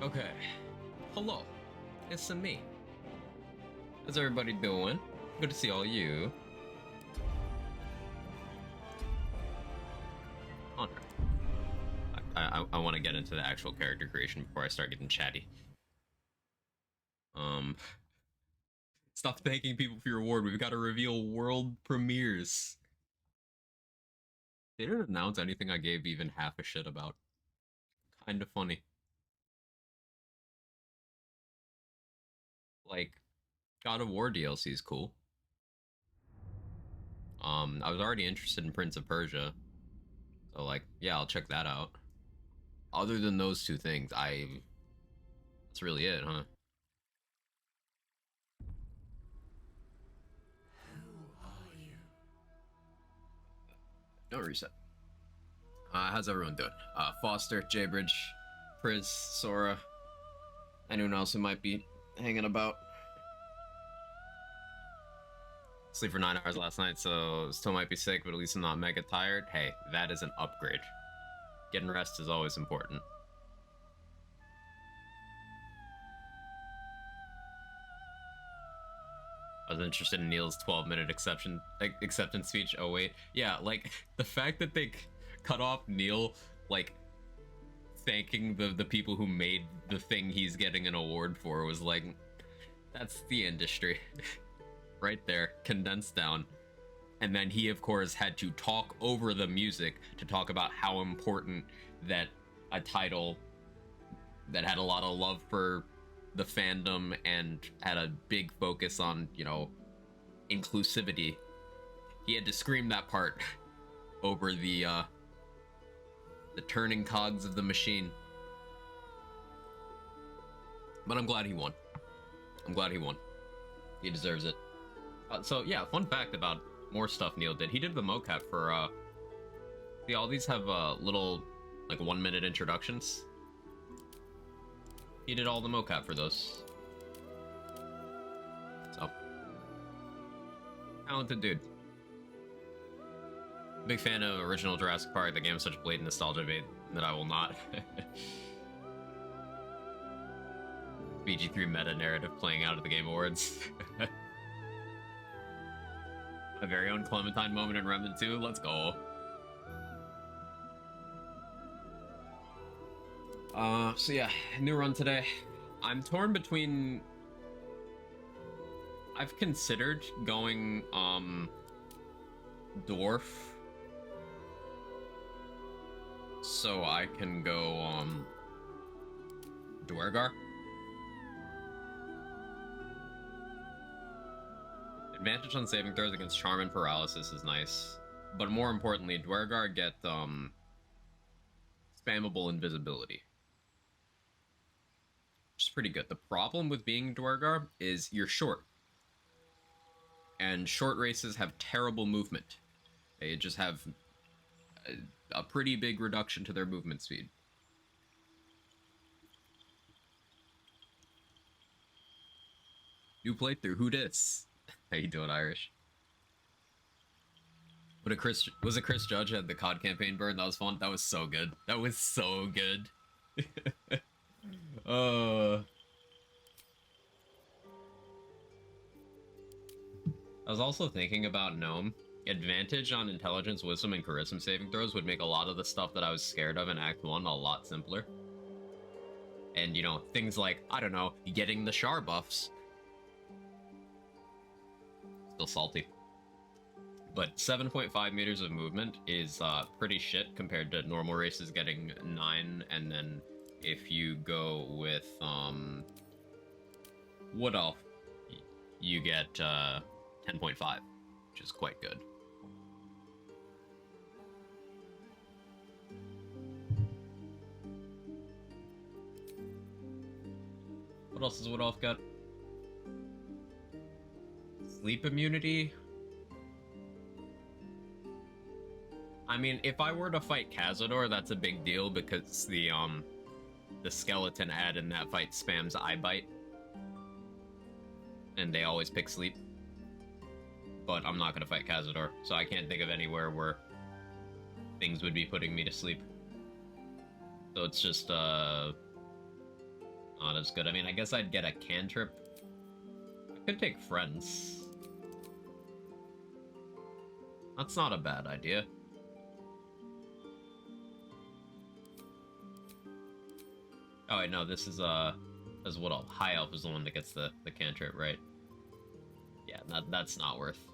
Okay. Hello. It's me. How's everybody doing? Good to see all you. Honor. I want to get into the actual character creation before I start getting chatty. Um, Stop thanking people for your award. We've got to reveal world premieres. They didn't announce anything I gave even half a shit about. Kind of funny. Like, God of War DLC is cool. I was already interested in Prince of Persia, so like, yeah, I'll check that out. Other than those two things, that's really it, huh? Don't reset. How's everyone doing? Foster, Jaybridge, Priz, Sora, anyone else who might be hanging about. Sleep for 9 hours last night, so still might be sick, but at least I'm not mega tired. Hey, that is an upgrade. Getting rest is always important. I was interested in Neil's 12-minute acceptance speech. Oh wait, yeah, like the fact that they cut off Neil, like thanking the people who made the thing he's getting an award for was like, that's the industry, right there, condensed down. And then he, of course, had to talk over the music to talk about how important that a title that had a lot of love for the fandom and had a big focus on, you know, inclusivity. He had to scream that part over the turning cogs of the machine. But I'm glad he won. I'm glad he won. He deserves it. So yeah, fun fact about more stuff Neil did. He did the mocap for see, all these have little like 1-minute introductions. He did all the mocap for those. So talented dude. Big fan of original Jurassic Park. The game is such blatant nostalgia bait that I will not. BG3 meta narrative playing out at the Game Awards. My very own Clementine moment in Remnant 2. Let's go. So yeah, new run today. I'm torn between... I've considered going, Dwarf. So I can go, Dwergar. Advantage on saving throws against Charm and Paralysis is nice. But more importantly, Dwergar get, spammable invisibility. Which is pretty good. The problem with being Dwergar is you're short. And short races have terrible movement. They just have a pretty big reduction to their movement speed. New playthrough, who dis? How you doing, Irish? What was it Chris Judge had the COD campaign burn? That was fun. That was so good. That was so good. I was also thinking about Gnome. Advantage on intelligence, wisdom, and charisma saving throws would make a lot of the stuff that I was scared of in Act 1 a lot simpler. And, you know, things like, I don't know, getting the Char buffs. Still salty. But 7.5 meters of movement is pretty shit compared to normal races getting 9, and then if you go with Wood Elf, you get 10.5, which is quite good. What else does Wood Elf got? Sleep immunity? I mean, if I were to fight Cazador, that's a big deal because the skeleton ad in that fight spams eye bite. And they always pick sleep. But I'm not gonna fight Cazador, so I can't think of anywhere where things would be putting me to sleep. So it's just Not as good. I mean, I guess I'd get a cantrip. I could take friends. That's not a bad idea. Oh wait, no, this is what High Elf is the one that gets the cantrip, right? Yeah, that's not worth.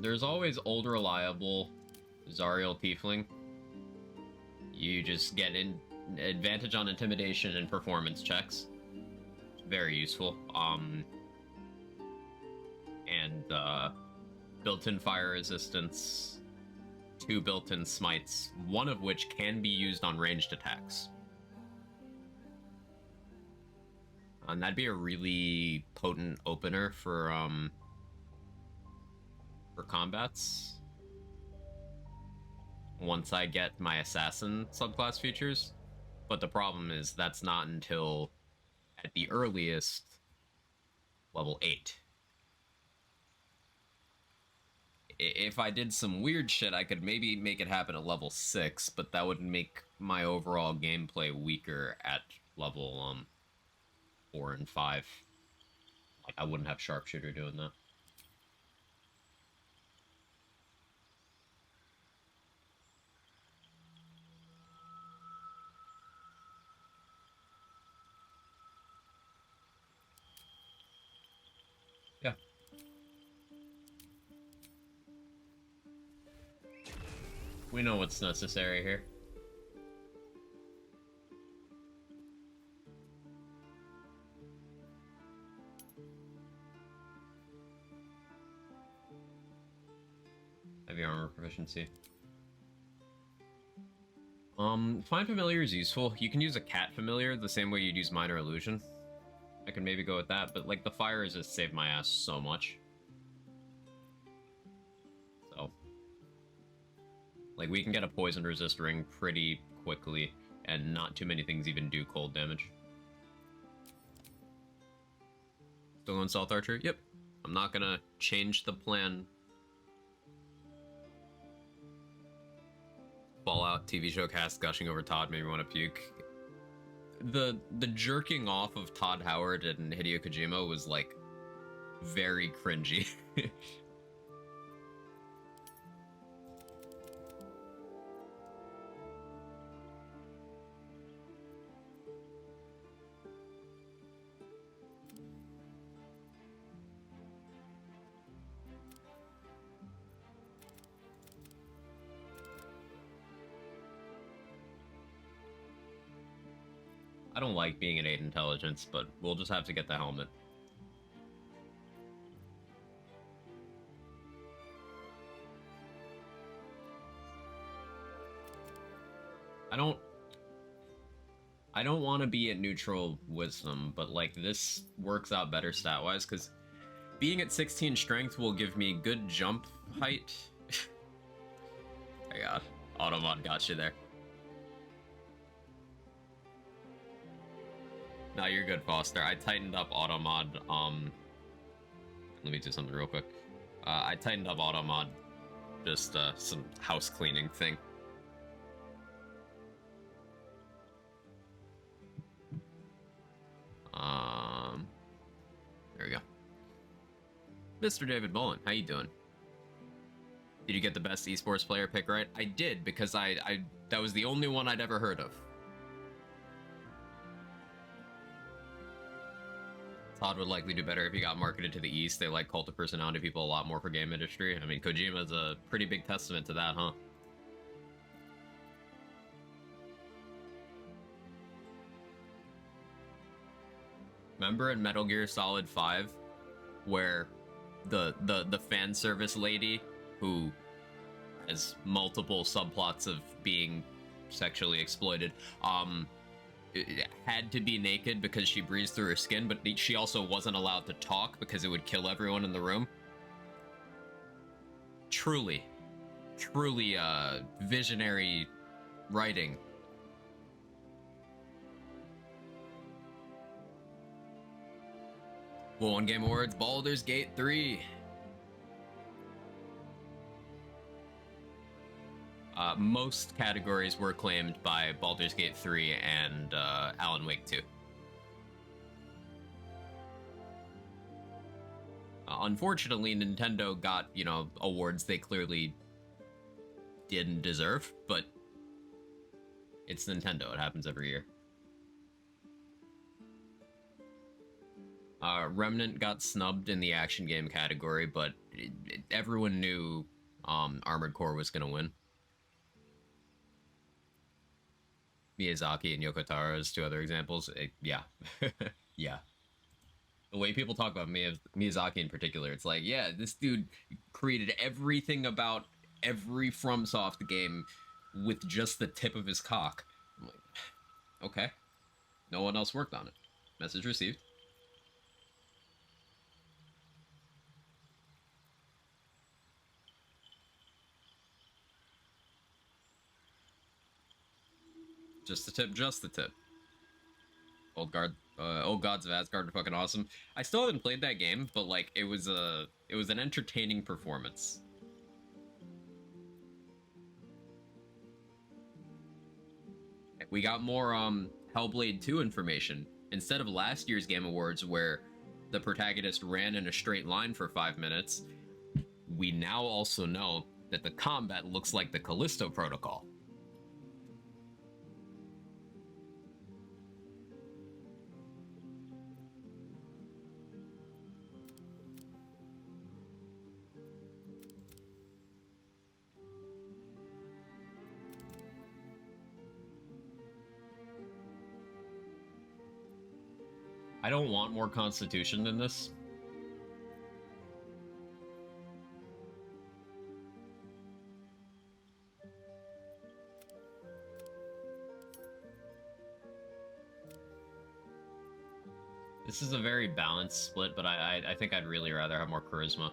There's always old reliable Zariel Tiefling. You just get an advantage on intimidation and performance checks. Very useful. And built-in fire resistance, 2 built-in smites, one of which can be used on ranged attacks. And that'd be a really potent opener for combats. Once I get my assassin subclass features. But the problem is that's not until, at the earliest, level 8. If I did some weird shit, I could maybe make it happen at level 6, but that would make my overall gameplay weaker at level 4 and 5. Like, I wouldn't have Sharpshooter doing that. Yeah. We know what's necessary here. Heavy armor proficiency. Find familiar is useful. You can use a cat familiar the same way you'd use minor illusion. I can maybe go with that, but like the fire has just saved my ass so much. So, like we can get a poison resist ring pretty quickly, and not too many things even do cold damage. Still on Stealth Archer? Yep. I'm not gonna change the plan. Fallout TV show cast gushing over Todd made me want to puke. The jerking off of Todd Howard and Hideo Kojima was like very cringy. I don't like being an 8 intelligence, but we'll just have to get the helmet. I don't want to be at neutral wisdom, but like this works out better stat-wise, because being at 16 strength will give me good jump height. Oh god, Automod got you there. No, you're good, Foster. I tightened up Automod, let me do something real quick. I tightened up Automod, just, some house cleaning thing. There we go. Mr. David Bullen, how you doing? Did you get the best esports player pick right? I did, because I that was the only one I'd ever heard of. Todd would likely do better if he got marketed to the East. They like cult of personality people a lot more for game industry. I mean, Kojima's a pretty big testament to that, huh? Remember in Metal Gear Solid 5, where the fan service lady who has multiple subplots of being sexually exploited, had to be naked because she breathes through her skin, but she also wasn't allowed to talk because it would kill everyone in the room. Truly visionary writing. Well, One Game Awards, Baldur's Gate 3. Most categories were claimed by Baldur's Gate 3 and Alan Wake 2. Unfortunately, Nintendo got, you know, awards they clearly didn't deserve, but it's Nintendo. It happens every year. Remnant got snubbed in the action game category, but everyone knew Armored Core was going to win. Miyazaki and Yoko Taro as two other examples. Yeah. Yeah. The way people talk about Miyazaki in particular, it's like, yeah, this dude created everything about every FromSoft game with just the tip of his cock. I'm like, okay. No one else worked on it. Message received. Just the tip, just the tip. Old Gods of Asgard are fucking awesome. I still haven't played that game, but like it was an entertaining performance. We got more Hellblade 2 information instead of last year's Game Awards where the protagonist ran in a straight line for 5 minutes. We now also know that the combat looks like the Callisto Protocol. I don't want more Constitution than this. This is a very balanced split, but I think I'd really rather have more charisma.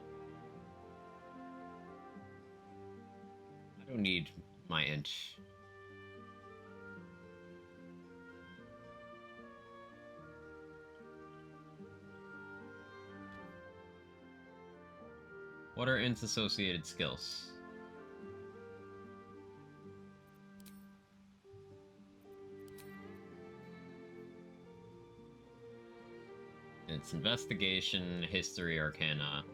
I don't need my int. What are int associated skills? It's investigation, history, arcana,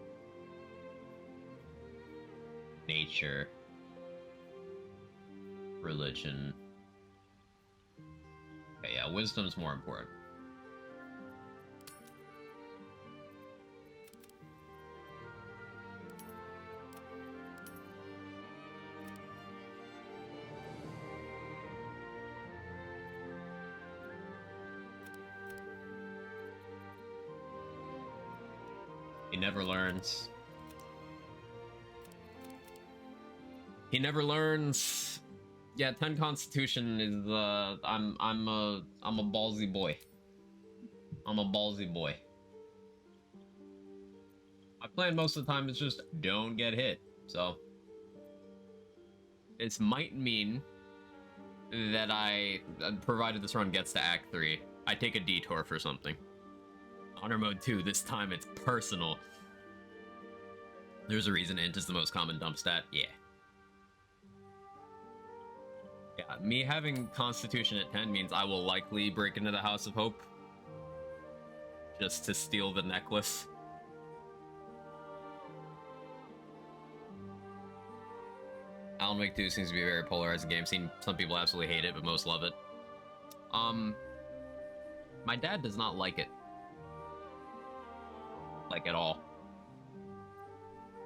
nature, religion. Okay, yeah, wisdom's more important. He never learns. He never learns. Yeah, 10 Constitution is I'm a ballsy boy. I'm a ballsy boy. My plan most of the time is just don't get hit. So this might mean that provided this run gets to Act 3, I take a detour for something. Honor Mode 2, this time it's personal. There's a reason int is the most common dump stat. Yeah. Yeah, me having Constitution at 10 means I will likely break into the House of Hope. Just to steal the necklace. Alan Wake 2 seems to be a very polarizing game scene. Some people absolutely hate it, but most love it. My dad does not like it. Like, at all.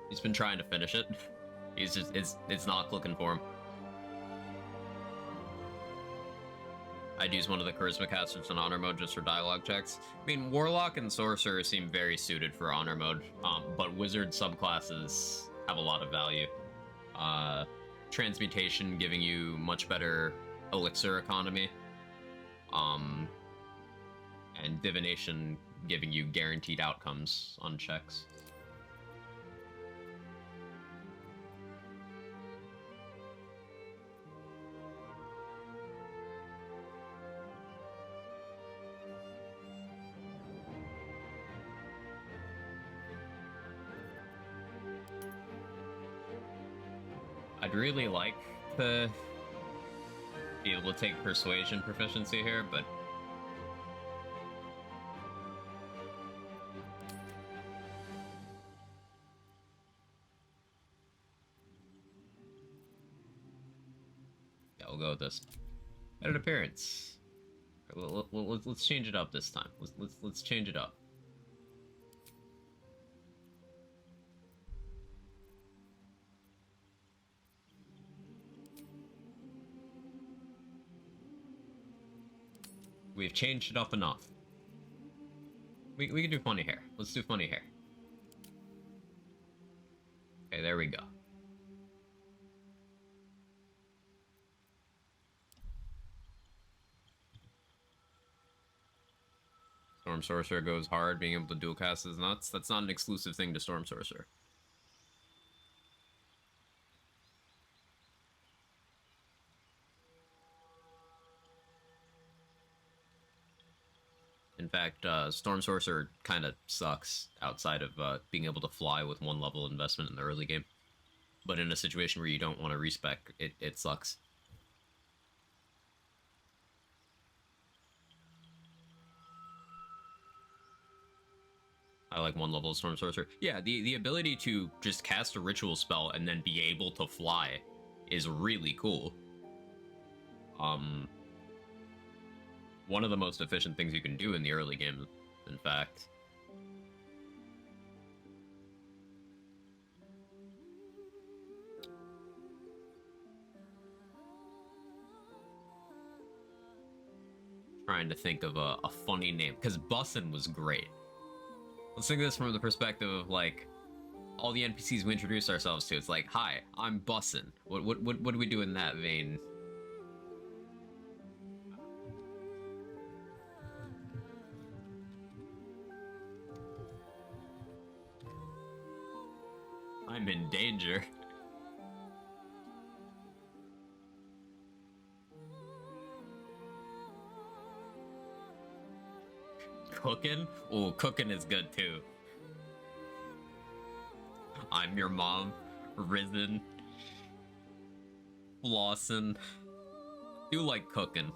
He's been trying to finish it. He's just, it's not clicking for him. I'd use one of the charisma casters in honor mode just for dialogue checks. I mean, Warlock and Sorcerer seem very suited for honor mode, but Wizard subclasses have a lot of value. Transmutation giving you much better elixir economy. And Divination giving you guaranteed outcomes on checks. I'd really like to be able to take Persuasion proficiency here, but we'll go with this. Edit appearance. Let's change it up this time. Let's change it up. We've changed it up enough. We can do funny hair. Let's do funny hair. Okay, there we go. Storm Sorcerer goes hard, being able to dual cast is nuts. That's not an exclusive thing to Storm Sorcerer. In fact, Storm Sorcerer kind of sucks outside of being able to fly with one level investment in the early game. But in a situation where you don't want to respec, it sucks. I like one level of Storm Sorcerer. Yeah, the ability to just cast a ritual spell and then be able to fly is really cool. One of the most efficient things you can do in the early game, in fact. Trying to think of a funny name, because Bussin was great. Let's think of this from the perspective of, like, all the NPCs we introduce ourselves to. It's like, hi, I'm Bussin. What do we do in that vein? I'm in danger. Cooking? Oh, cooking is good too. I'm your mom. Risen. Flossin. Do like cooking.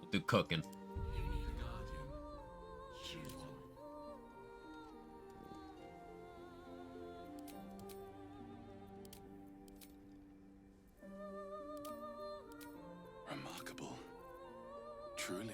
We'll do cooking. Remarkable. Truly.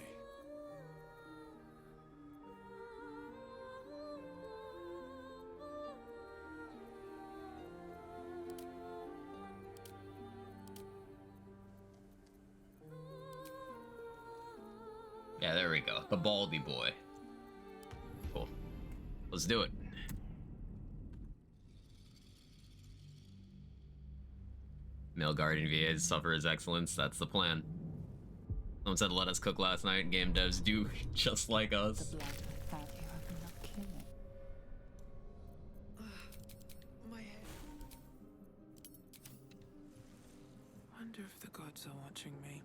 Yeah, there we go. The Baldy boy. Cool. Let's do it. Male Guardian VAs suffer his excellence. That's the plan. Someone said let us cook last night. Game devs do just like us. The blood without you have not killing it. My head. Wonder if the gods are watching me.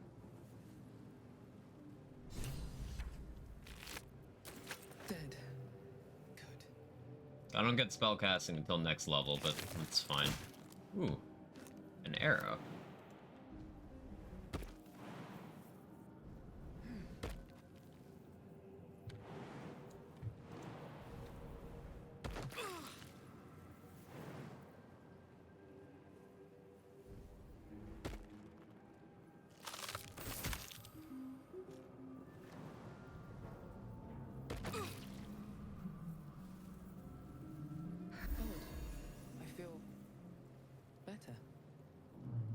Dead. Good. I don't get spellcasting until next level, but it's fine. Ooh. An arrow. I feel better.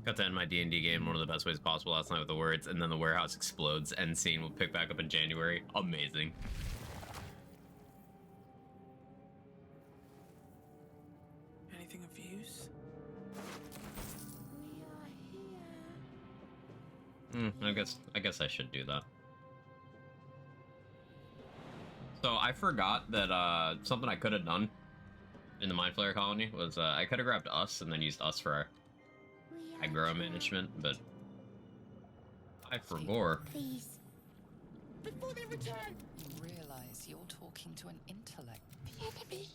Got to end my D&D game one of the best ways possible last night with the words, and then the warehouse explodes. End scene will pick back up in January. Amazing. Anything of use? I guess I should do that. So I forgot that something I could have done in the Mind Flayer colony was I could have grabbed us and then used us for our aggro management, but I forgot. Please. Before they return! You realize you're talking to an intellect. The enemy!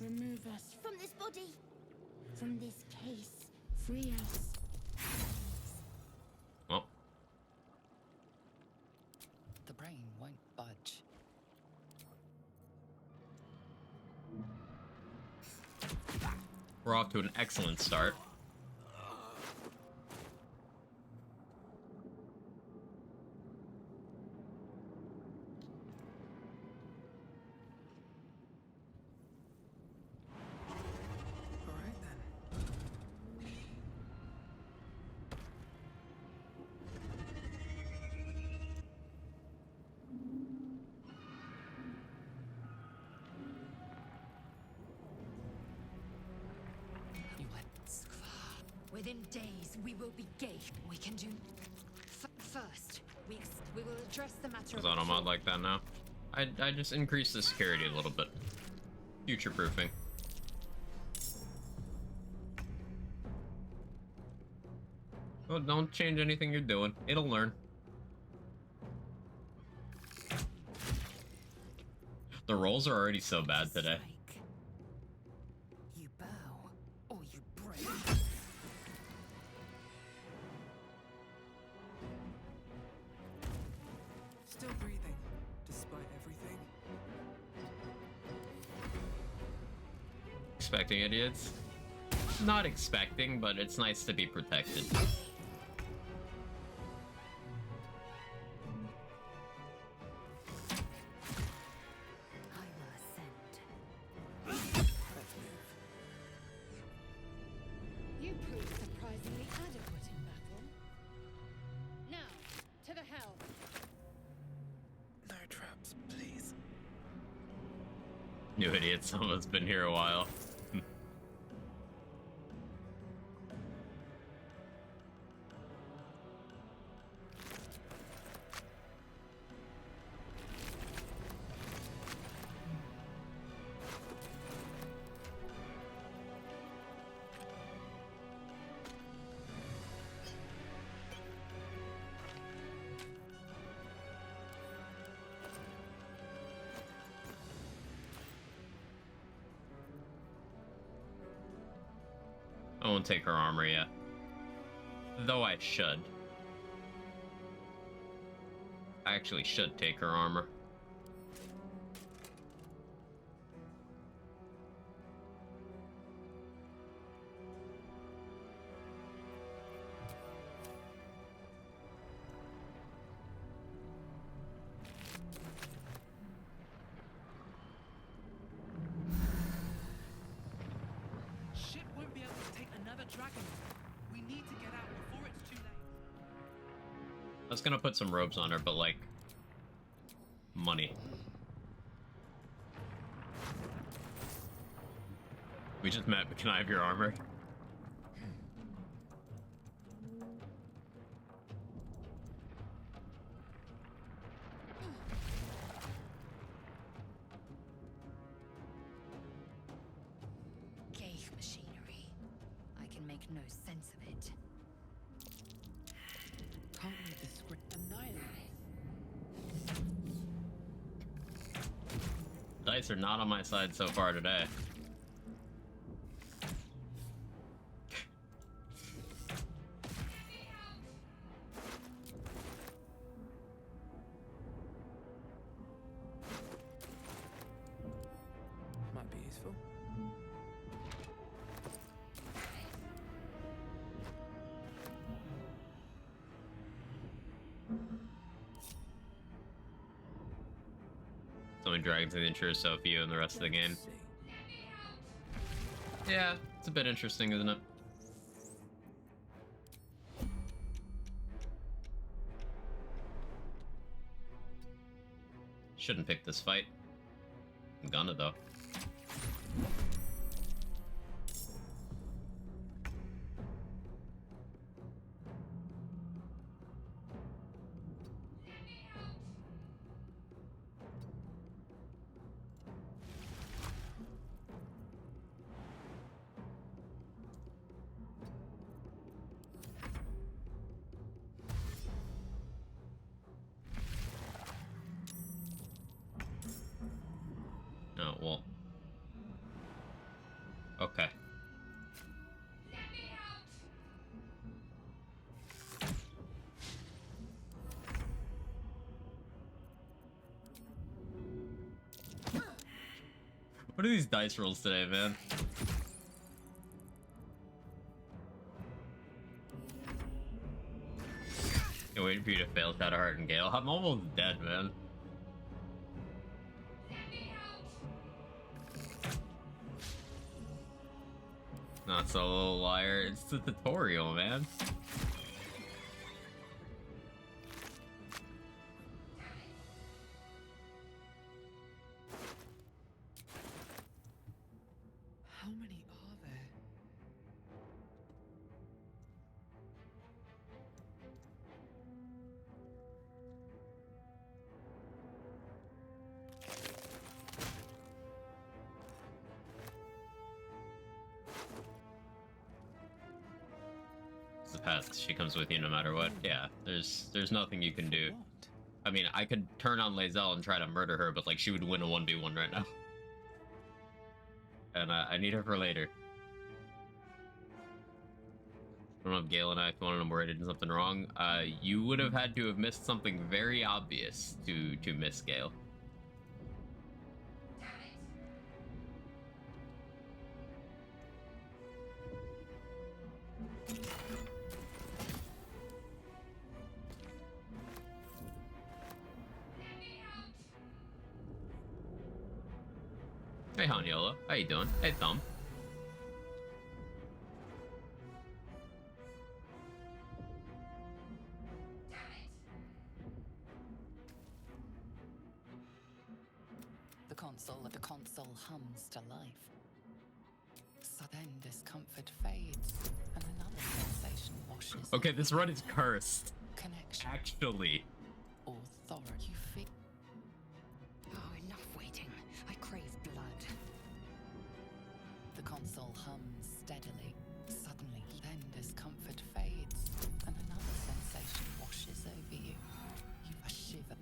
Remove us from this body. From this case. Free us. Well, The brain won't budge. We're off to an excellent start. All right then. You went. Within days, we will be gay. We can do. First, we will address the matter. Is on a mod like that now? I just increased the security a little bit. Future proofing. Well, don't change anything you're doing. It'll learn. The rolls are already so bad today. You bow or you break. Still breathing, despite everything. Expecting idiots? Not expecting, but it's nice to be protected. I will ascend. Let's move. You proved surprisingly adequate in battle. Now, to the hell. No traps, please. New idiot, someone's been here a while. I won't take her armor yet. Though I should. I actually should take her armor. Ship won't be able to take another dragon. We need to get out before it's too late. I was gonna put some robes on her, but like... money. We just met, but can I have your armor? Gay machinery. I can make no sense of it. Can't read the script. Annihilate. Dice are not on my side so far today. Might be useful. So many dragons in the intro, so few in the rest of the game. Let's see. Yeah, it's a bit interesting, isn't it? Shouldn't pick this fight. I'm gonna though. Oh, well. Okay. What are these dice rolls today, man? waiting for you to fail Shadowheart and Gale. I'm almost dead, man. Not so little liar. It's the tutorial, man. How many are there? It's the path. She comes with you no matter what. Yeah, there's nothing you can do. What? I mean, I could turn on Lae'zel and try to murder her, but like she would win a 1v1 right now. And I need her for later. I don't know if Gale and I wanted to know where I did something wrong. You would have had to have missed something very obvious to miss Gale. Hey Hanyola, how you doing? Hey Thumb. The console hums to life. So then discomfort fades, and another sensation washes. Okay, this run is cursed. Connection. Actually. Authority. You feel. Oh, enough waiting. I crave blood. The console hums steadily. Suddenly, then discomfort fades, and another sensation washes over you. You shiver.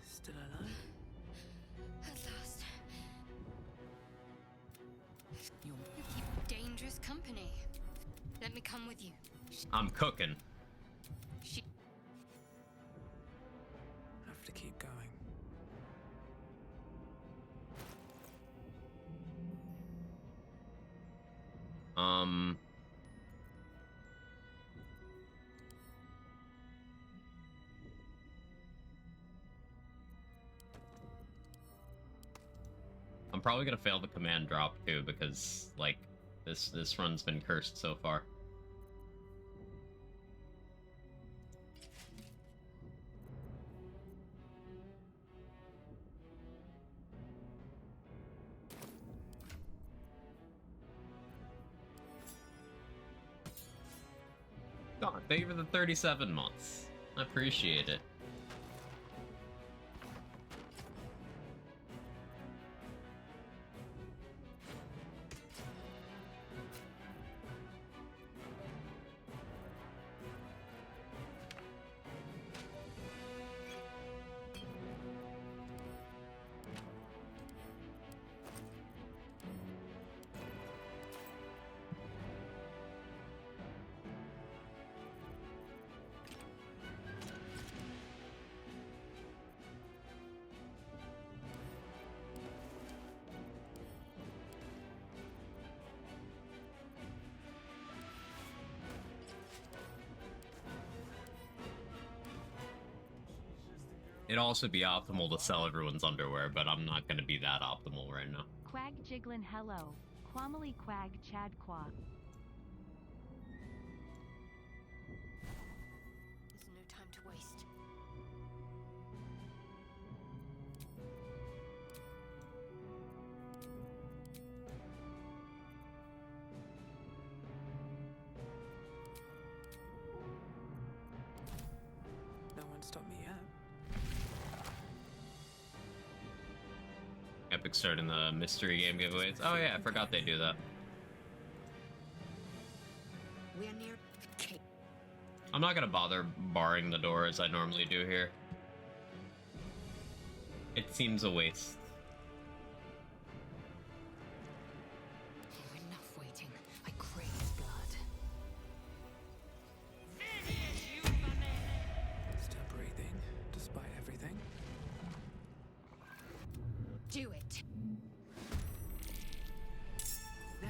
Still alive? At last. You're You keep dangerous company. Let me come with you. I'm cooking. She Have to keep going. I'm probably gonna fail the command drop too because like this run's been cursed so far. God, thank you for the 37 months. I appreciate it. It'd also be optimal to sell everyone's underwear, but I'm not gonna be that optimal right now. Quag Jiglin hello. Quamali Quag Chad Qua. There's no time to waste. No one stopped me yet. Epic starting the mystery game giveaways. Oh yeah, I forgot they do that. We are near Cape. I'm not gonna bother barring the door as I normally do here. It seems a waste. Oh, enough waiting. I crave blood. Still breathing, despite everything. Do it. Now.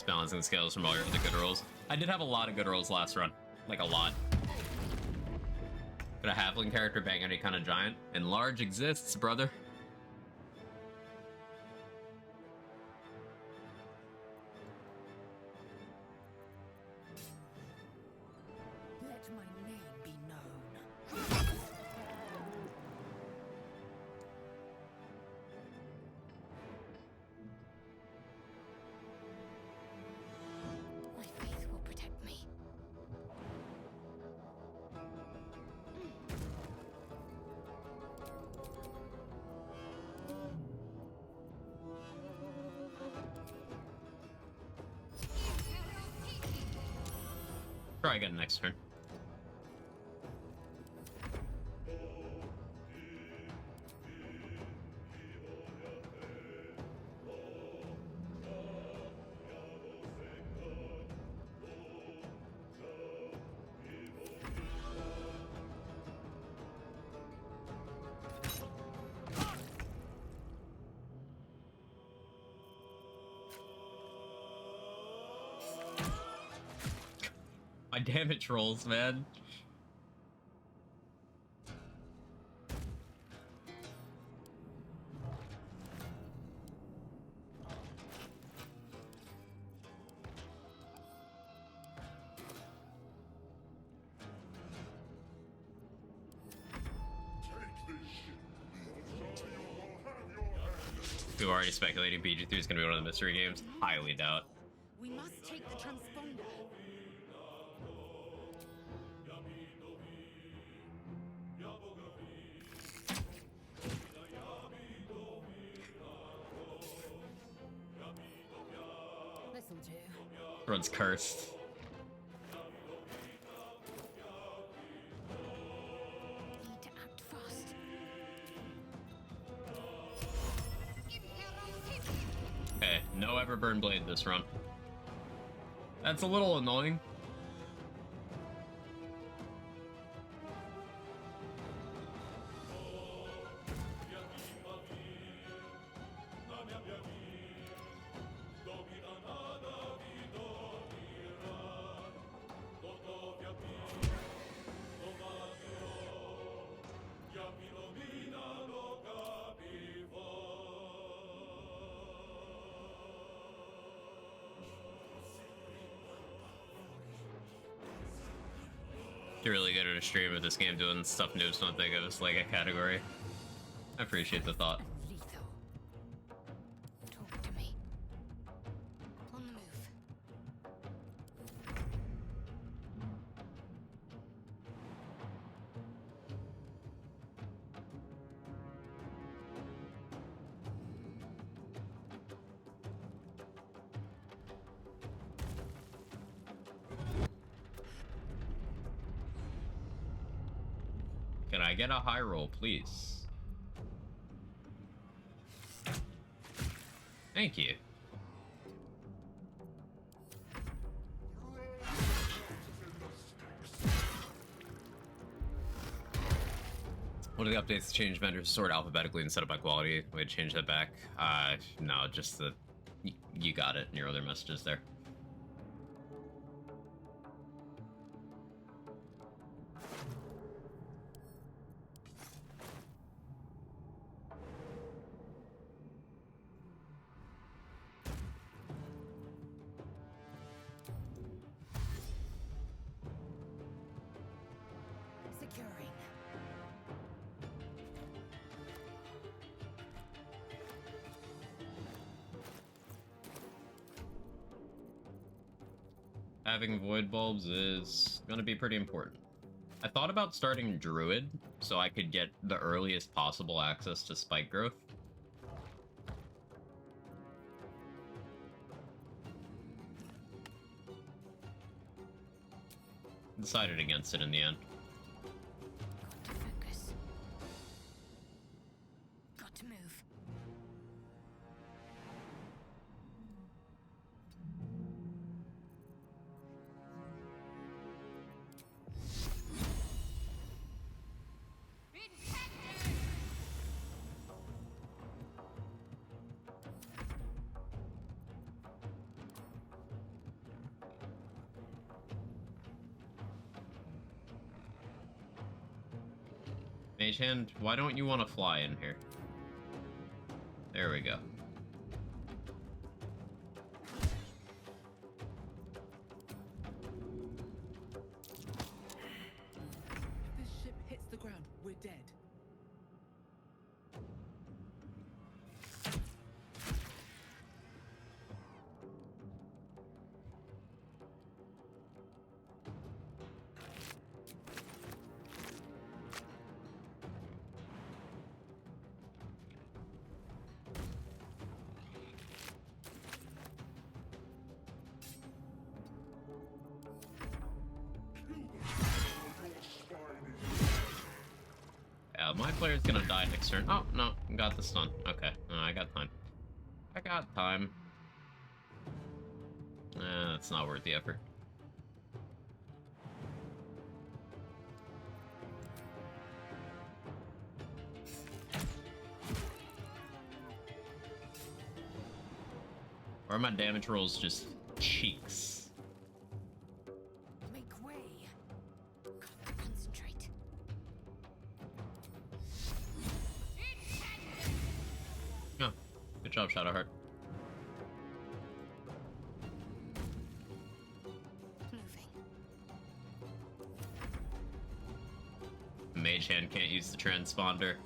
Just balancing the scales from all your other good rolls. I did have a lot of good rolls last run. Like, a lot. Could a halfling character bang any kind of giant? Enlarge exists, brother. Let my name be known. My faith will protect me. Try again next turn. My damage rolls, man. We're already speculating PG3 is going to be one of the mystery games. Highly doubt. We must take the transponder. This'll do. Everyone's cursed. Need to act fast. Hey, no Everburn Blade this run. That's a little annoying. You're really good at a stream of this game doing stuff noobs don't think of as like a category. I appreciate the thought. And lethal. Talk to me. On the move. Can I get a high roll, please? Thank you. What are the updates to change vendors sort alphabetically instead of by quality? We change that back. No, just the you got it in your other messages there. Securing. Having void bulbs is gonna be pretty important. I thought about starting Druid so I could get the earliest possible access to spike growth. Decided against it in the end. Got to focus. Got to move. Mage Hand, why don't you want to fly in here? There we go. If this ship hits the ground, we're dead. Yeah, my player's gonna die next turn. Oh, no, got the stun. Okay, I got time. I got time. It's not worth the effort. Or my damage rolls just cheeks. Make way. Gotta concentrate. Oh, good job, Shadowheart. Moving. Mage Hand can't use the transponder.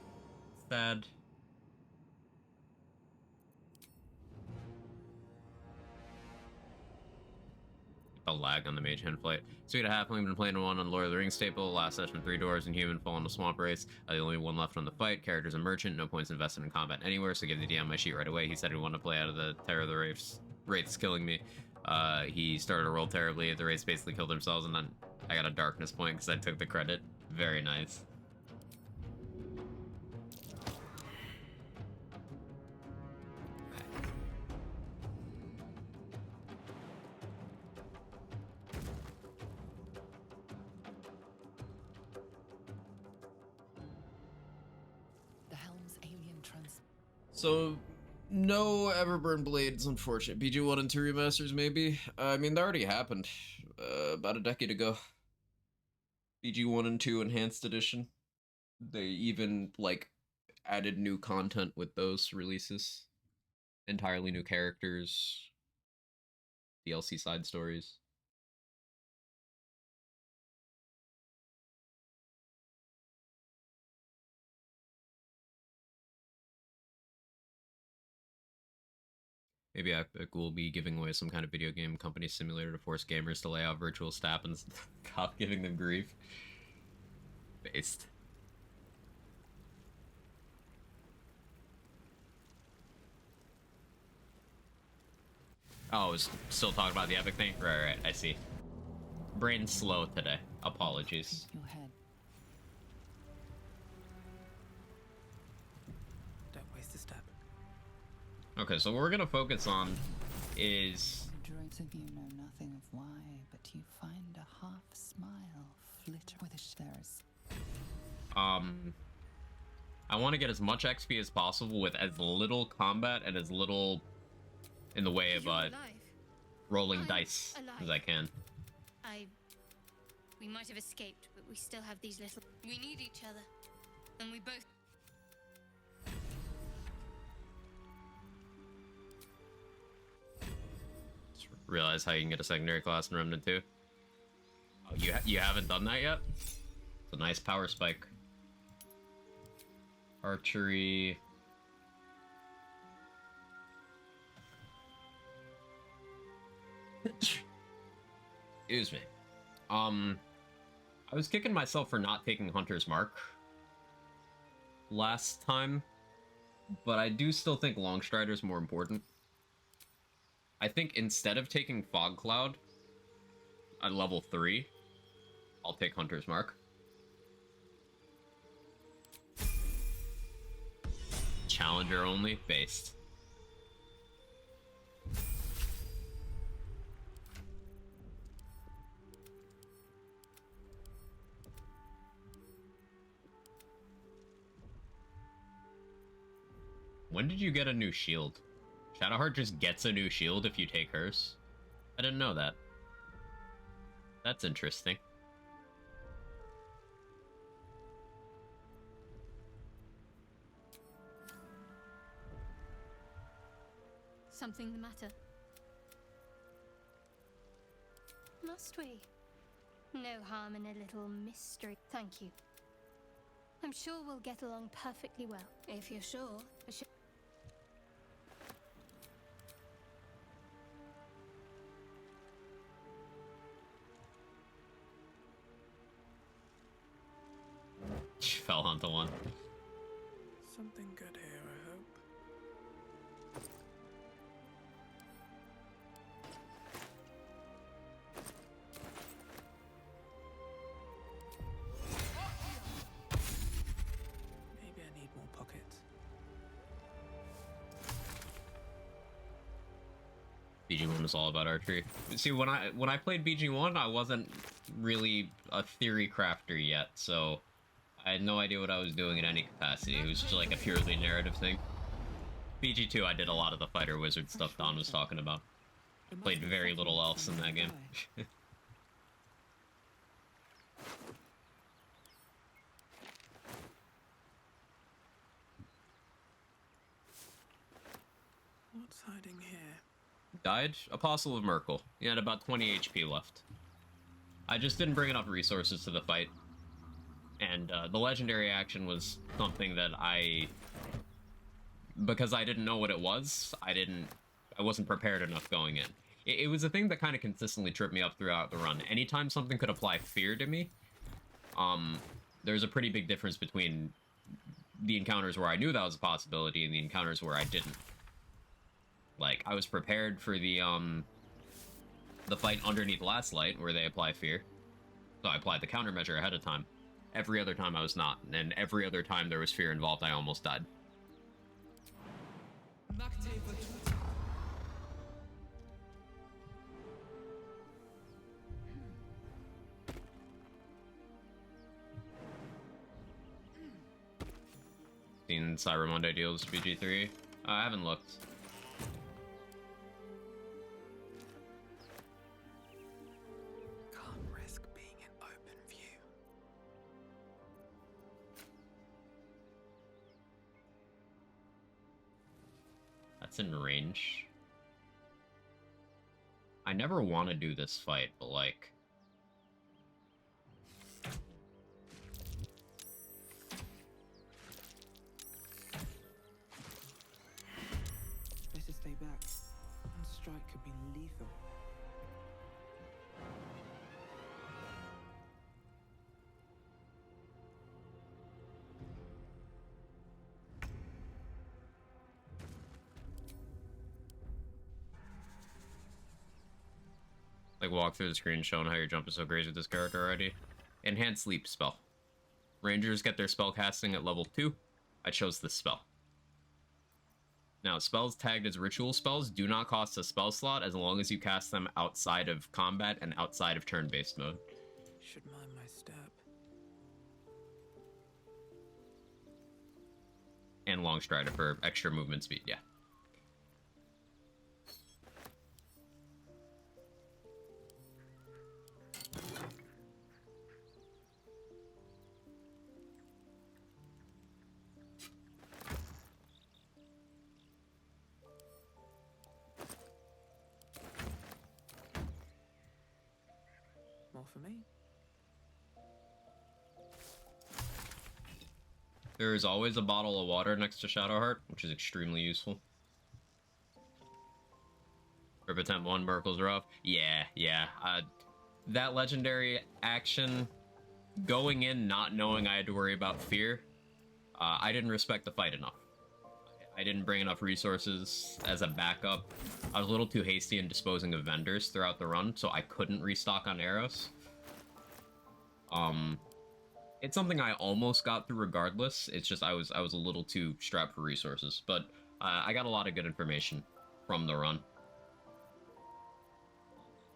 Sad. The lag on the Mage Hand flight. Sweet a halfling, been playing one on Lord of the Rings staple. Last session, 3 doors and human fall into swamp race. The only one left on the fight. Character's a merchant, no points invested in combat anywhere, so give the DM my sheet right away. He said he wanted to play out of the Terror of the Wraiths killing me. He started to roll terribly. The Wraiths basically killed themselves, and then I got a darkness point because I took the credit. Very nice. The helm's alien trans. So, no Everburn Blades, unfortunate. BG1 and 2 remasters, maybe? I mean, that already happened. About a decade ago. BG1 and 2 Enhanced Edition. They even, like, added new content with those releases. Entirely new characters. DLC side stories. Maybe Epic will be giving away some kind of video game company simulator to force gamers to lay out virtual stab and stop giving them grief. Based. Oh, I was still talking about the Epic thing? Right, I see. Brain's slow today. Apologies. Your head. Don't waste a step. Okay, so what we're gonna focus on is... Droids of you know nothing of why, but you find a half smile flitter with a there's I want to get as much XP as possible with as little combat and as little in the way of You're alive. rolling I'm dice as alive. I can. We might have escaped, but we still have these little. We need each other, and we both. Just realize how you can get a secondary class in Remnant 2. Oh, you haven't done that yet? It's a nice power spike. Archery. Excuse me. I was kicking myself for not taking Hunter's Mark last time, but I do still think Longstrider is more important. I think instead of taking Fog Cloud at level 3, I'll take Hunter's Mark. Challenger only, based. When did you get a new shield? Shadowheart just gets a new shield if you take hers? I didn't know that. That's interesting. Something the matter? Must we? No harm in a little mystery. Thank you. I'm sure we'll get along perfectly well. If you're sure. Fell onto one. Something good here, I hope. Maybe I need more pockets. BG1 is all about archery. See, when I played BG1, I wasn't really a theory crafter yet, so I had no idea what I was doing in any capacity. It was just like a purely narrative thing. BG2, I did a lot of the fighter wizard stuff Don was talking about. Played very little else in that game. What's hiding here? Died? Apostle of Merkel. He had about 20 HP left. I just didn't bring enough resources to the fight. And the legendary action was something that because I didn't know what it was, I wasn't prepared enough going in. It was a thing that kind of consistently tripped me up throughout the run. Anytime something could apply fear to me, there's a pretty big difference between the encounters where I knew that was a possibility and the encounters where I didn't. Like, I was prepared for the fight underneath Last Light, where they apply fear. So I applied the countermeasure ahead of time. Every other time I was not, and every other time there was fear involved, I almost died. Seen Cybermonday deals BG3? I haven't looked. Can't risk being in open view. That's in range. I never want to do this fight, but like... Better stay back. One strike could be lethal. Like, walk through the screen showing how you're jumping so crazy with this character already. Enhanced Sleep spell. Rangers get their spell casting at level 2. I chose this spell. Now, spells tagged as ritual spells do not cost a spell slot as long as you cast them outside of combat and outside of turn-based mode. Should mind my step. And long strider for extra movement speed, yeah. More for me? There is always a bottle of water next to Shadowheart, which is extremely useful. Rip attempt 1, Merkel's rough. Yeah. That legendary action, going in not knowing I had to worry about fear, I didn't respect the fight enough. I didn't bring enough resources as a backup. I was a little too hasty in disposing of vendors throughout the run, so I couldn't restock on arrows. It's something I almost got through regardless. It's just I was a little too strapped for resources, but I got a lot of good information from the run.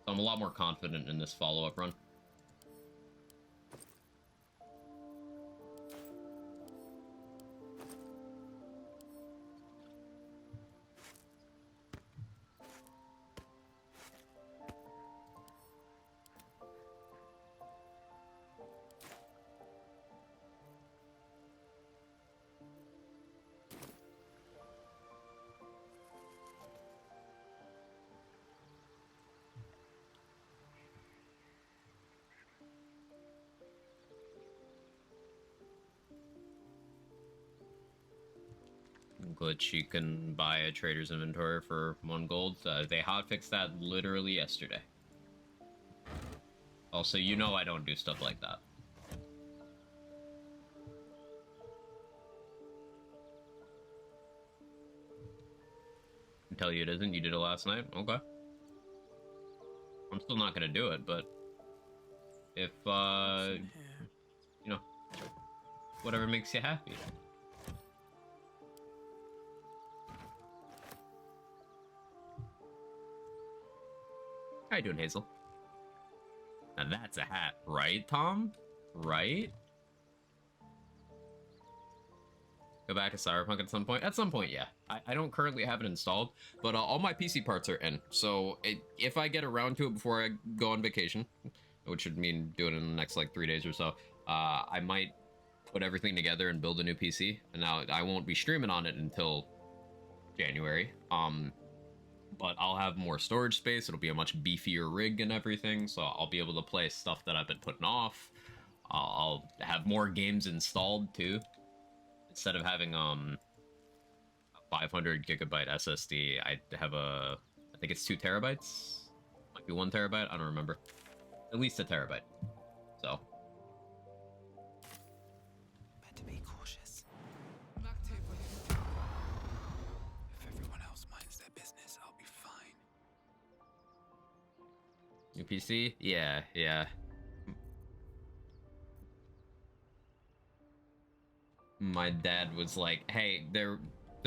So I'm a lot more confident in this follow-up run. glitch you can buy a trader's inventory for 1 gold. They hotfixed that literally yesterday. Also, you know I don't do stuff like that. I tell you it isn't. You did it last night? Okay. I'm still not gonna do it, but if, you know, whatever makes you happy. How you doing, Hazel? Now that's a hat, right, Tom? Right? Go back to Cyberpunk at some point? At some point, yeah. I don't currently have it installed, but all my PC parts are in. So if I get around to it before I go on vacation, which would mean doing it in the next like 3 days or so, I might put everything together and build a new PC. And now I won't be streaming on it until January. But I'll have more storage space. It'll be a much beefier rig and everything, so I'll be able to play stuff that I've been putting off. I'll have more games installed too. Instead of having a 500 gigabyte SSD, I have I think it's 2 terabytes, might be 1 terabyte. I don't remember. At least a terabyte. So. Better be cautious. If everyone else minds their business, I'll be fine. New PC? Yeah, yeah. My dad was like, hey, there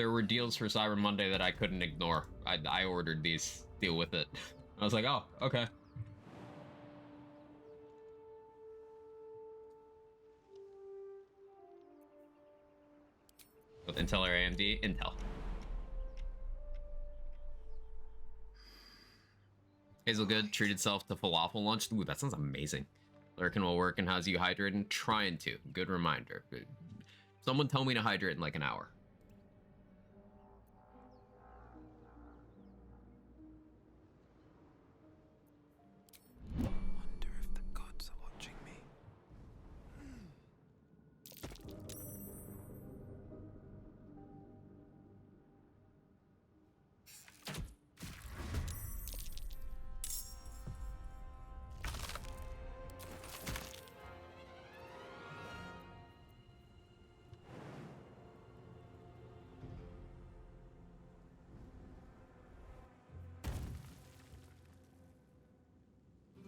were deals for Cyber Monday that I couldn't ignore. I ordered these. Deal with it. I was like, oh, okay. With Intel or AMD? Intel. Hazelgood treat itself to falafel lunch. Ooh, that sounds amazing. Lurking while working, how's you hydrating? Trying to. Good reminder. Someone tell me to hydrate in like an hour. Wonder if the gods are watching me.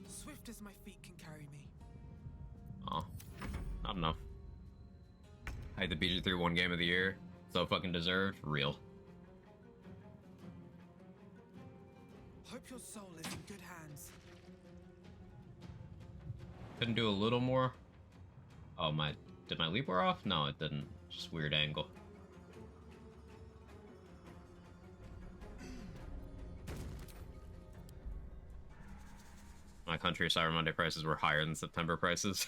Swift as my feet can carry me. Oh, not enough. I had the BG3 one game of the year. So fucking deserved. Real. Hope your soul is in good hands. Couldn't do a little more. Oh, did my leap wear off? No, it didn't. Just weird angle. My country Cyber Monday prices were higher than September prices.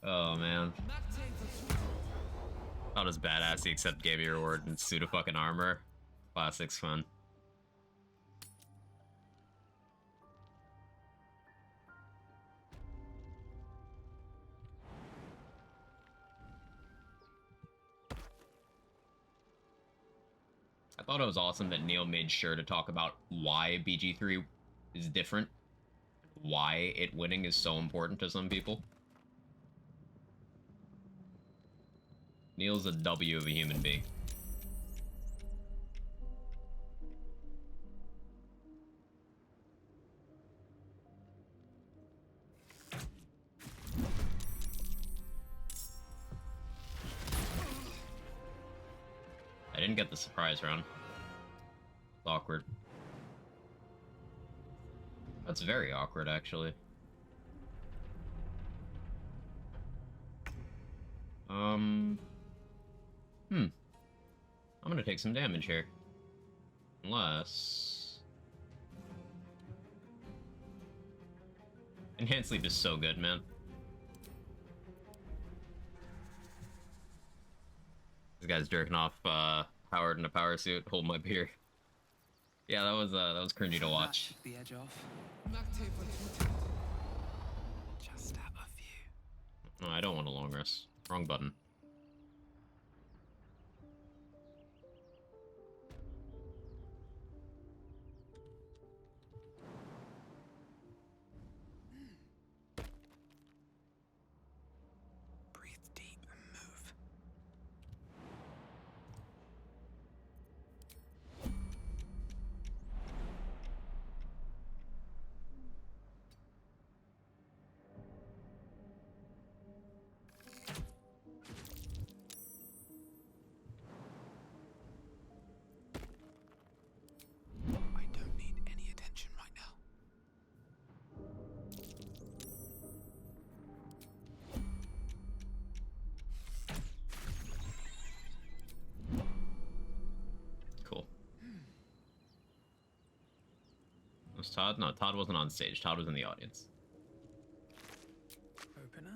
Oh man. Thought it was badass to accept Gamey reward and suit of fucking armor. Classics fun. I thought it was awesome that Neil made sure to talk about why BG3 is different. Why it winning is so important to some people. Neil's a W of a human being. I didn't get the surprise round. It's awkward. That's very awkward, actually. I'm gonna take some damage here. Unless... Enhanced Sleep is so good, man. This guy's jerking off Howard in a power suit, holding my beer. Yeah, that was cringy to watch. The edge off. Just out of view. No, I don't want a long rest. Wrong button. was Todd? No, Todd wasn't on stage. Todd was in the audience. Open up.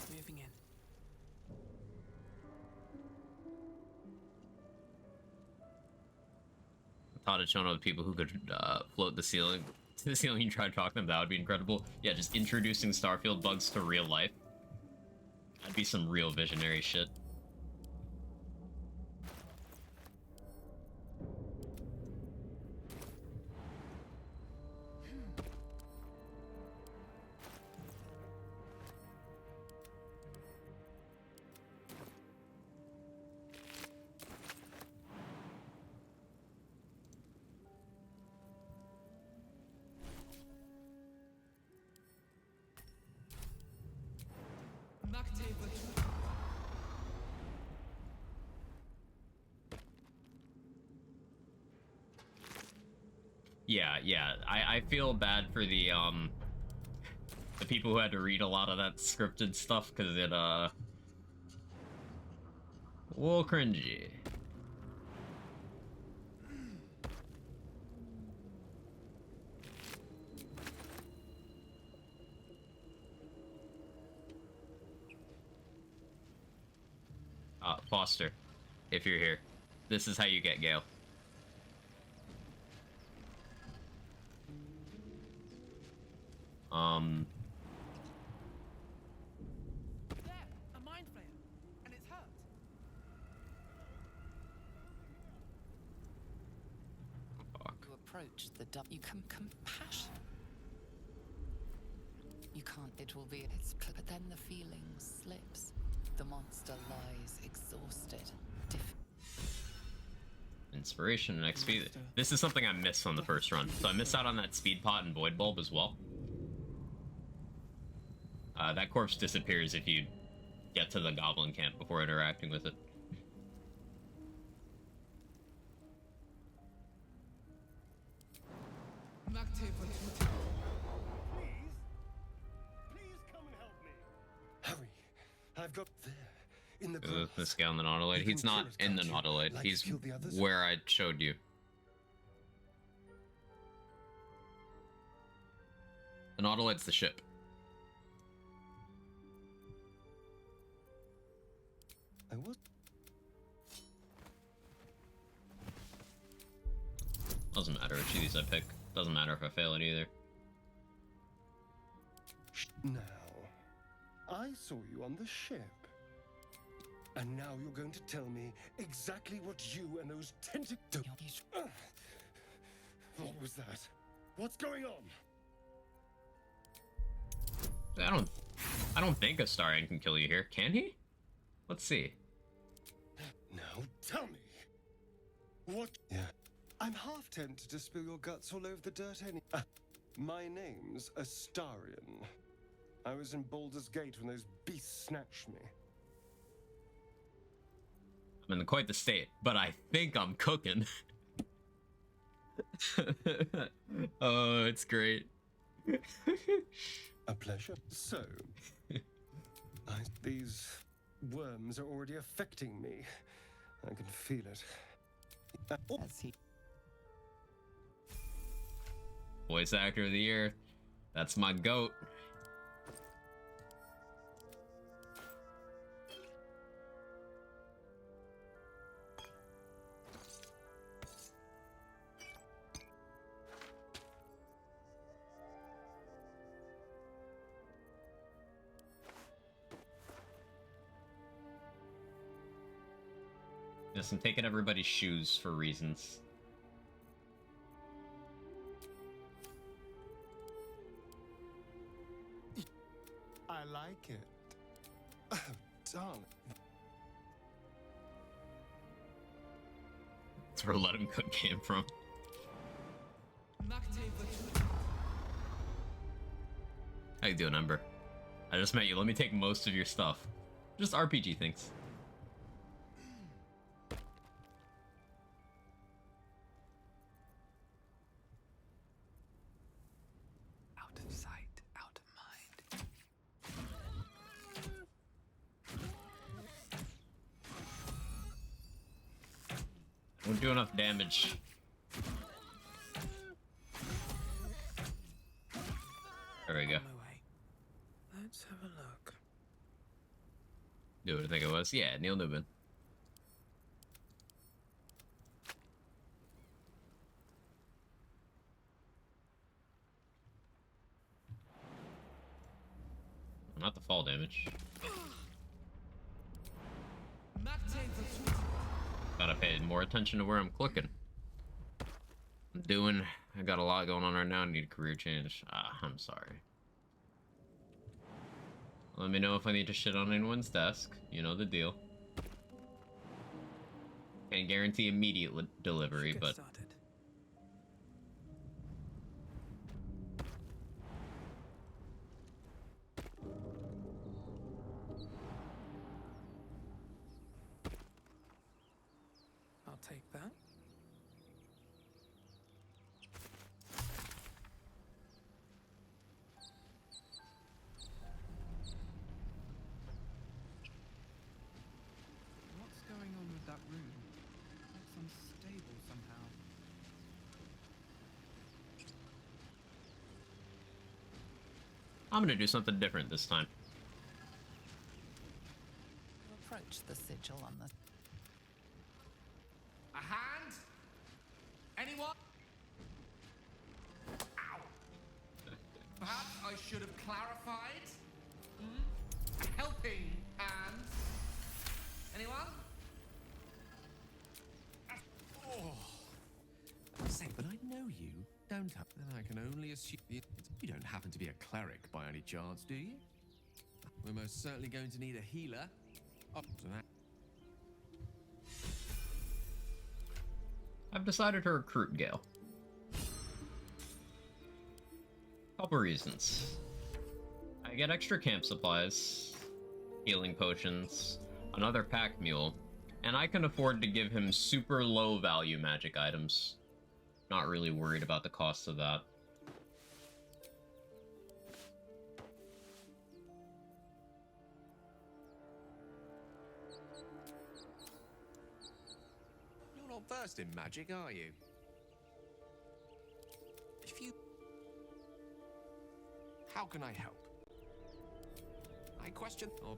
Moving in. Todd had shown other people who could float the ceiling to the ceiling and try to talk them. That would be incredible. Yeah, just introducing Starfield bugs to real life. That'd be some real visionary shit. Yeah, I feel bad for the people who had to read a lot of that scripted stuff, because it, a little cringy. Foster, if you're here, this is how you get Gale. There, a mind flayer, and it's hurt. You approach the dark. You can compassion. You can't. It will be. But then the feeling slips. The monster lies exhausted. Inspiration and XP. This is something I missed on the first run, so I missed out on that speed pot and void bulb as well. That corpse disappears if you get to the goblin camp before interacting with it. Hurry! I've got there in the This guy on the Nautiloid. He's not in the Nautiloid. He's where I showed you. The Nautiloid's the ship. I was. Doesn't matter which of these I pick. Doesn't matter if I fail it either. Now, I saw you on the ship. And now you're going to tell me exactly what you and those tentacles... What was that? What's going on? I don't think Astarion can kill you here. Can he? Let's see. Now tell me. What? Yeah. I'm half tempted to spill your guts all over the dirt my name's Astarion. I was in Baldur's Gate when those beasts snatched me. I'm in quite the state, but I think I'm cooking. Oh, it's great. A pleasure. So, these worms are already affecting me. I can feel it. As he Voice actor of the year. That's my goat. Yes, I'm taking everybody's shoes for reasons. I like it. Oh, darling. That's where Let Him Cook came from. How you doing, Ember? I just met you. Let me take most of your stuff. Just RPG things. Out of sight, out of mind. Won't do enough damage. There we go. On my way. Let's have a look. Do what I think it was. Yeah, Neil Newman. Not the fall damage. Gotta pay more attention to where I'm clicking. I got a lot going on right now. I need a career change. I'm sorry. Let me know if I need to shit on anyone's desk. You know the deal. Can't guarantee immediate delivery, Get but started. I'll take that. What's going on with that room? Looks unstable somehow. I'm gonna do something different this time. Approach the sigil on the A hand? Anyone? Ow! Perhaps I should have clarified? A helping hand? Anyone? I say, but I know you, don't I? Then I can only assume you don't happen to be a cleric by any chance, do you? We're most certainly going to need a healer. Up to that. I've decided to recruit Gale. Couple reasons. I get extra camp supplies, healing potions, another pack mule, and I can afford to give him super low value magic items. Not really worried about the cost of that. You're not versed in magic, are you? If you... How can I help? I question... Oh,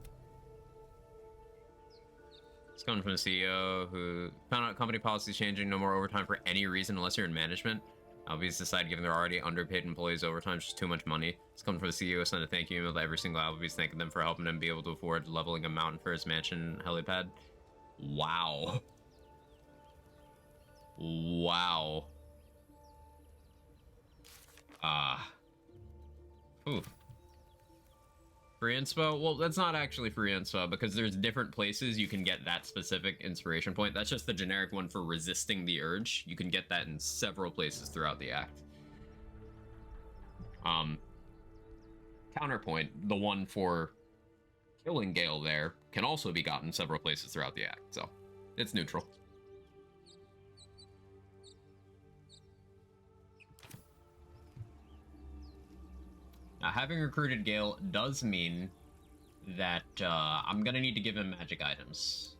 It's coming from the CEO who found out company policy changing, no more overtime for any reason unless you're in management. Albies decided given their already underpaid employees overtime is just too much money. It's coming from the CEO sent a thank you email to every single Albies thanking them for helping him be able to afford leveling a mountain for his mansion helipad. Wow. Wow. Ooh. Free inspo? Well, that's not actually free inspo because there's different places you can get that specific inspiration point. That's just the generic one for resisting the urge. You can get that in several places throughout the act. Counterpoint, the one for killing Gale there can also be gotten several places throughout the act, so it's neutral. Now, having recruited Gale does mean that I'm gonna need to give him magic items.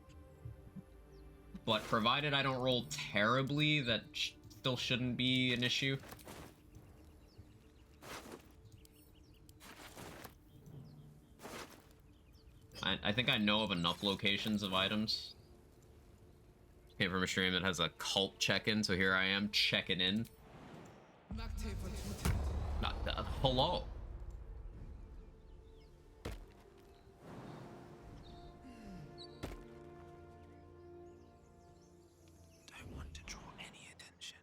But provided I don't roll terribly, that still shouldn't be an issue. I think I know of enough locations of items. Came from a stream that has a cult check-in, so here I am checking in. Hello. don't want to draw any attention.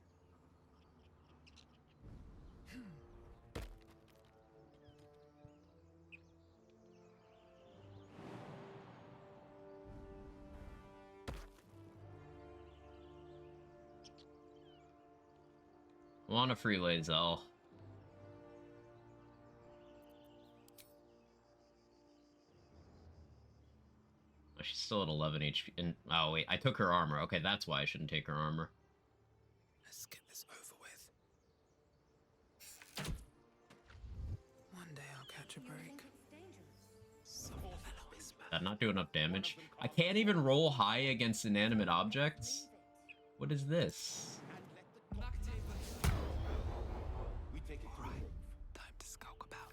Want a free Lae'zel. Oh, she's still at 11 HP. And, oh, wait, I took her armor. Okay, that's why I shouldn't take her armor. Let's get this over with. One day I'll catch a break. Did not do enough damage. I can't even roll high against inanimate objects. What is this? We take it to the roof. Time to skulk about.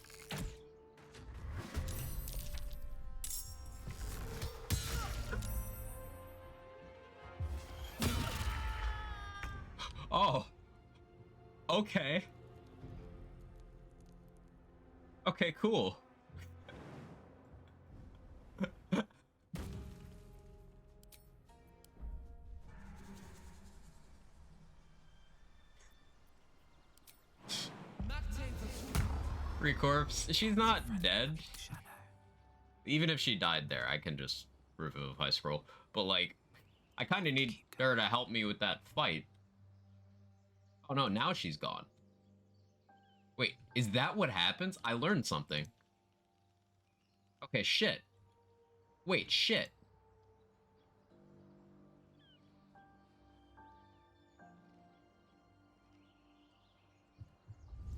Oh. Okay. Okay, cool. Free corpse. She's not dead. Even if she died there, I can just remove if I scroll. But like, I kind of need her to help me with that fight. Oh no, now she's gone. Wait, is that what happens? I learned something. Okay, shit. Wait, shit.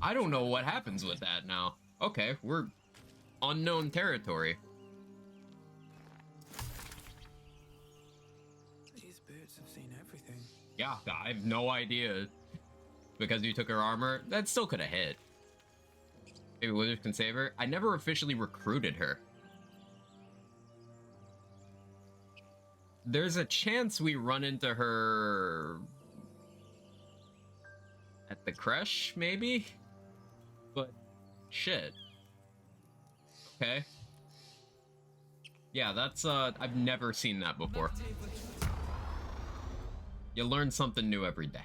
I don't know what happens with that now. Okay, we're unknown territory. These boots have seen everything. Yeah, I have no idea. Because you took her armor, that still could have hit. Maybe Wizards can save her. I never officially recruited her. There's a chance we run into her at the creche, maybe? But shit. Okay. Yeah, that's I've never seen that before. You learn something new every day.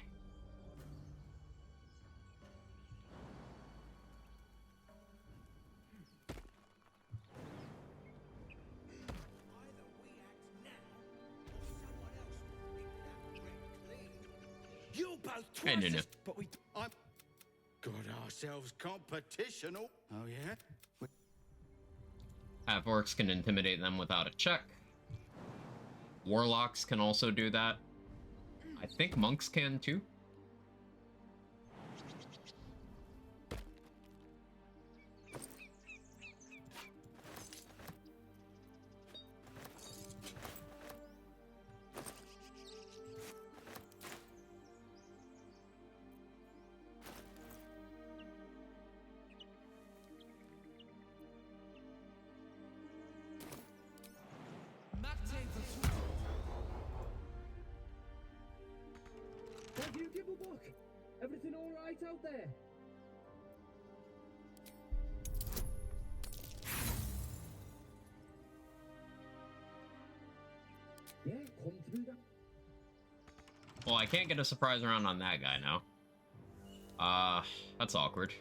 You both Hey, twice Nunu. as, but we I'm got ourselves competition. Oh yeah. Half orcs can intimidate them without a check. Warlocks can also do that. I think monks can too. Have you give a look? Everything all right out there? Yeah, come through that. Well, I can't get a surprise round on that guy now. That's awkward.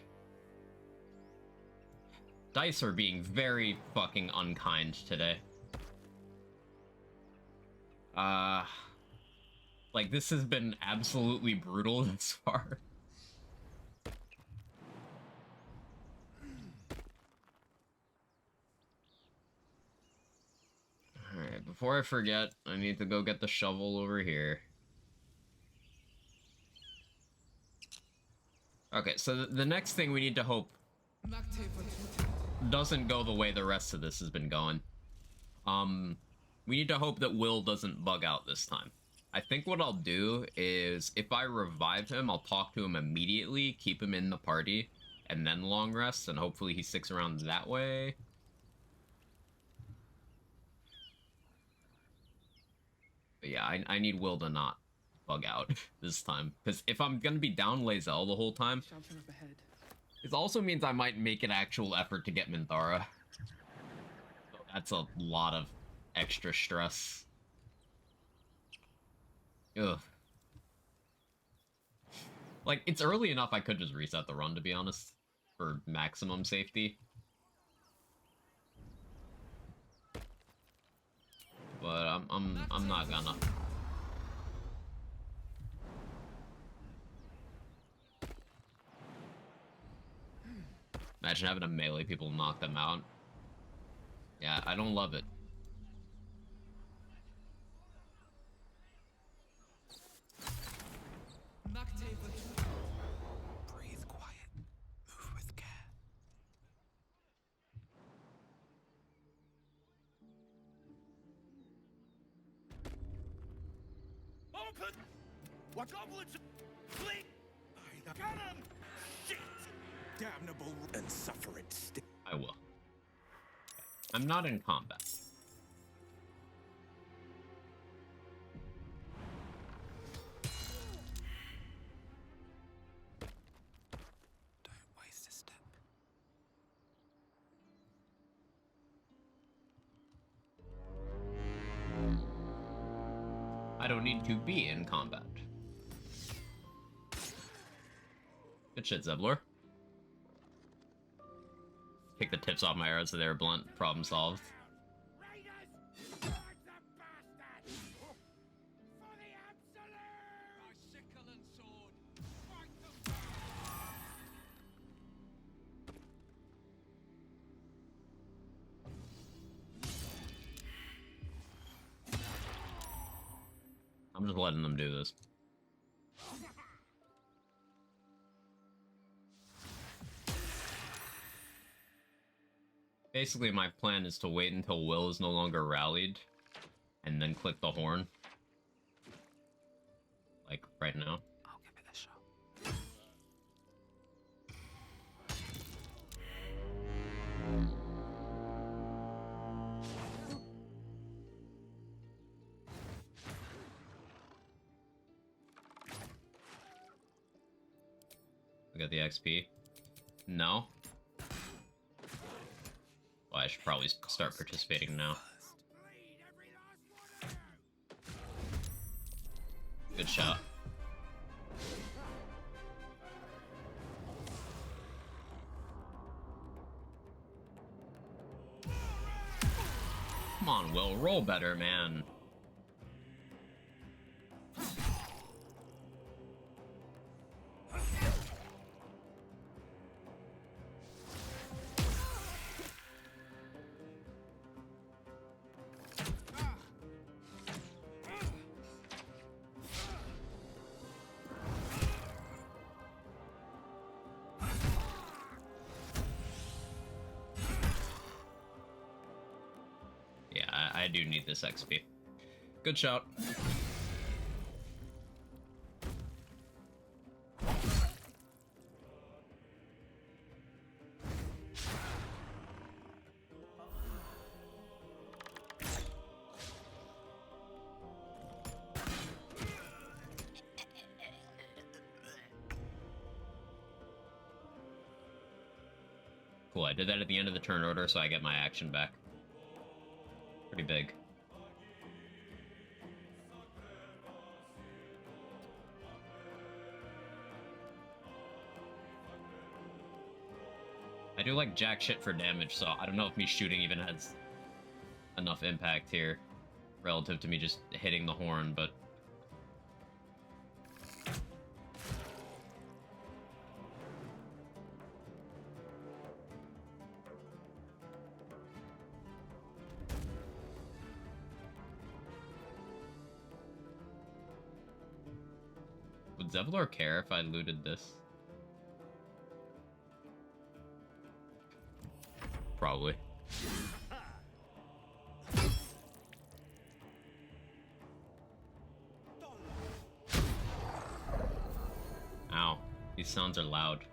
Dice are being very fucking unkind today. Like, this has been absolutely brutal thus far. Alright, before I forget, I need to go get the shovel over here. Okay, so the next thing we need to hope doesn't go the way the rest of this has been going. We need to hope that Will doesn't bug out this time. I think what I'll do is, if I revive him, I'll talk to him immediately, keep him in the party, and then long rest, and hopefully he sticks around that way. But yeah, I need Will to not bug out this time, because if I'm gonna be down Lae'zel the whole time, Shouting up ahead. it also means I might make an actual effort to get Minthara. So that's a lot of extra stress. Ugh. Like, it's early enough I could just reset the run, to be honest, for maximum safety. But I'm not gonna. Imagine having a melee people knock them out. Yeah, I don't love it. Breathe quiet. Move with care. Open! What goblins? Flee! Get him! Shit! Damnable and suffer it still. I will. I'm not in combat. Don't waste a step. I don't need to be in combat. Good shit, Zebler. Take the tips off my arrows so they're blunt. Problem solved. I'm just letting them do this. Basically, my plan is to wait until Will is no longer rallied, and then click the horn. Like, right now. I'll give it a shot. I got the XP. No? Well, I should probably start participating now. Good shot. Come on, Will, roll better, man. I do need this XP. Good shout. Cool, I did that at the end of the turn order, so I get my action back. Pretty big. I do like jack shit for damage, so I don't know if me shooting even has enough impact here relative to me just hitting the horn, but would Zevlor care if I looted this? Probably. Ow. These sounds are loud.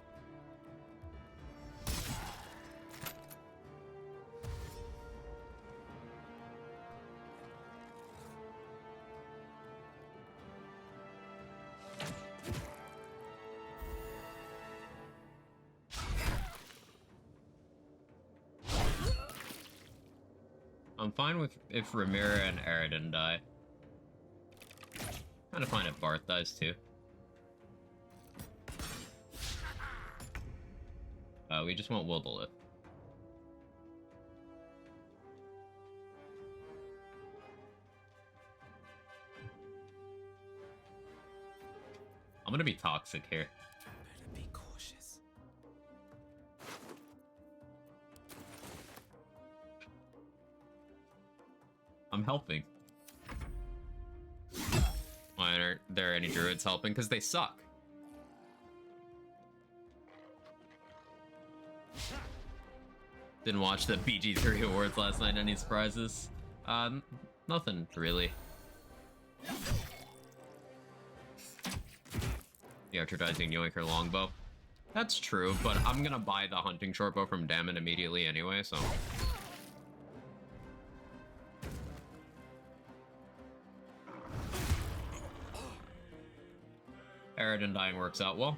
I'm fine with if Ramira and Aradin die. Kinda fine if Barth dies too. We just want Will to live. I'm gonna be toxic here. Better be cautious. I'm helping. Why aren't there any druids helping? Because they suck. Didn't watch the BG3 awards last night. Any surprises? Nothing really. The Archer-dizing Yoinker longbow. That's true, but I'm gonna buy the hunting shortbow from Dammit immediately anyway, so... Aridin dying works out well.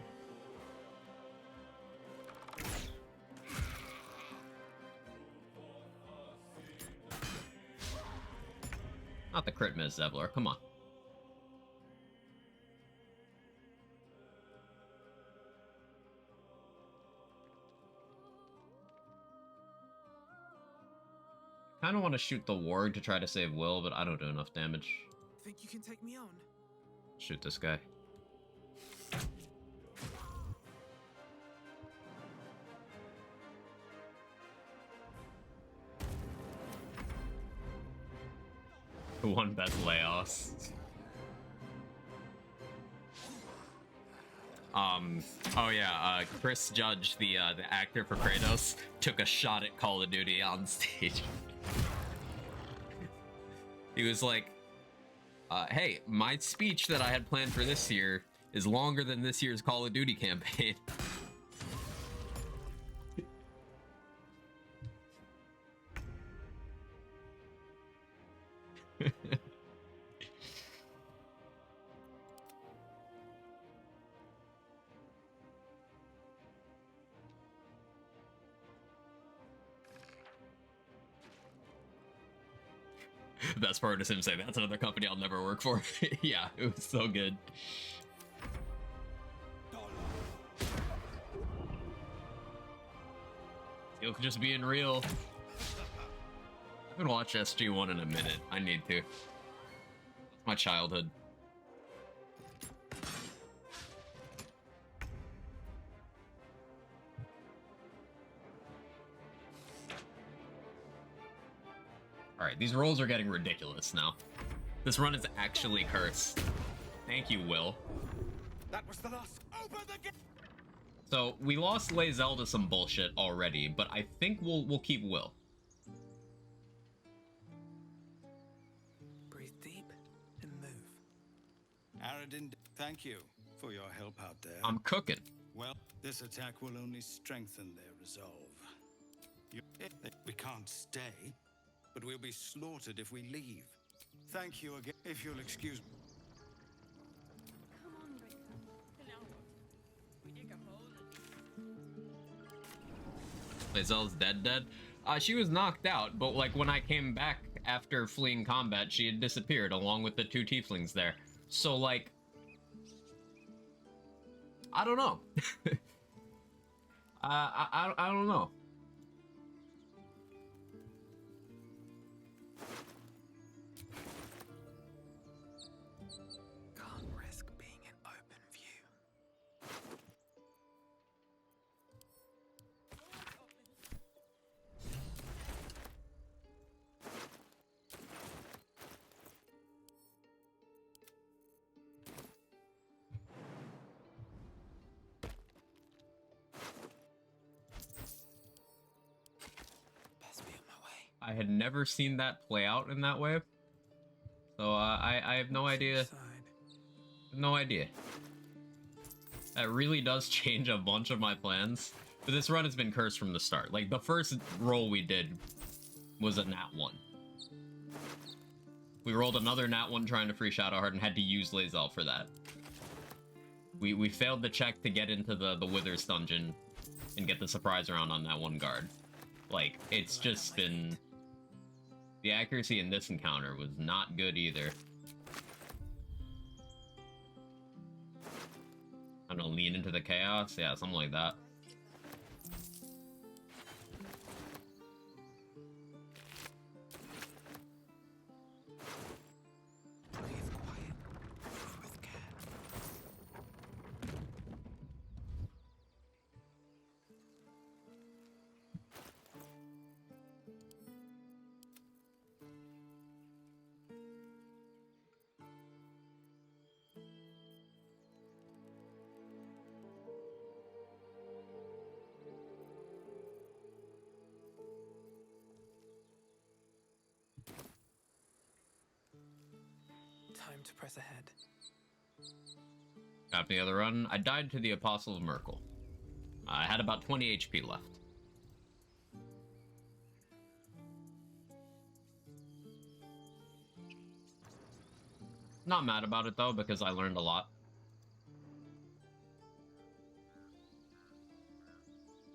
Not the crit miss, Zevlor, come on. I kinda want to shoot the warg to try to save Will, but I don't do enough damage. Think you can take me on? Shoot this guy. Who won best layoffs? Oh yeah, Chris Judge, the actor for Kratos, took a shot at Call of Duty on stage. He was like, hey, my speech that I had planned for this year is longer than this year's Call of Duty campaign. The best part is him saying, that's another company I'll never work for. Yeah, it was so good. You're just being real. I haven't watched SG-1 in a minute. I need to. That's my childhood. Alright, these rolls are getting ridiculous now. This run is actually cursed. Thank you, Will. That was the last. Open the gate. So, we lost Lae'zel to some bullshit already, but I think we'll keep Will. Breathe deep and move. Aridin, thank you for your help out there. I'm cooking. Well, this attack will only strengthen their resolve. We can't stay, but we'll be slaughtered if we leave. Thank you again, if you'll excuse me. Lae'zel's dead. She was knocked out, but like when I came back after fleeing combat, she had disappeared along with the two tieflings there. So like, I don't know. I don't know. Can't risk being in open view. Best be on my way. I had never seen that play out in that way. So I have no idea. Side. No idea. That really does change a bunch of my plans. But this run has been cursed from the start. Like, the first roll we did was a nat 1. We rolled another nat 1 trying to free Shadowheart and had to use Lae'zel for that. We failed the check to get into the Withers dungeon and get the surprise round on that one guard. Like, it's just been... The accuracy in this encounter was not good either. I don't know, lean into the chaos? Yeah, something like that. Breathe quiet. Move with care. Time to press ahead. After the other run, I died to the Apostle of Merkel. I had about 20 HP left. Not mad about it though, because I learned a lot.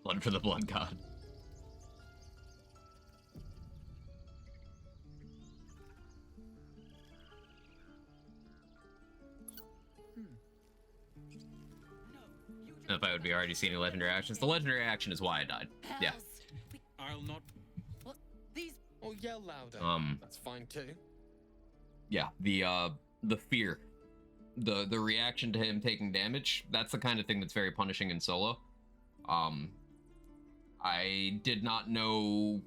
Blood for the Blood God. If I would be already seeing legendary actions. The legendary action is why I died. Yeah. I'll not. What? These. Oh, yell louder. That's fine too. Yeah, the fear. The reaction to him taking damage, that's the kind of thing that's very punishing in solo. I did not know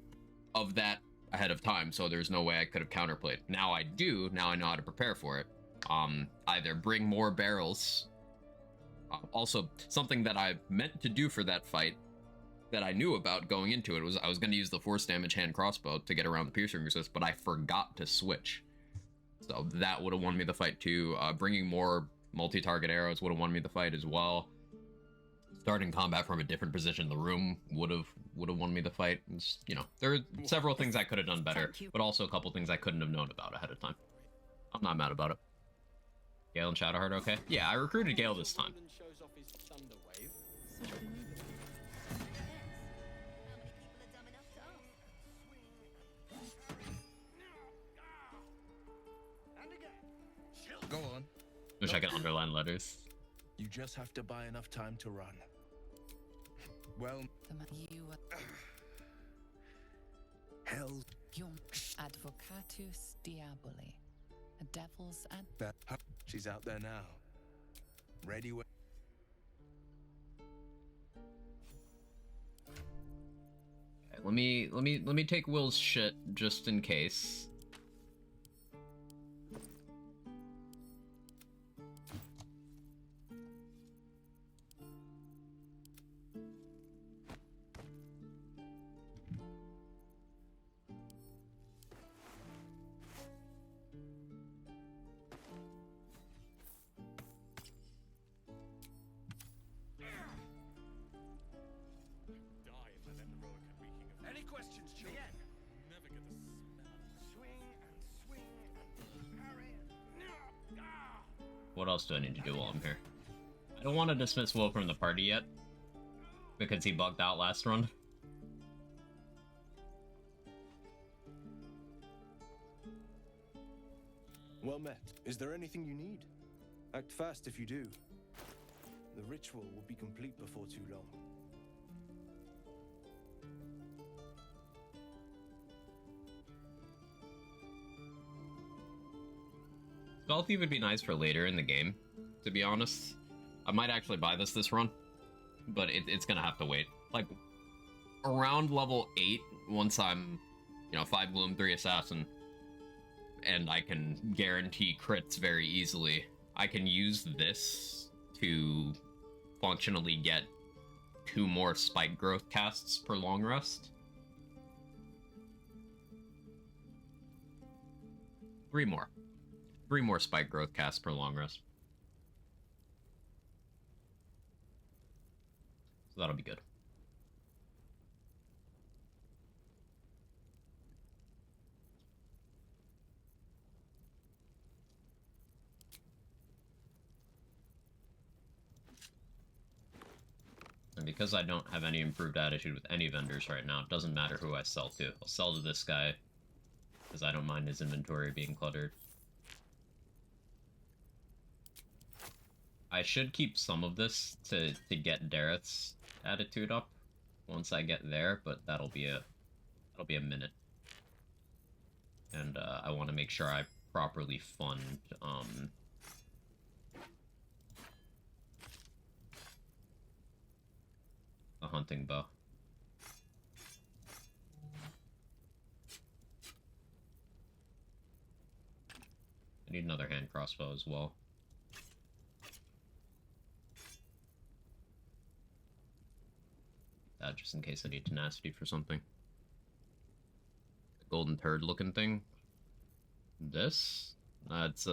of that ahead of time, so there's no way I could have counterplayed. Now I do, now I know how to prepare for it. Either bring more barrels. Also, something that I meant to do for that fight that I knew about going into it was I was going to use the force damage hand crossbow to get around the piercing resist, but I forgot to switch. So that would have won me the fight too. Bringing more multi-target arrows would have won me the fight as well. Starting combat from a different position in the room would have won me the fight. It's, you know, there are several things I could have done better, but also a couple things I couldn't have known about ahead of time. I'm not mad about it. Gale and Shadowheart okay? Yeah, I recruited Gale this time. Go on. Wish I could underline letters. You just have to buy enough time to run. Well, You hell, Yum Advocatus Diaboli. A devil's ad. that she's out there now. Ready when. Okay, let me take Will's shit just in case. Any questions, children? Never get the smell. Swing and swing and parry. What else do I need to do while I'm here? I don't want to dismiss Will from the party yet, because he bugged out last run. Well met. Is there anything you need? Act fast if you do. The ritual will be complete before too long. Spell would be nice for later in the game, to be honest. I might actually buy this run, but it's gonna have to wait. Like, around level 8, once I'm, you know, 5 Gloom, 3 Assassin, and I can guarantee crits very easily, I can use this to functionally get 2 more Spike Growth casts per long rest. 3 more. 3 more Spike Growth casts per long rest. So that'll be good. And because I don't have any improved attitude with any vendors right now, it doesn't matter who I sell to. I'll sell to this guy, because I don't mind his inventory being cluttered. I should keep some of this to get Dareth's attitude up once I get there, but that'll be a minute. And I want to make sure I properly fund the hunting bow. I need another hand crossbow as well. That just in case I need tenacity for something. The golden turd looking thing. This? That's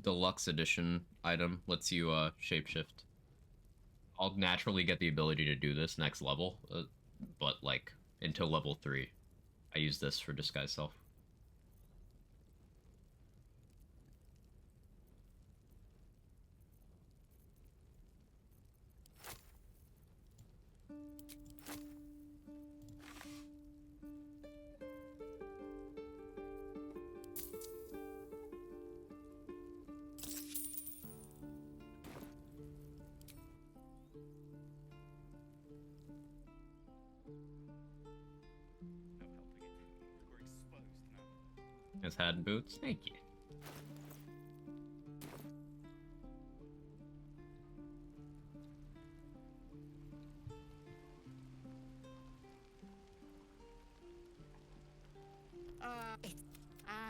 deluxe edition item lets you shapeshift. I'll naturally get the ability to do this next level, but like until level 3, I use this for disguise self. Has had boots. Thank you.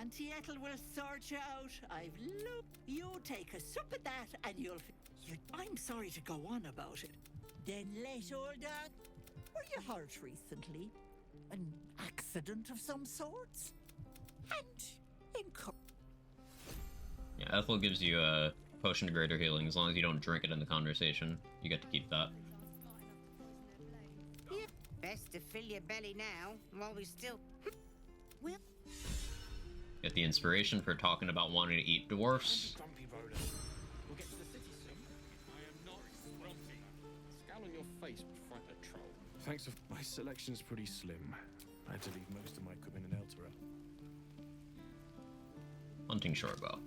Auntie Ethel will sort you out. I've looked. You take a sup at that and you'll... I'm sorry to go on about it. Then let old dog... Were you hurt recently? An accident of some sorts? And... Yeah, Ethel gives you a potion of greater healing. As long as you don't drink it in the conversation, you get to keep that. Yeah. Best to fill your belly now, while we still... Well... Get the inspiration for talking about wanting to eat dwarfs. We'll get to the city soon. I am not grumpy. Scowl on your face would frighten a troll. Thanks. My selection's pretty slim. I had to leave most of my equipment in Eltera. Hunting shortbow.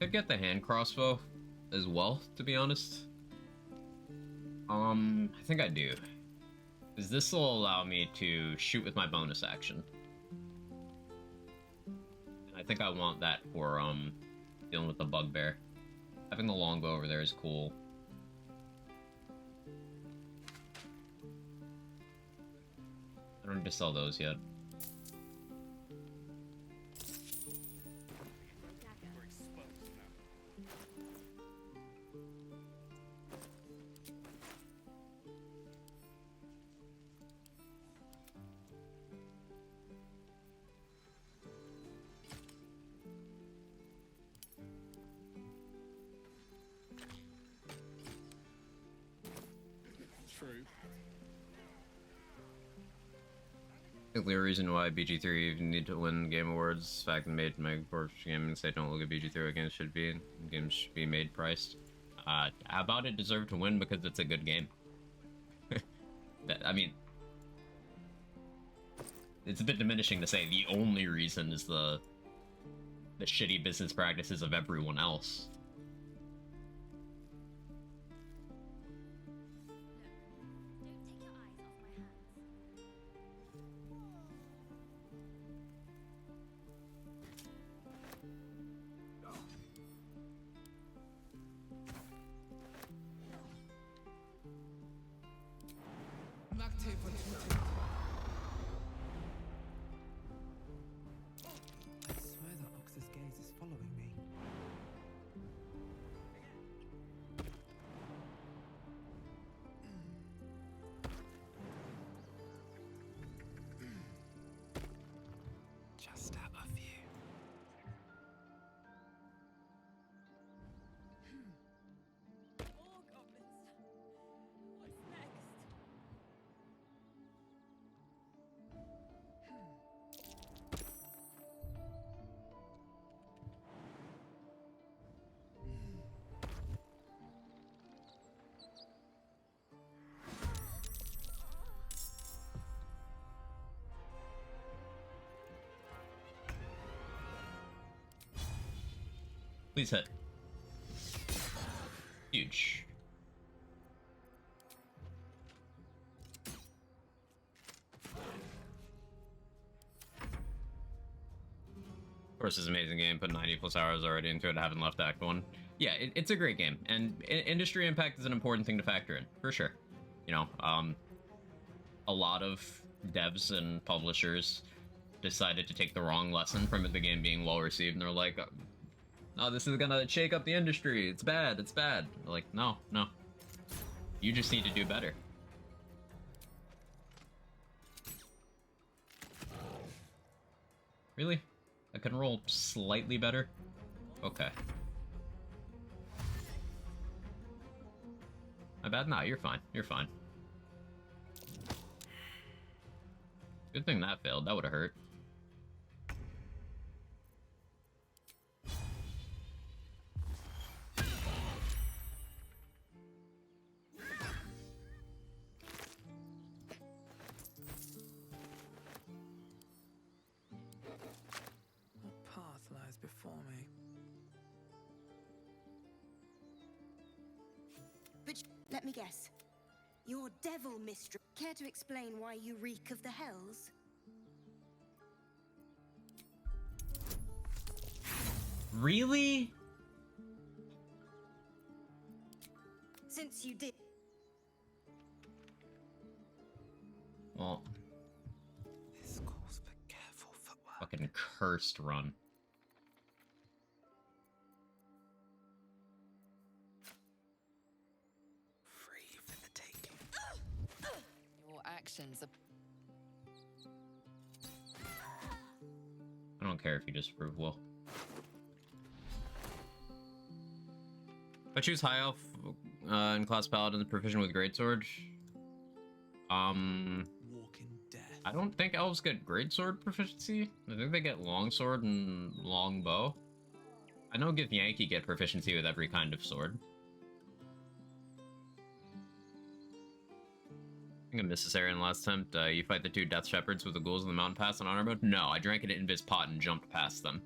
Could get the hand crossbow as well, to be honest. I think I do. Because this will allow me to shoot with my bonus action. And I think I want that for, dealing with the bugbear. Having the longbow over there is cool. I don't need to sell those yet. True. I think the reason why BG3 need to win Game Awards is the fact that made my gaming say don't look at BG3 what games should be. Games should be made priced. How about it deserve to win because it's a good game? I mean, it's a bit diminishing to say the only reason is the shitty business practices of everyone else. I swear that Ox's gaze is following me. Just out of view. More goblins. What's next? Please hit. Huge. Of course, it's an amazing game. Put 90 plus hours already into it. I haven't left Act 1. Yeah, it's a great game. And industry impact is an important thing to factor in, for sure. You know, a lot of devs and publishers decided to take the wrong lesson from the game being well received, and they're like, oh, this is gonna shake up the industry. It's bad. It's bad. Like, no. You just need to do better. Really? I can roll slightly better? Okay. My bad? Nah, you're fine. You're fine. Good thing that failed. That would have hurt. What path lies before me? But let me guess. Your devil mistress. Care to explain why you reek of the hells? Really? Since you did. Well. This calls for careful footwork. Fucking cursed run. Free for the taking. Your actions are. I don't care if you disapprove, Will. If I choose High Elf in class Paladin proficient with Greatsword, I don't think elves get Greatsword proficiency. I think they get Longsword and Longbow. I know Githyanki get proficiency with every kind of sword. I think I missed this area in the last attempt. You fight the two Death Shepherds with the ghouls in the mountain pass on honor mode? No, I drank an Invis pot and jumped past them.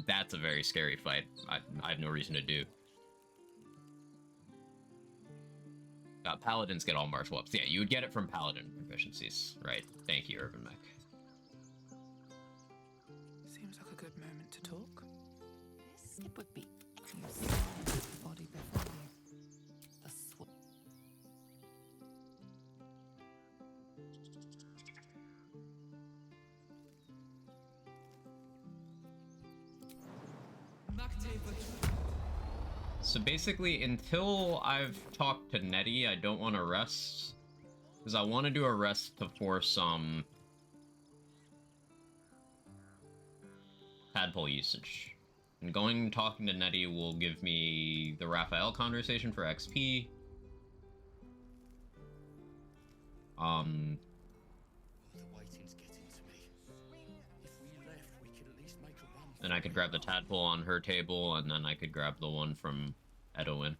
That's a very scary fight. I have no reason to do. Paladins get all martial ups. Yeah, you would get it from Paladin proficiencies. Right. Thank you, Urban Mech. Seems like a good moment to talk. This it would be. You saw the body before you. The So basically, until I've talked to Nettie, I don't want to rest. Because I want to do a rest to force tadpole usage. And going and talking to Nettie will give me the Raphael conversation for XP. The waiting's getting to me. If we left, we could at least make a run. And I could grab the tadpole on her table, and then I could grab the one from Edwin.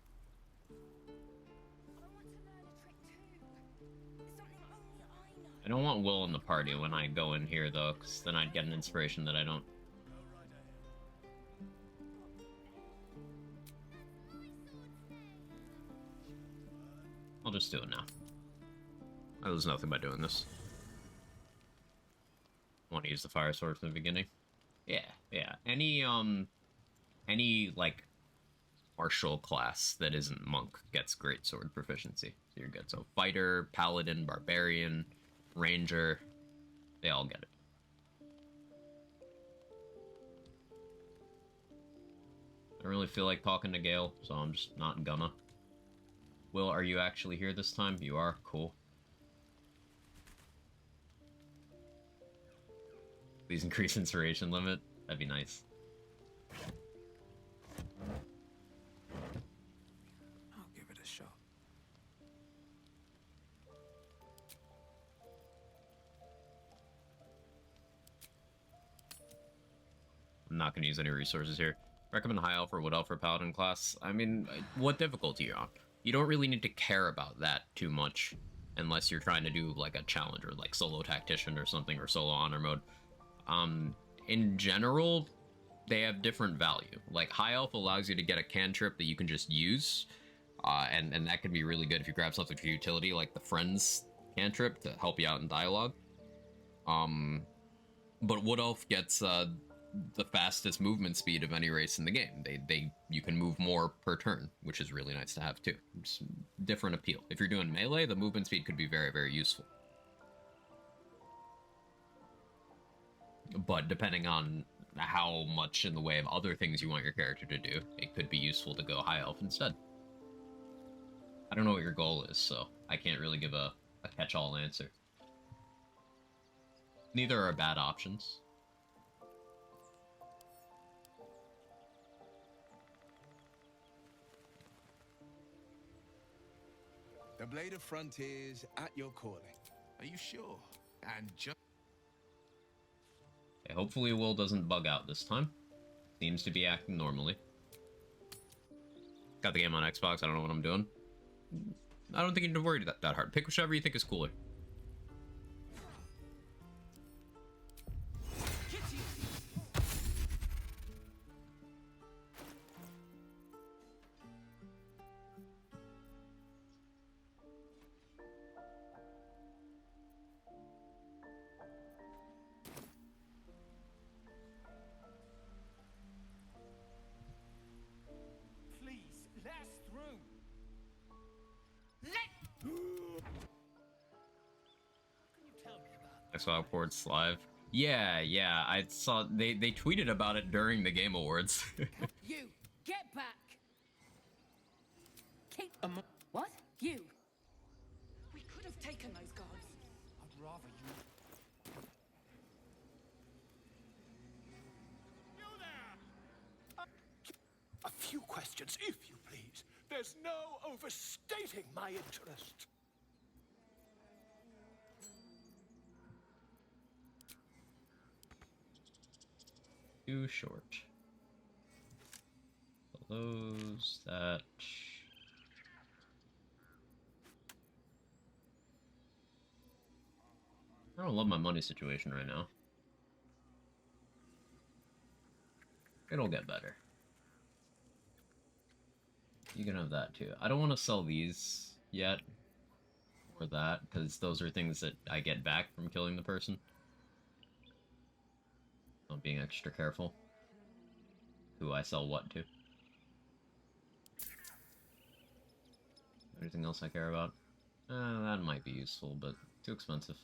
I don't want Will in the party when I go in here, though, because then I'd get an inspiration that I don't. I'll just do it now. I lose nothing by doing this. I want to use the fire sword from the beginning. Yeah, yeah. Any, like, martial class that isn't monk gets great sword proficiency. So you're good. So fighter, paladin, barbarian, ranger, they all get it. I don't really feel like talking to Gale, so I'm just not gonna. Will, are you actually here this time? You are? Cool. Please increase inspiration limit. That'd be nice. I'll give it a shot. I'm not going to use any resources here. Recommend High Elf or Wood Elf for Paladin class. I mean, what difficulty you're on? You don't really need to care about that too much unless you're trying to do like a challenge or like solo tactician or something or solo honor mode. In general, they have different value. Like High Elf allows you to get a cantrip that you can just use, and that can be really good if you grab something for utility like the Friends cantrip to help you out in dialogue. But Wood Elf gets the fastest movement speed of any race in the game. You can move more per turn, which is really nice to have too. It's different appeal. If you're doing melee, the movement speed could be very, very useful. But depending on how much in the way of other things you want your character to do, it could be useful to go High Elf instead. I don't know what your goal is, so I can't really give a catch-all answer. Neither are bad options. The Blade of Frontiers at your calling. Are you sure? And just... Okay, hopefully Will doesn't bug out this time. Seems to be acting normally. Got the game on Xbox, I don't know what I'm doing. I don't think you need to worry that hard. Pick whichever you think is cooler. Please, let us through. Xbox Awards live. Yeah, I saw they tweeted about it during the Game Awards. You, get back! Keep... what? You! We could have taken those guards. I'd rather you... You there! A few questions, if you please. There's no overstating my interest. Too short. Close that. I don't love my money situation right now. It'll get better. You can have that too. I don't want to sell these yet. Or that, because those are things that I get back from killing the person. I'm being extra careful. Who I sell what to. Anything else I care about? That might be useful, but too expensive.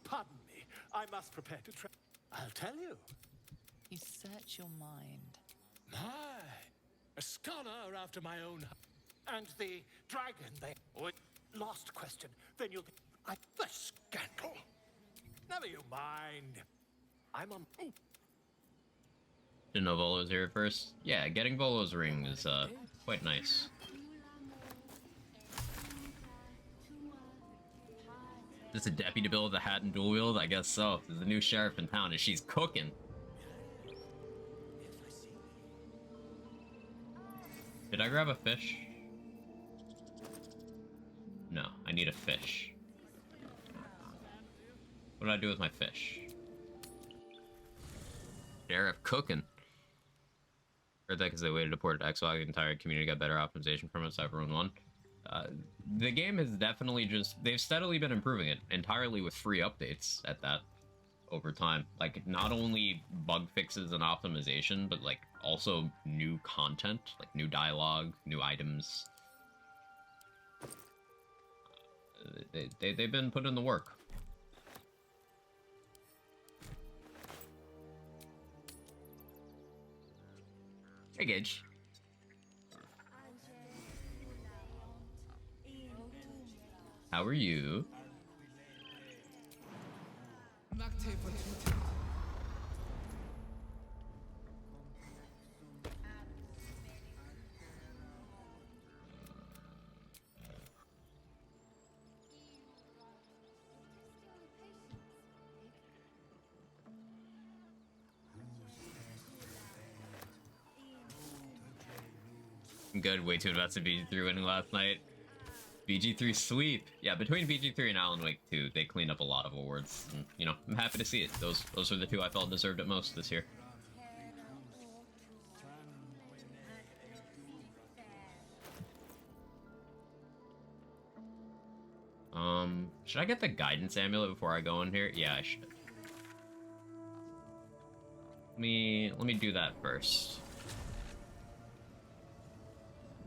Pardon me, I must prepare to try. I'll tell you. You search your mind. My, a scholar after my own. And the dragon they. Oh, last question. Then you'll. The scandal. Never you mind. I'm on. Ooh. Didn't know Volo's here at first. Yeah, getting Volo's ring is quite nice. Just a deputy bill with a hat and dual wield? I guess so. There's a new sheriff in town and she's cooking. Did I grab a fish? No, I need a fish. What did I do with my fish? Sheriff cooking. Heard that because they waited to port it to Xbox, the entire community got better optimization from it, so everyone won. The game has definitely they've steadily been improving it, entirely with free updates at that, over time. Like, not only bug fixes and optimization, but, like, also new content, like new dialogue, new items. They've been putting in the work. Hey, Gage. How are you? I'm good, way too invested in BG3 winning last night. BG3 sweep. Yeah, between BG3 and Alan Wake 2, they cleaned up a lot of awards. And, you know, I'm happy to see it. Those are the two I felt deserved it most this year. Should I get the guidance amulet before I go in here? Yeah, I should. Let me do that first.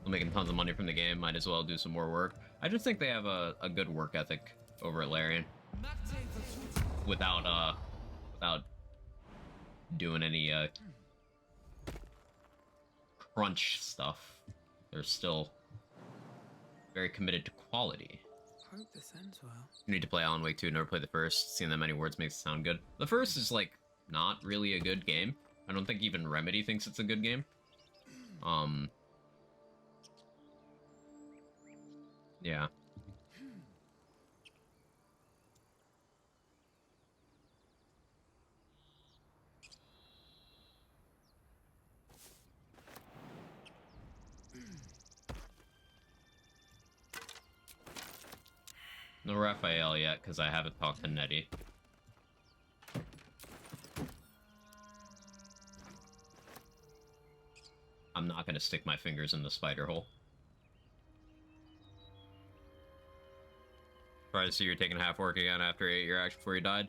I'm making tons of money from the game, might as well do some more work. I just think they have a good work ethic over at Larian. Without doing any crunch stuff. They're still very committed to quality. Hope this ends well. You need to play Alan Wake 2, never played the first. Seeing that many words makes it sound good. The first is, like, not really a good game. I don't think even Remedy thinks it's a good game. Yeah. No Raphael yet, because I haven't talked to Nettie. I'm not going to stick my fingers in the spider hole. Surprised to see you're taking half work again after 8 year action before you died.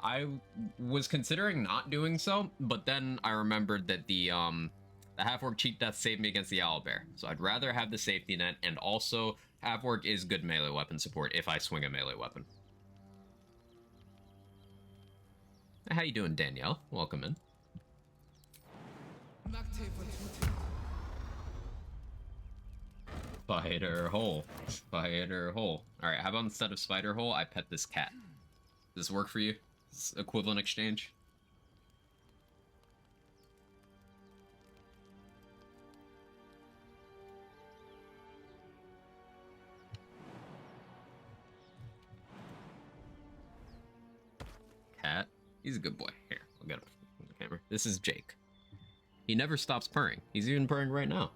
I was considering not doing so, but then I remembered that the half work cheat death saved me against the owlbear. So I'd rather have the safety net, and also half work is good melee weapon support if I swing a melee weapon. How you doing, Danielle? Welcome in. Spider hole. Spider hole. Alright, how about instead of spider hole, I pet this cat? Does this work for you? This equivalent exchange? Cat? He's a good boy. Here, I'll get him on the camera. This is Jake. He never stops purring. He's even purring right now.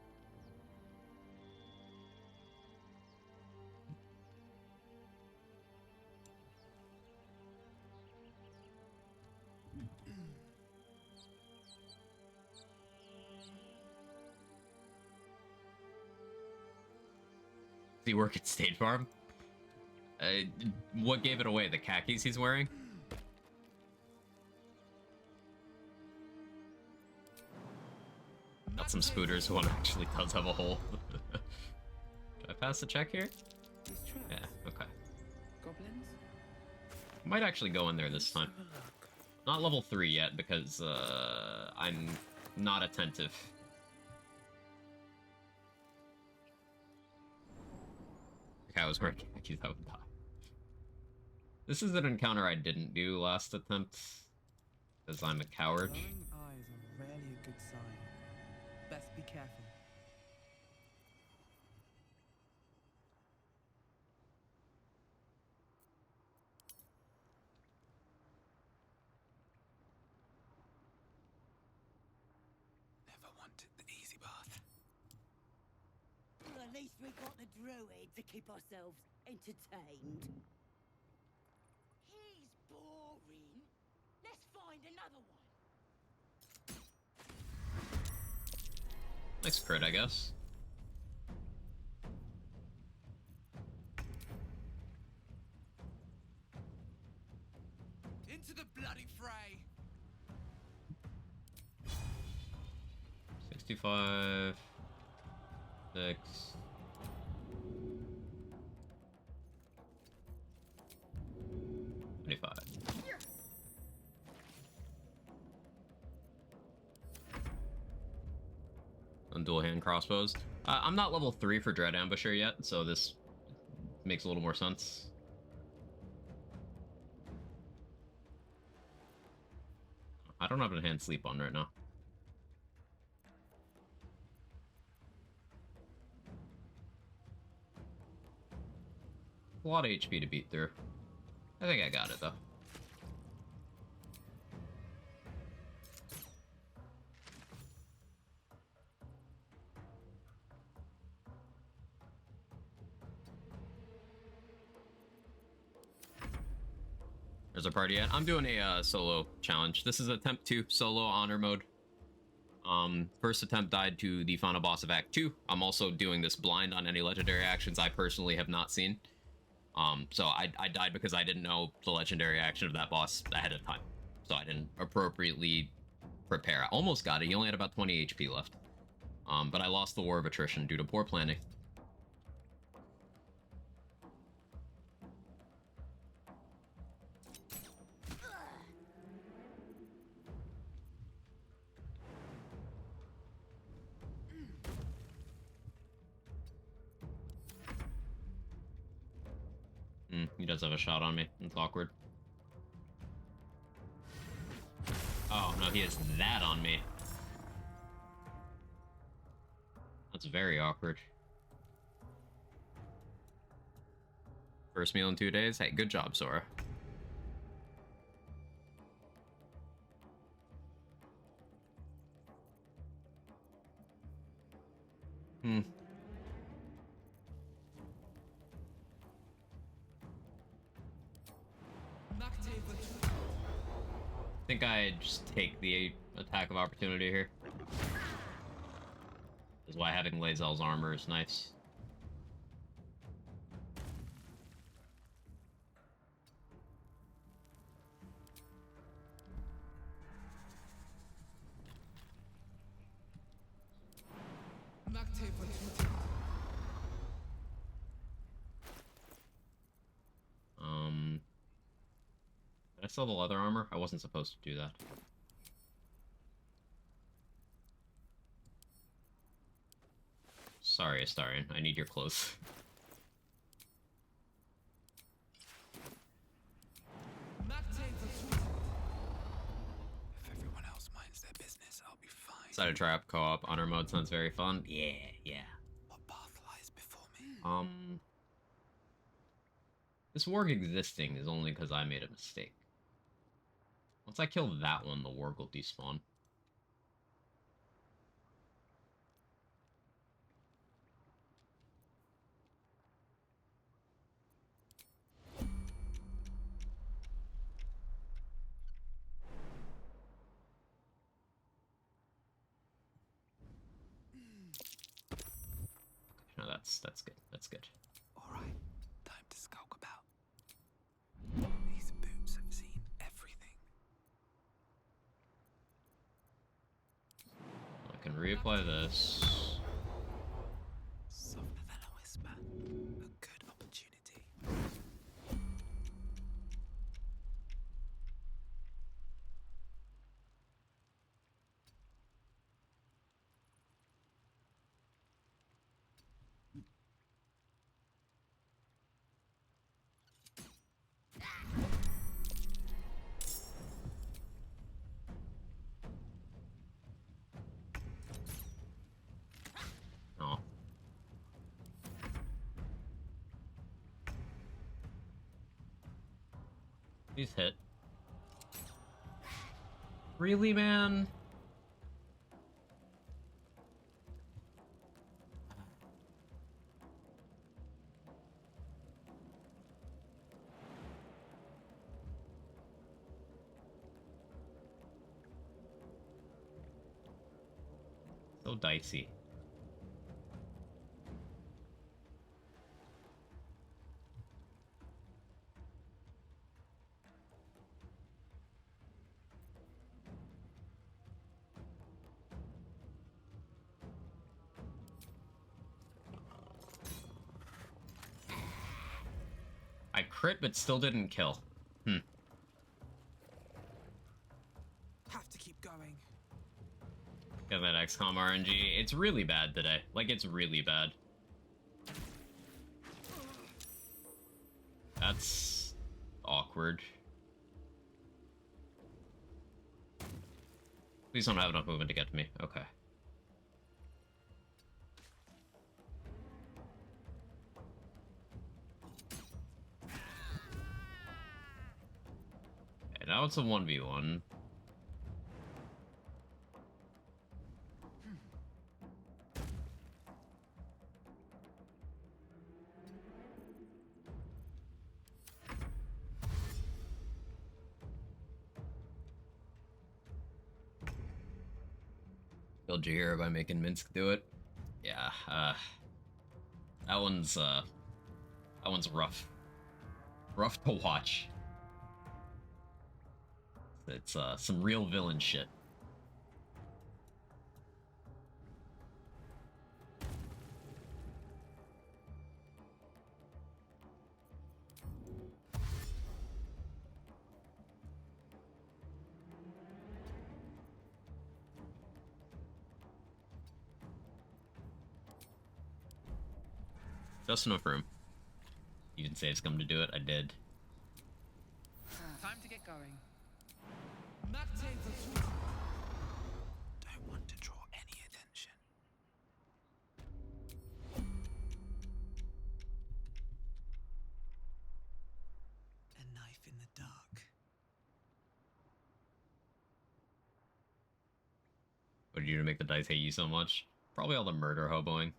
Does he work at State Farm? What gave it away? The khakis he's wearing? Got some spooters. One actually does have a hole. Should I pass the check here? Yeah, okay. Goblins? Might actually go in there this time. Not level 3 yet because I'm not attentive. If I was wearing khakis, I would die. This is an encounter I didn't do last attempt, because I'm a coward. Glowing eyes are rarely a good sign. Best be careful. Never wanted the easy path. Well, at least we got the druid to keep ourselves entertained. He's boring. Let's find another one. Nice crit, I guess. Into the bloody fray. 65. 6. On dual hand crossbows. I'm not level 3 for Dread Ambusher yet, so this makes a little more sense. I don't have enhanced sleep on right now. A lot of HP to beat through. I think I got it though. There's our party at. I'm doing a solo challenge. This is attempt 2, solo honor mode. First attempt died to the final boss of Act 2. I'm also doing this blind on any legendary actions I personally have not seen. So I died because I didn't know the legendary action of that boss ahead of time. So I didn't appropriately prepare. I almost got it. He only had about 20 HP left. But I lost the War of Attrition due to poor planning. He does have a shot on me. It's awkward. Oh, no, he has that on me. That's very awkward. First meal in 2 days? Hey, good job, Sora. I think I just take the attack of opportunity here. This is why having Lae'zel's armor is nice. Did I sell the leather armor? I wasn't supposed to do that. Sorry, Astarion. I need your clothes. If everyone else minds their business, I'll be fine. Side trap co-op honor mode sounds very fun. Yeah. What path lies before me? This warg existing is only because I made a mistake. Once I kill that one, the warg will despawn. No, that's good. That's good. Alright, time to skulk about. These boots have seen everything. I can reapply this. Softer than a whisper. A good opportunity. Oh. He's hit. Really, man? So dicey. I crit, but still didn't kill. Have to keep going. Got that XCOM RNG. It's really bad today. Like, it's really bad. That's awkward. Please don't have enough movement to get to me. Okay. Okay, now it's a 1v1. Killed Jaheira by making Minsk do it. Yeah, that one's rough. Rough to watch. It's some real villain shit. Just enough room. You didn't say it's come to do it. I did. Time to get going. Don't want to draw any attention. A knife in the dark. What did you do to make the dice hate you so much? Probably all the murder hoboing.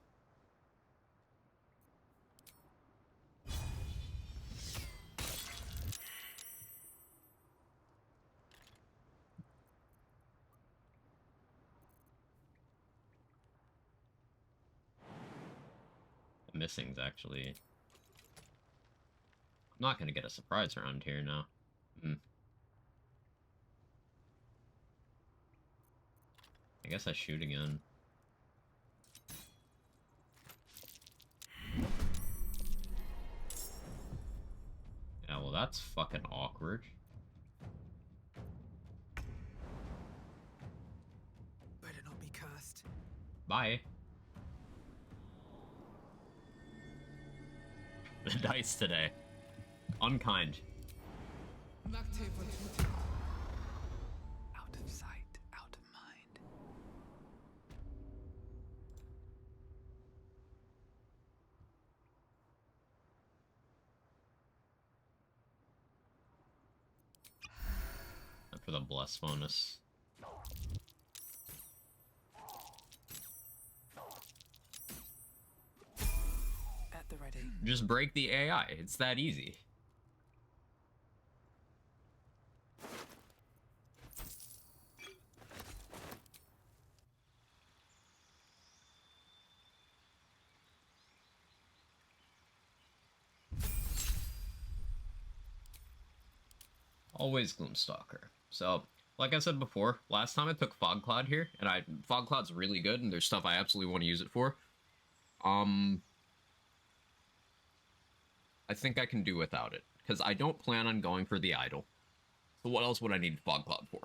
The missing's actually... I'm not gonna get a surprise around here now. I guess I shoot again. Yeah, well that's fucking awkward. Better not be cursed. Bye. The dice today. Unkind. Out of sight, out of mind. For the bless bonus. At the ready. Just break the AI. It's that easy. Always Gloomstalker. So, like I said before, last time I took Fog Cloud here, and Fog Cloud's really good, and there's stuff I absolutely want to use it for. I think I can do without it, because I don't plan on going for the idol. So what else would I need Fog Cloud for?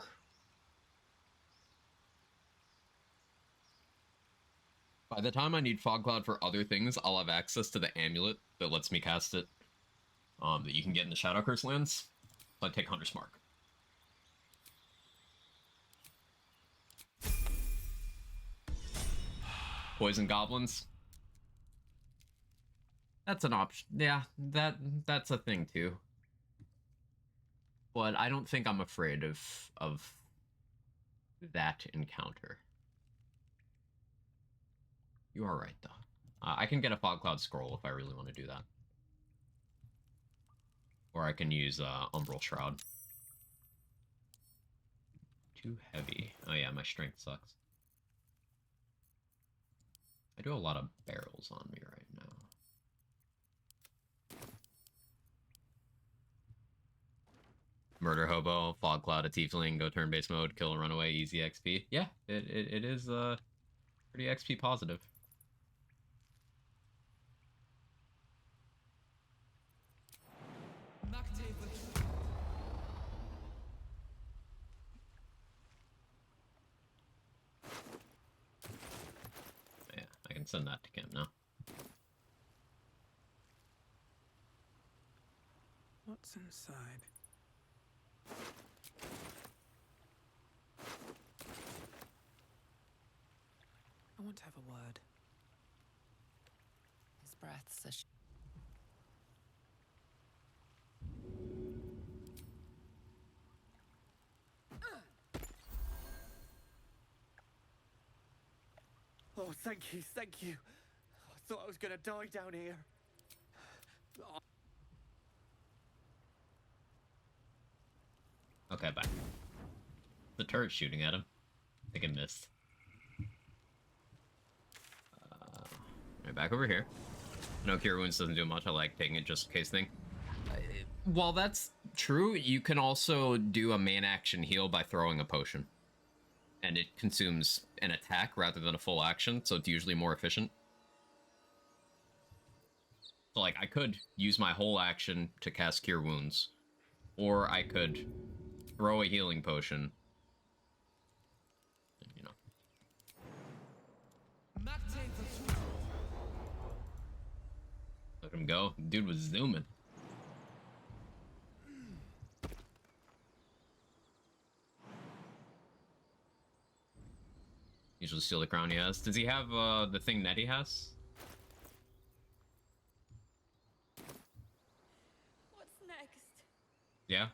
By the time I need Fog Cloud for other things, I'll have access to the amulet that lets me cast it, that you can get in the Shadow Curse lands. So I take Hunter's Mark. Poison goblins. That's an option. Yeah, that's a thing too. But I don't think I'm afraid of that encounter. You are right, though. I can get a Fog Cloud Scroll if I really want to do that. Or I can use Umbral Shroud. Too heavy. Oh yeah, my strength sucks. I do a lot of barrels on me right now. Murder Hobo, Fog Cloud, a Tiefling, go turn-based mode, kill a runaway, easy XP. Yeah, it is pretty XP positive. Yeah, I can send that to Kim now. What's inside? I want to have a word. His breath's a Oh, thank you, thank you. I thought I was gonna die down here. Okay, bye. The turret's shooting at him. I think it missed. Right, back over here. No, Cure Wounds doesn't do much. I like taking it just in case thing. While that's true, you can also do a main action heal by throwing a potion. And it consumes an attack rather than a full action, so it's usually more efficient. So, like, I could use my whole action to cast Cure Wounds. Or I could throw a healing potion. You know. Let him go. Dude was zooming. Usually steal the crown he has. Does he have the thing Nettie has? What's next? Yeah.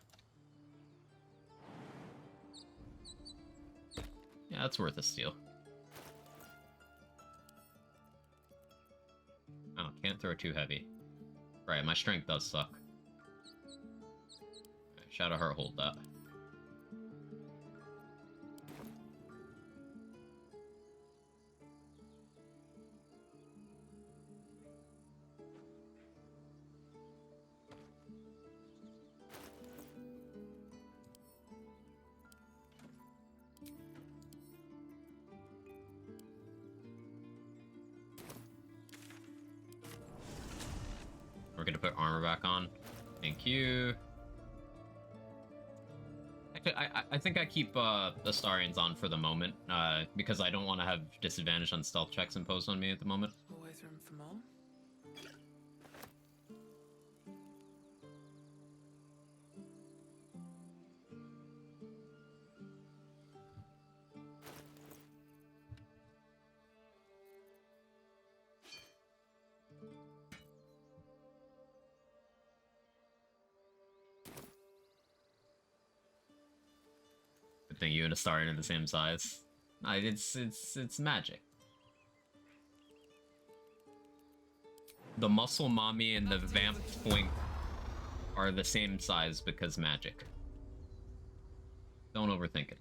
Yeah, that's worth a steal. Oh, can't throw too heavy. Right, my strength does suck. Right, Shadowheart, hold that. We're gonna put armor back on. Thank you. Actually, I think I keep Astarians on for the moment, because I don't want to have disadvantage on stealth checks imposed on me at the moment. Always room for more. Good thing you and Astarian are the same size. It's magic. The muscle mommy and the vamp twink are the same size because magic. Don't overthink it.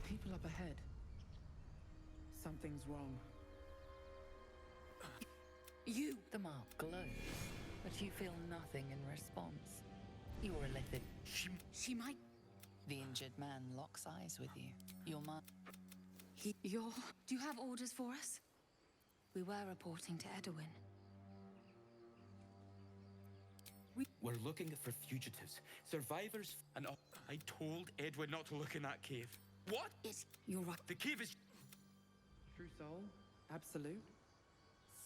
People up ahead. Something's wrong. You, the mark glows, but you feel nothing in response. You're a little. She might. The injured man locks eyes with you. Your mark. Do you have orders for us? We were reporting to Edwin. We're looking for fugitives, survivors, and I told Edwin not to look in that cave. What? You're right. The cave is... True soul? Absolute?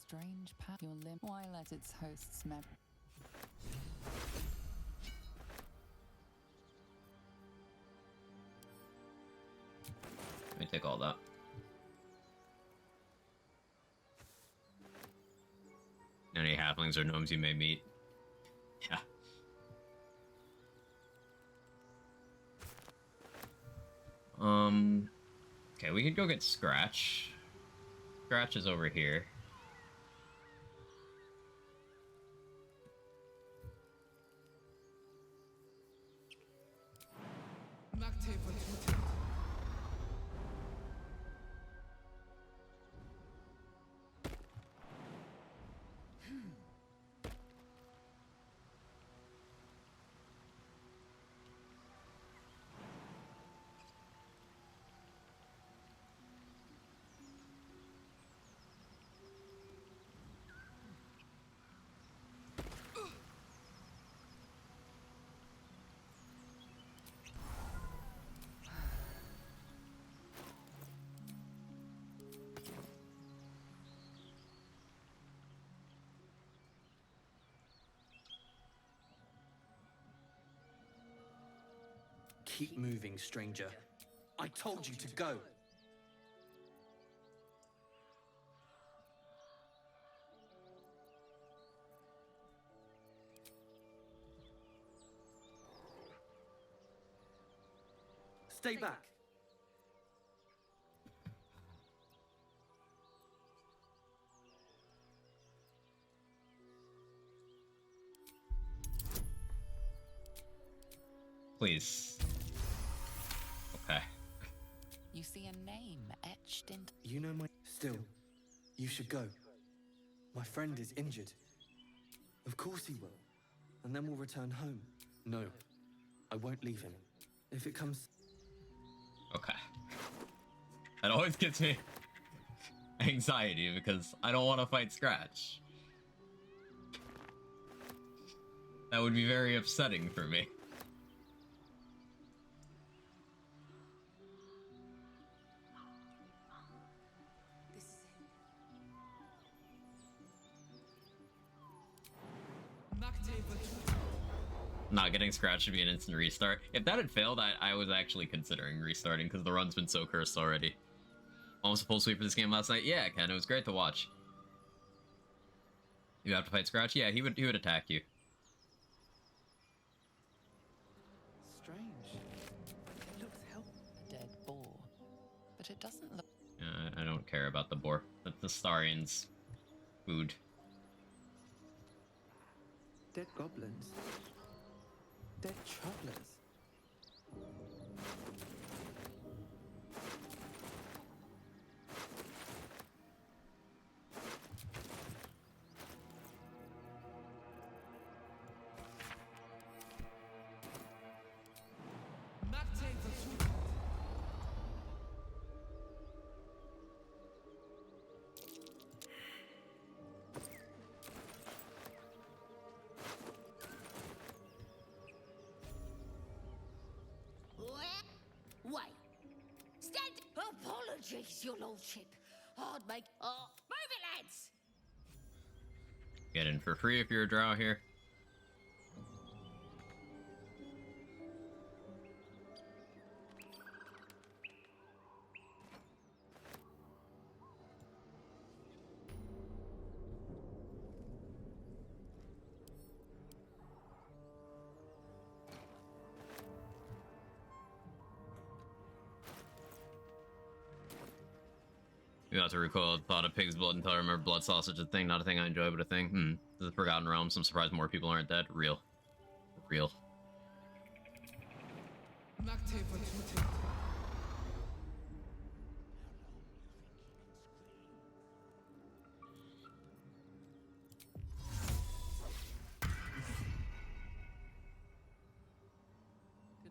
Strange path. Your limb. Why let its hosts memory? Let me take all that. Any halflings or gnomes you may meet. Yeah. Okay, we could go get Scratch. Scratch is over here. Keep moving, stranger. I told you to go. Stay back. Please. Okay. You see a name etched into. You know my... Still, you should go. My friend is injured. Of course he will. And then we'll return home. No, I won't leave him. If it comes... Okay. That always gets me. anxiety because I don't want to fight Scratch. That would be very upsetting for me. Not getting Scratch should be an instant restart. If that had failed, I was actually considering restarting because the run's been so cursed already. Almost a full sweep for this game last night. Yeah, Ken, it was great to watch. You have to fight Scratch? Yeah, he would attack you. Strange. It looks a dead boar, but it doesn't look. I don't care about the boar. That's the Starian's food. Dead goblins. Dead travelers. Wait. Stand. Apologies, your lordship. I'd make. Move it, lads! Get in for free if you're a drow here. You have to recoil at the thought of pig's blood until I remember blood sausage is a thing, not a thing I enjoy, but a thing. This is a Forgotten Realms. I'm surprised more people aren't dead. Real. Real. Did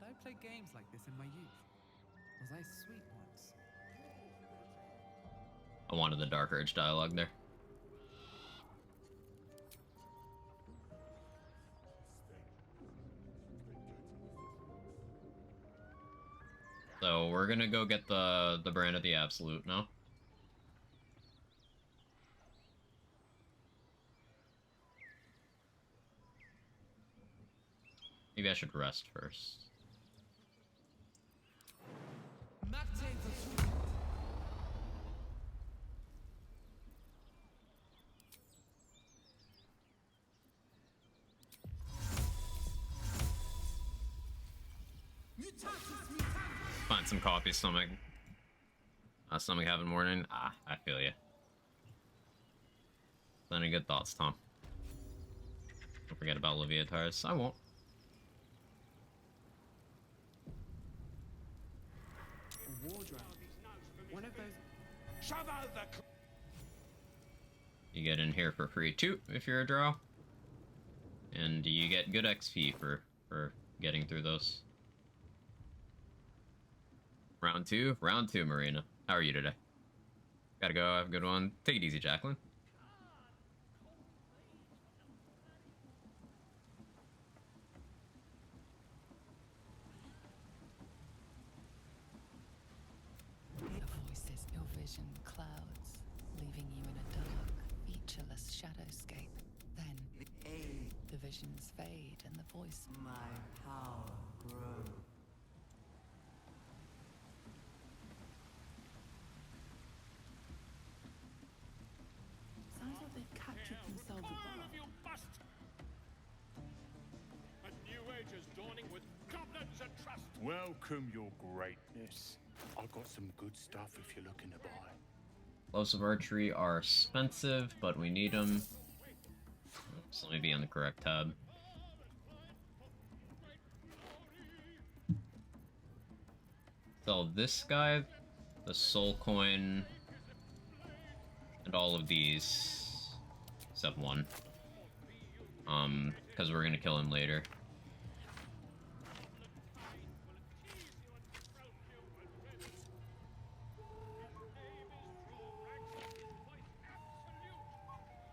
I play games like this in my youth? Was I sweet once? I wanted the Dark Urge dialogue there. So we're gonna go get the brand of the Absolute now. Maybe I should rest first. Find some coffee, stomach. Stomach having morning. I feel you. Any good thoughts, Tom? Don't forget about Leviatars. I won't. A wardrobe. One of those. Shove over. You get in here for free too if you're a drow. And you get good XP for getting through those. Round two, Marina. How are you today? Gotta go, have a good one. Take it easy, Jacqueline. The voices, your vision clouds, leaving you in a dark, featureless shadowscape. Then, the visions fade and the voice. My power grows. Sounds like they've captured themselves All above. of you bust! A new age is dawning with goblins and trust. Welcome, your greatness. I've got some good stuff if you're looking to buy. Gloves of archery are expensive, but we need them. Oops, let me be on the correct tab. Sell this guy, the soul coin, and all of these, except one. Because we're gonna kill him later.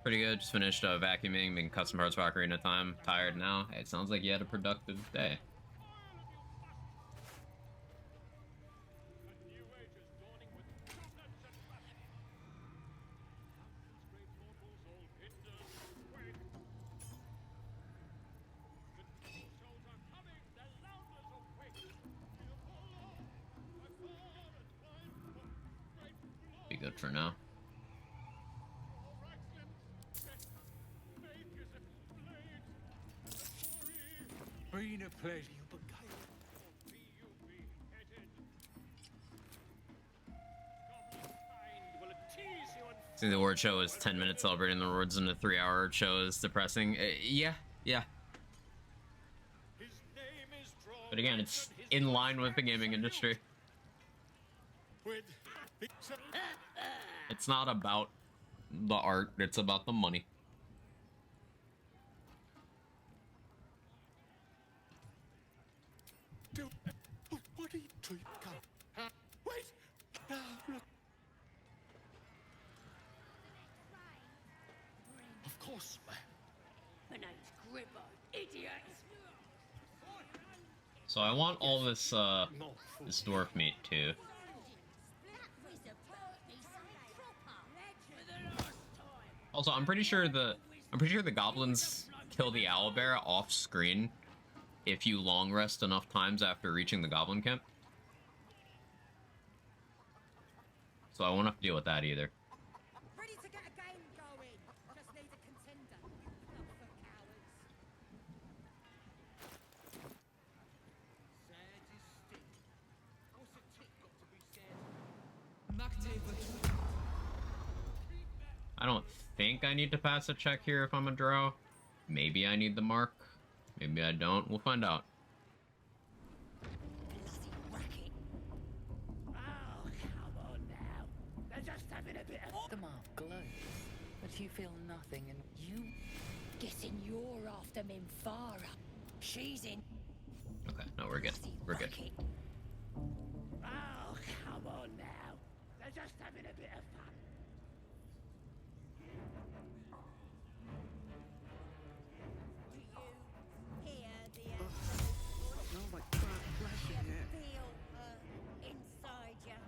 Pretty good. Just finished vacuuming, making custom parts for Ocarina of Time. Tired now. It sounds like you had a productive day. Be good for now. Been a pleasure. See, the award show is 10 minutes, celebrating the awards, and the 3-hour show is depressing. Yeah. But again, it's in line with the gaming industry. It's not about the art, it's about the money. What are you doing? Wait! No, look. Of course, ma'am. My name's Gribbo, idiot. So I want all this this dwarf meat too. Also, I'm pretty sure the goblins kill the owlbear off screen if you long rest enough times after reaching the goblin camp. So I won't have to deal with that either. Ready to get a game going. Just need a contender. Not for cowards. I don't think I need to pass a check here if I'm a drow. Maybe I need the mark. Maybe I don't. We'll find out. The mark glows, but you feel nothing, and You guessing you're after Minfara. She's in. Okay, no, we're good. We're good. Oh, come on now. They're just having a bit of fun. Do you hear the Smells like burnt flesh in here. feel inside you?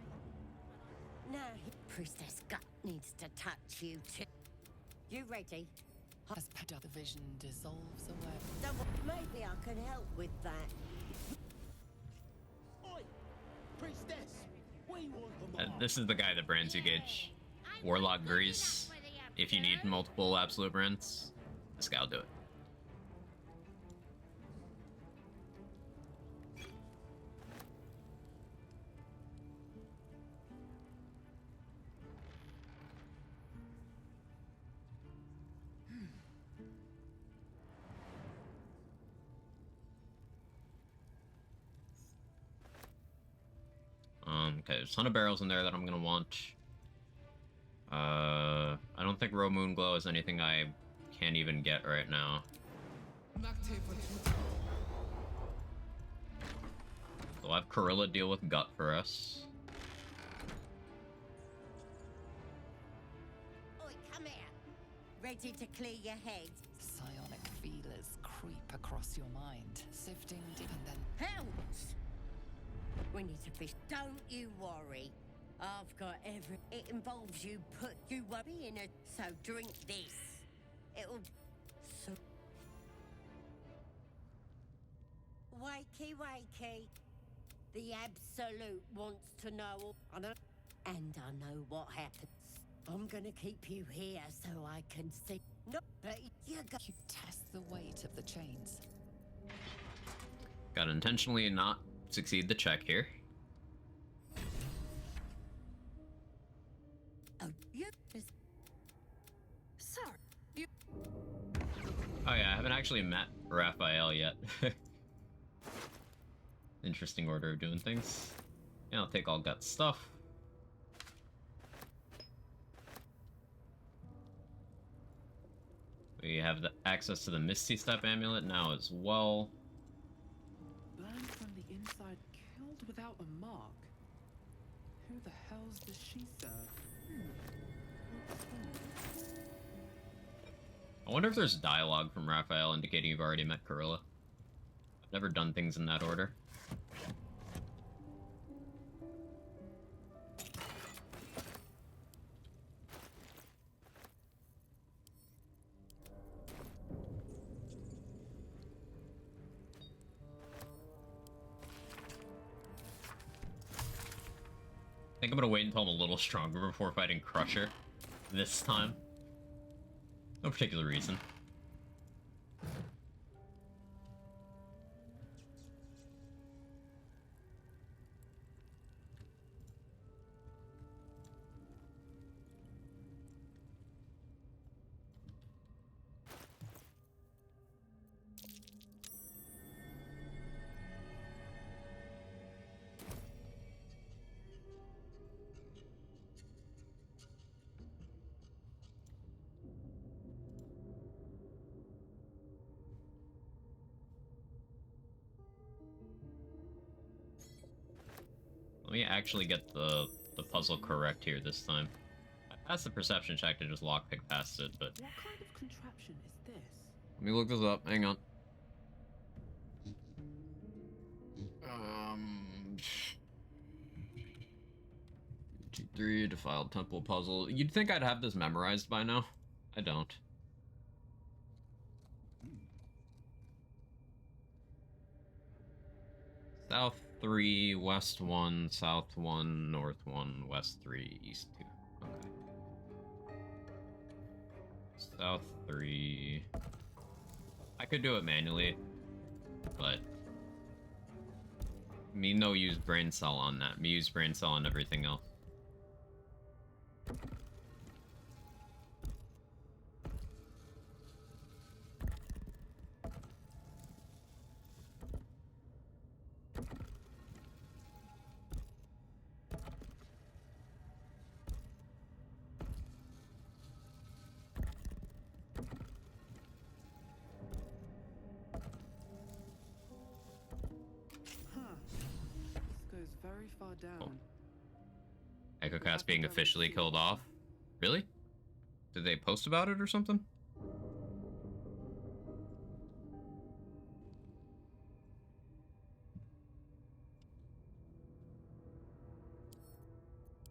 No, Priestess Gut needs to touch you too. You ready? as the vision dissolves away. Maybe I can help with that. Oi! Priestess! We want the mark. This is the guy that brands you, Gage. Warlock Grease. If you need multiple absolute brands, this guy will do it. Okay, there's a ton of barrels in there that I'm gonna want. I don't think Raw Moon Glow is anything I can't even get right now. So I'll have Corilla deal with Gut for us. Oi, come here. Ready to clear your head? Psionic feelers creep across your mind, sifting deep and then... Helps! We need to fish. Don't you worry. I've got every... It involves you put you worry in a... So drink this. It'll... So... Wakey, wakey. The Absolute wants to know... And I know what happens. I'm gonna keep you here so I can see... No, but you got... You test the weight of the chains. Gotta intentionally not succeed the check here. Oh, you... Sorry. You... Oh yeah, I haven't actually met Raphael yet. Interesting order of doing things. Yeah, I'll take all Gut stuff. We have the access to the Misty Step amulet now as well. Burned from the inside, killed without a mark. Who the hells does she serve? I wonder if there's dialogue from Raphael indicating you've already met Corilla. I've never done things in that order. I think I'm gonna wait until I'm a little stronger before fighting Crusher this time. No particular reason. Let me actually get the puzzle correct here this time. I passed the perception check to just lockpick past it, but... What kind of contraption is this? Let me look this up. Hang on. 2-3, defiled temple puzzle. You'd think I'd have this memorized by now. I don't. South 3, West 1, South 1, North 1, West 3, East 2. Okay. South 3... I could do it manually, but... me no use brain cell on that. Me use brain cell on everything else. Very far down. EchoCast being officially killed off? Really? Did they post about it or something?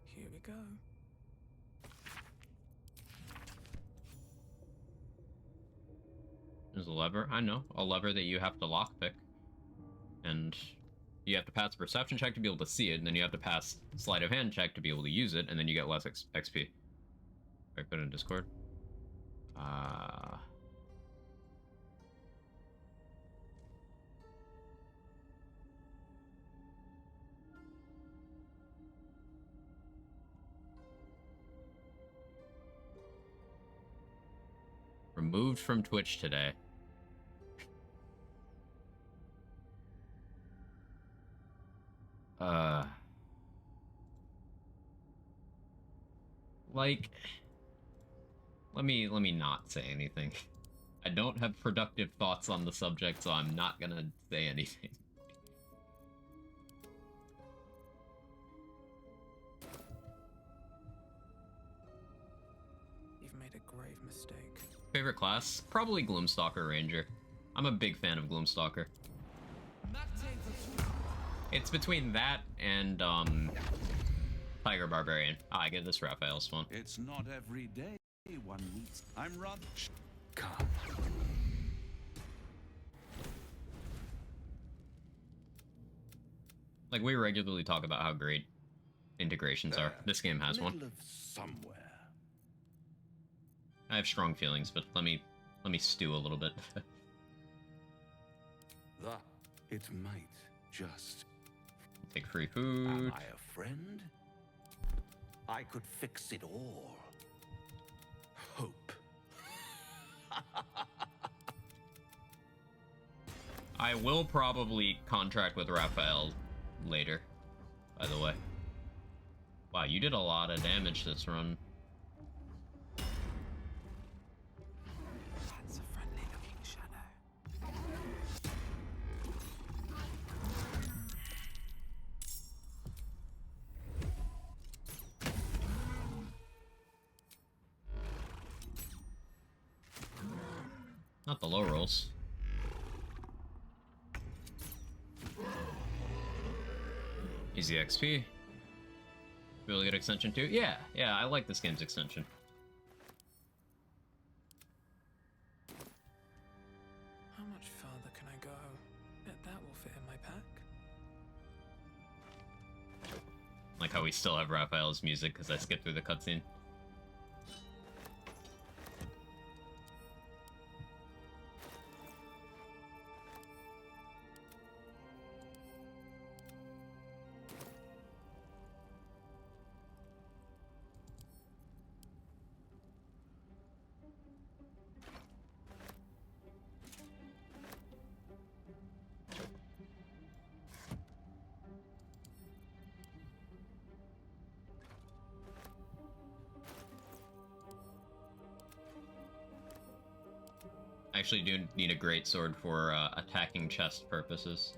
Here we go. There's a lever. I know. A lever that you have to lockpick. And you have to pass a perception check to be able to see it, and then you have to pass sleight of hand check to be able to use it, and then you get less XP. I put it in Discord. Removed from Twitch today. Like, let me not say anything. I don't have productive thoughts on the subject, so I'm not gonna say anything. You've made a grave mistake. Favorite class? Probably Gloomstalker Ranger. I'm a big fan of Gloomstalker. It's between that and, Tiger Barbarian. Ah, I get this Raphael's one. It's not every day one meets. I'm Rod. Come. Like, we regularly talk about how great integrations are. This game has one. Of somewhere. I have strong feelings, but let me stew a little bit. It might just... Take free food. Am I a friend? I could fix it all. Hope. I will probably contract with Raphael later, by the way. Wow, you did a lot of damage this run. That's a friendly looking shadow. Not the low rolls. Easy XP. Really good extension too. Yeah, I like this game's extension. How much farther can I go? Bet that will fit in my pack. Like how we still have Raphael's music because I skipped through the cutscene. I actually do need a great sword for attacking chest purposes.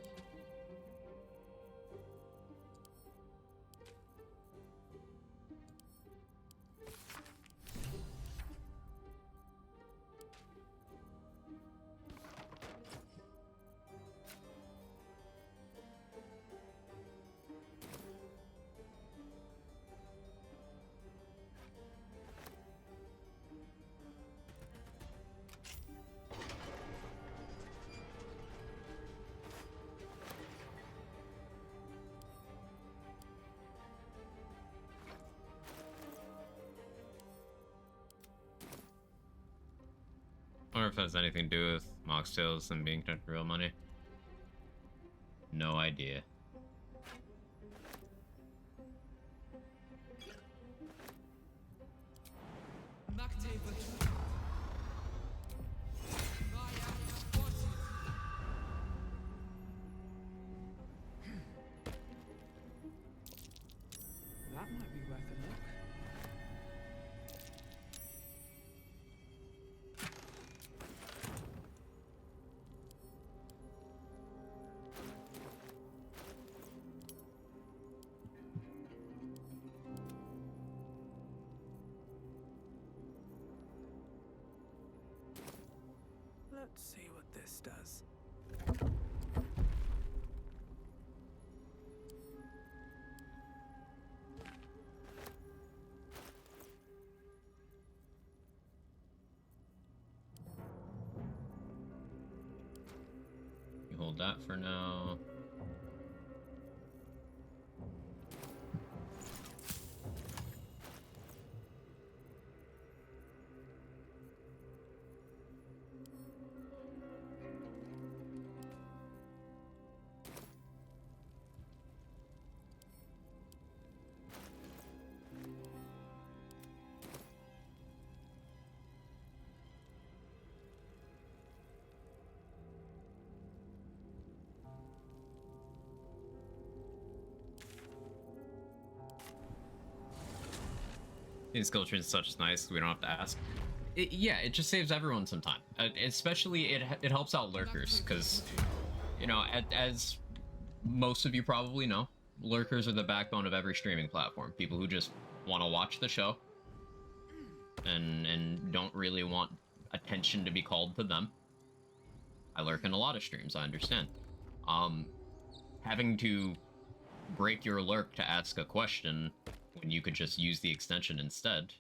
I wonder if it has anything to do with mocktails and being turned to real money. No idea. That might be worth a look. Let's see what this does. You hold that for now. These skill trees such is nice. We don't have to ask. Yeah, it just saves everyone some time. Especially it helps out lurkers because, you know, as most of you probably know, lurkers are the backbone of every streaming platform. People who just want to watch the show and don't really want attention to be called to them. I lurk in a lot of streams, I understand. Having to break your lurk to ask a question when you could just use the extension instead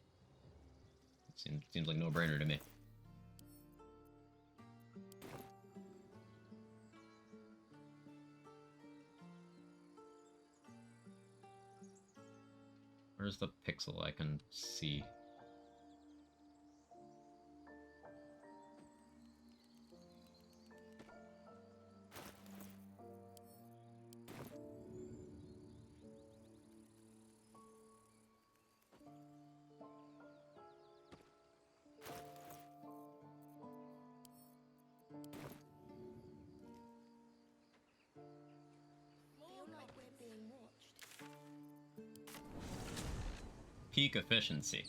seems like no-brainer to me. Where's the pixel I can see? Peak efficiency.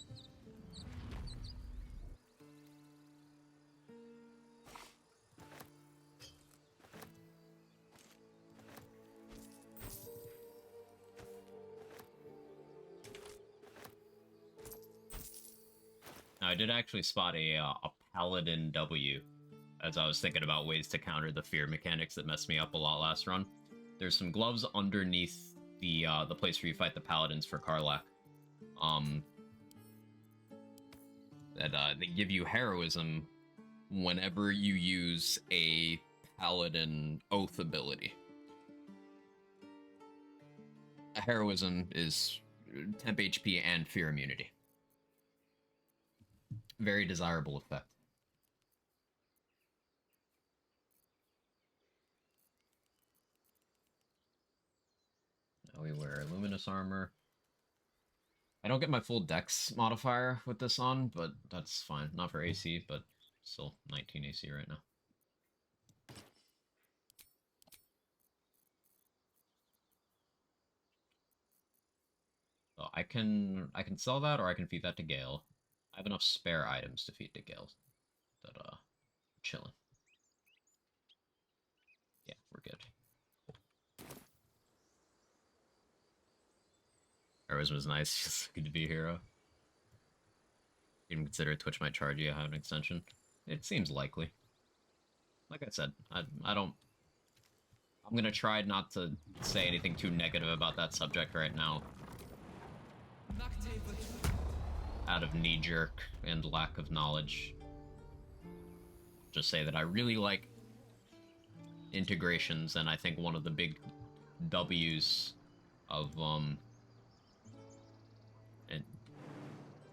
Now, I did actually spot a Paladin W as I was thinking about ways to counter the fear mechanics that messed me up a lot last run. There's some gloves underneath the place where you fight the paladins for Karlach. That they give you heroism whenever you use a paladin oath ability. A heroism is temp HP and fear immunity. Very desirable effect. Now we wear luminous armor. I don't get my full dex modifier with this on, but that's fine. Not for AC, but still 19 AC right now. So I can sell that, or I can feed that to Gale. I have enough spare items to feed to Gale. That chilling. Yeah, we're good. Heroism is nice. Just good to be a hero. Even consider Twitch might charge you to have an extension. It seems likely. Like I said, I don't. I'm gonna try not to say anything too negative about that subject right now. Out of knee-jerk and lack of knowledge. Just say that I really like integrations, and I think one of the big W's of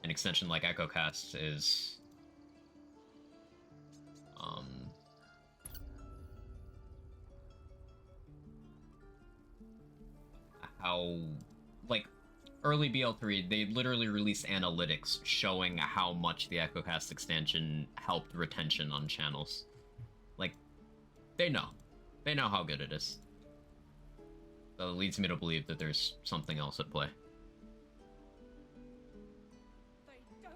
an extension like EchoCast is how, like, early BL3, they literally released analytics showing how much the EchoCast extension helped retention on channels. Like, they know how good it is. So it leads me to believe that there's something else at play. They don't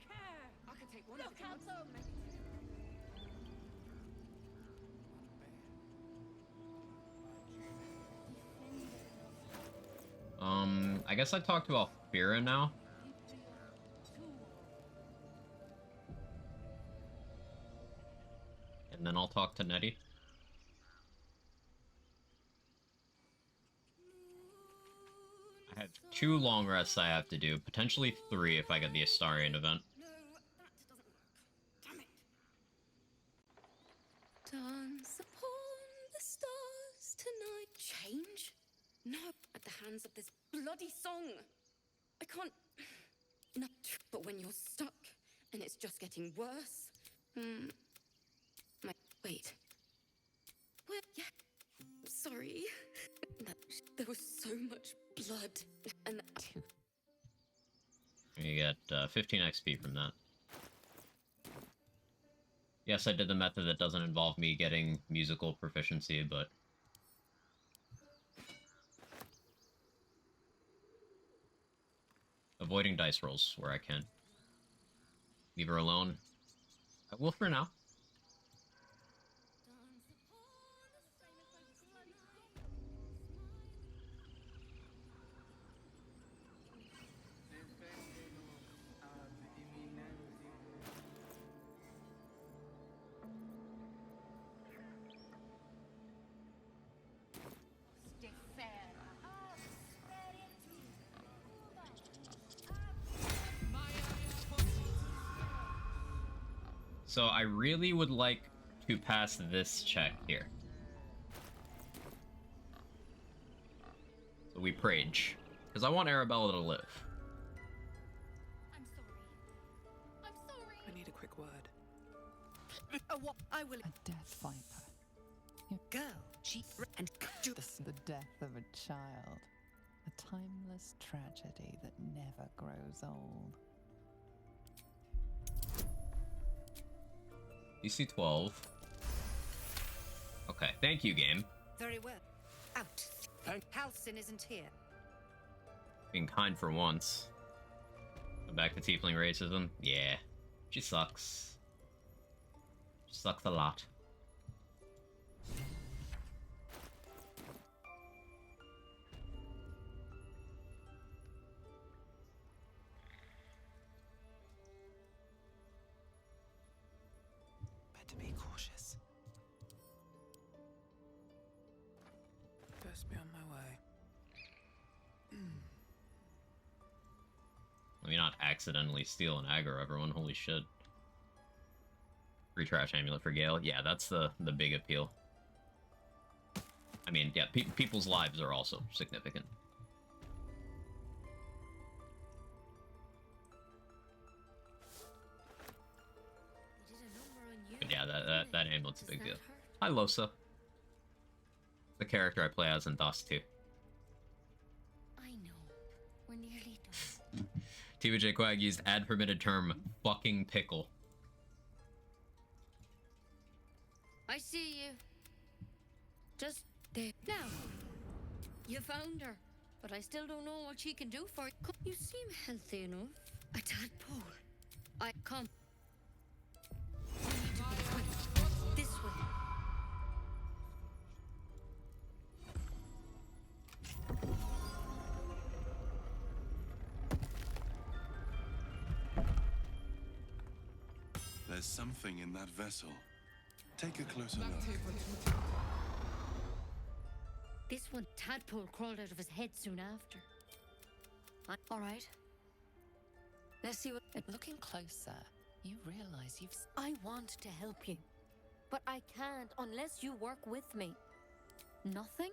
care. I can take one. Look out, I guess I talked to Alfira now. And then I'll talk to Nettie. I have 2 long rests I have to do, potentially 3 if I get the Astarian event. Dance upon the stars tonight. Change? No, at the hands of this bloody song. I can't. No, but when you're stuck and it's just getting worse. Wait. Well, yeah. Sorry. There was so much blood, and You get 15 XP from that. Yes, I did the method that doesn't involve me getting musical proficiency, but avoiding dice rolls where I can. Leave her alone. I will for now. So I really would like to pass this check here. So we prage. Because I want Arabella to live. I'm sorry. I need a quick word. I will. A death viper. Girl, she and the death of a child. A timeless tragedy that never grows old. DC 12. Okay, thank you, game. Very well. Out. Halcyon isn't here. Being kind for once. Go back to tiefling racism? Yeah. She sucks. She sucks a lot. Better be cautious. Best be on my way. Let me not accidentally steal and aggro everyone. Holy shit. Free trash amulet for Gale. Yeah, that's the big appeal. I mean, yeah, people's lives are also significant. But yeah, that amulet's a big deal. Hi, Losa. The character I play as in DOS 2. I know. We're nearly done. TVJ Quag used ad permitted term fucking pickle. I see you. Just there. Now, you found her, but I still don't know what she can do for you. You seem healthy enough. A tadpole. I come. This way. There's something in that vessel. Take a closer look. This one, tadpole crawled out of his head soon after. All right. Let's see what. Looking closer, you realize you've. I want to help you, but I can't unless you work with me. Nothing?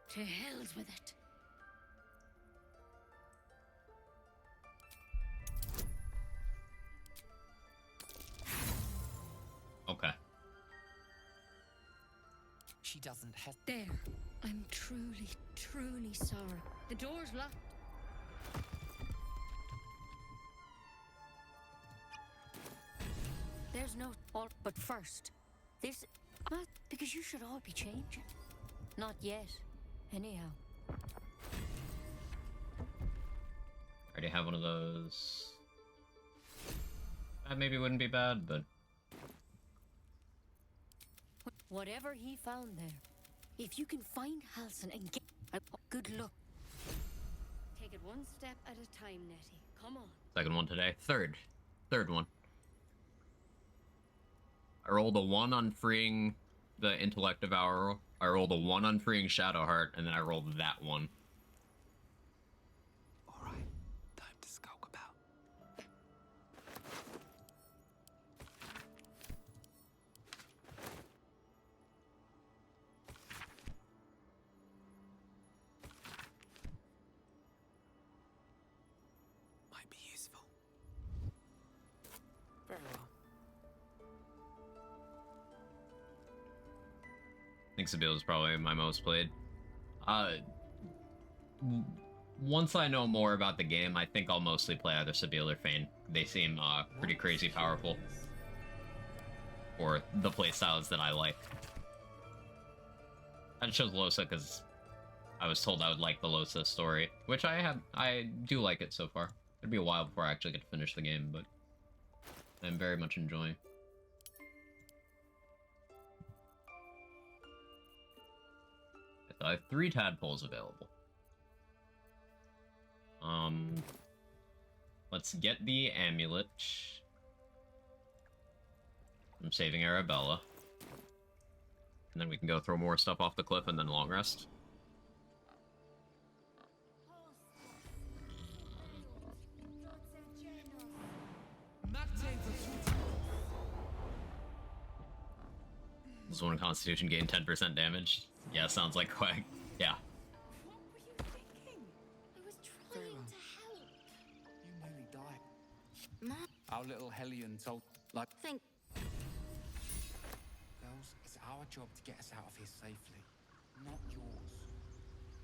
To hell's with it. Okay. She doesn't have. There. I'm truly, truly sorry. The door's locked. There's no. But first, this. Not because you should all be changing. Not yet. Anyhow. Already have one of those. That maybe wouldn't be bad, but. Whatever he found there, if you can find Halsin and get. Good luck. Take it one step at a time, Nettie. Come on. Second one today. Third one. I rolled a 1 on freeing the Intellect Devourer. I rolled a 1 on freeing Shadowheart, and then I rolled that one. Alright, time to skulk about. Might be useful. Very well. I think Sabille is probably my most played. Once I know more about the game, I think I'll mostly play either Sabille or Fane. They seem pretty crazy powerful for the playstyles that I like. I chose Losa because I was told I would like the Losa story, which I do like it so far. It'd be a while before I actually get to finish the game, but I'm very much enjoying. I have 3 tadpoles available. Let's get the amulet. I'm saving Arabella. And then we can go throw more stuff off the cliff and then long rest. This one Constitution gained 10% damage. Yeah, sounds like Quag. Yeah. What were you thinking? I was trying to help. You nearly died. Mom. Our little Hellion told, like... Think. Girls, it's our job to get us out of here safely, not yours.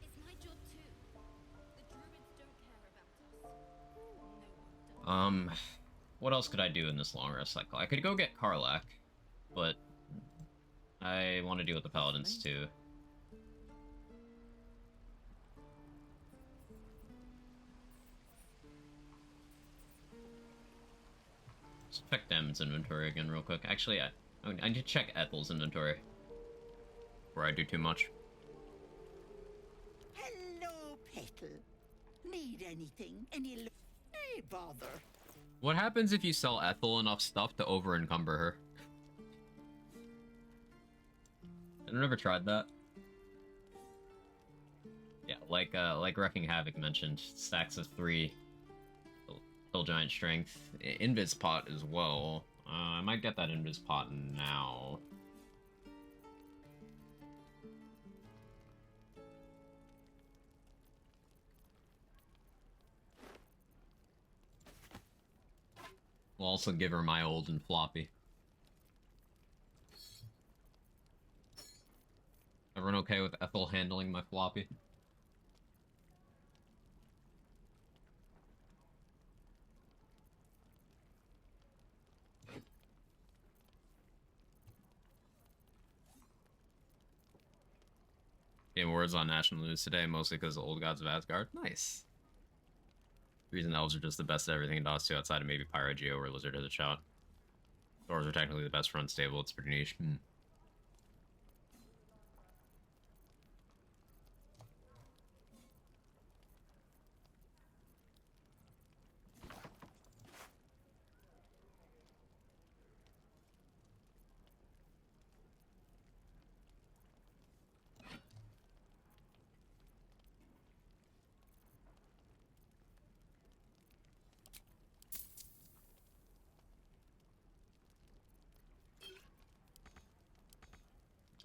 It's my job too. The druids don't care about us. What else could I do in this long rest cycle? I could go get Karlach, but I want to deal with the paladins too. Let's check Dam's inventory again real quick. Actually, I need to check Ethel's inventory before I do too much. Hello, Petal. Need anything? Hey, bother. What happens if you sell Ethel enough stuff to over-encumber her? I've never tried that. Yeah, like Wrecking Havoc mentioned, stacks of 3, still giant strength. Invis pot as well. I might get that Invis pot now. We'll also give her my old and floppy. Everyone okay with Ethel handling my floppy? Game Awards on national news today, mostly because of Old Gods of Asgard. Nice. The reason elves are just the best at everything in DOS 2 outside of maybe Pyro Geo or Lizard has a shout. Dwarves are technically the best front stable, it's pretty niche.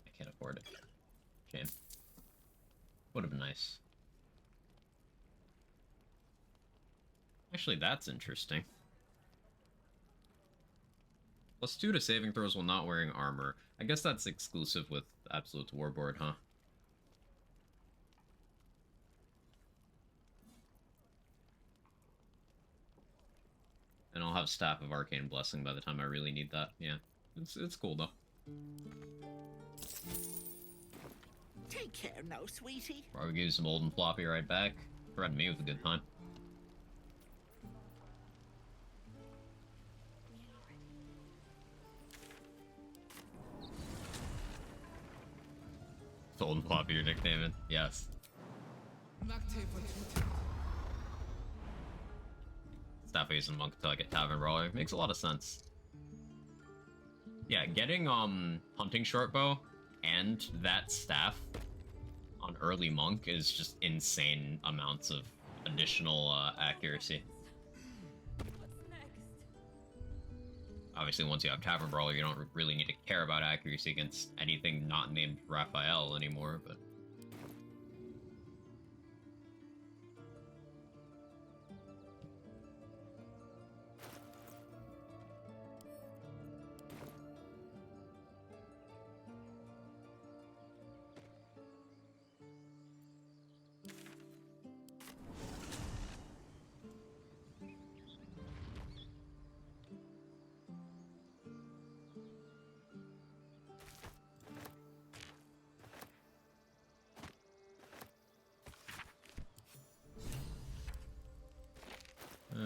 I can't afford it. Shame. Would have been nice. Actually, that's interesting. +2 to saving throws while not wearing armor. I guess that's exclusive with Absolute's Warboard, huh? And I'll have Staff of Arcane Blessing by the time I really need that. Yeah, it's cool though. Take care now, sweetie. Probably give you some old and floppy right back. Threaten me with a good time. It's old and floppy, your nickname. Yes. Staff Ace and Monk until I get Tavern Brawler. Makes a lot of sense. Yeah, getting Hunting Shortbow and that staff on early Monk is just insane amounts of additional accuracy. Obviously, once you have Tavern Brawler, you don't really need to care about accuracy against anything not named Raphael anymore, but...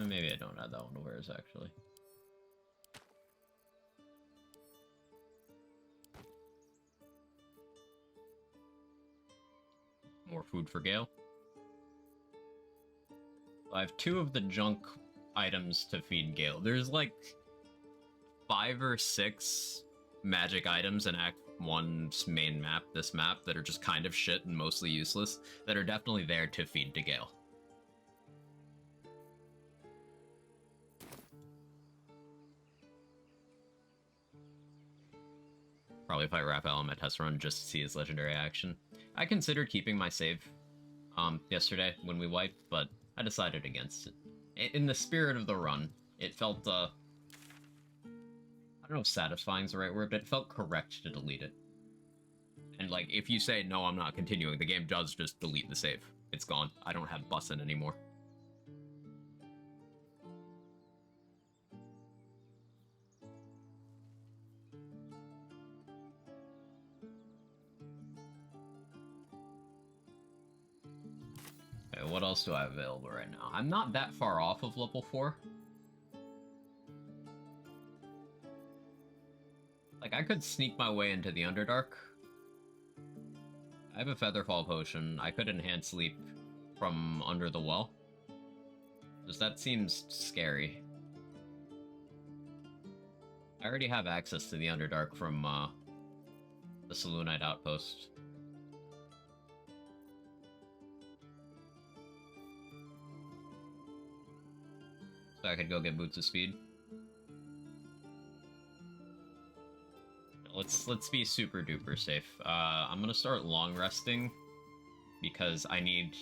maybe I don't add that one to wares, actually. More food for Gale. I have 2 of the junk items to feed Gale. There's like 5 or 6 magic items in Act 1's main map, this map, that are just kind of shit and mostly useless, that are definitely there to feed to Gale. Probably fight Raphael on my test run just to see his legendary action. I considered keeping my save yesterday when we wiped, but I decided against it. In the spirit of the run, it felt, I don't know if satisfying is the right word, but it felt correct to delete it. And, like, if you say, no, I'm not continuing, the game does just delete the save. It's gone. I don't have bussin' anymore. Okay, what else do I have available right now? I'm not that far off of level 4. Like, I could sneak my way into the Underdark. I have a Featherfall potion. I could enhance sleep from under the well. Just that seems scary. I already have access to the Underdark from the Saloonite outpost. So I could go get Boots of Speed. Let's be super duper safe. I'm gonna start long resting because I need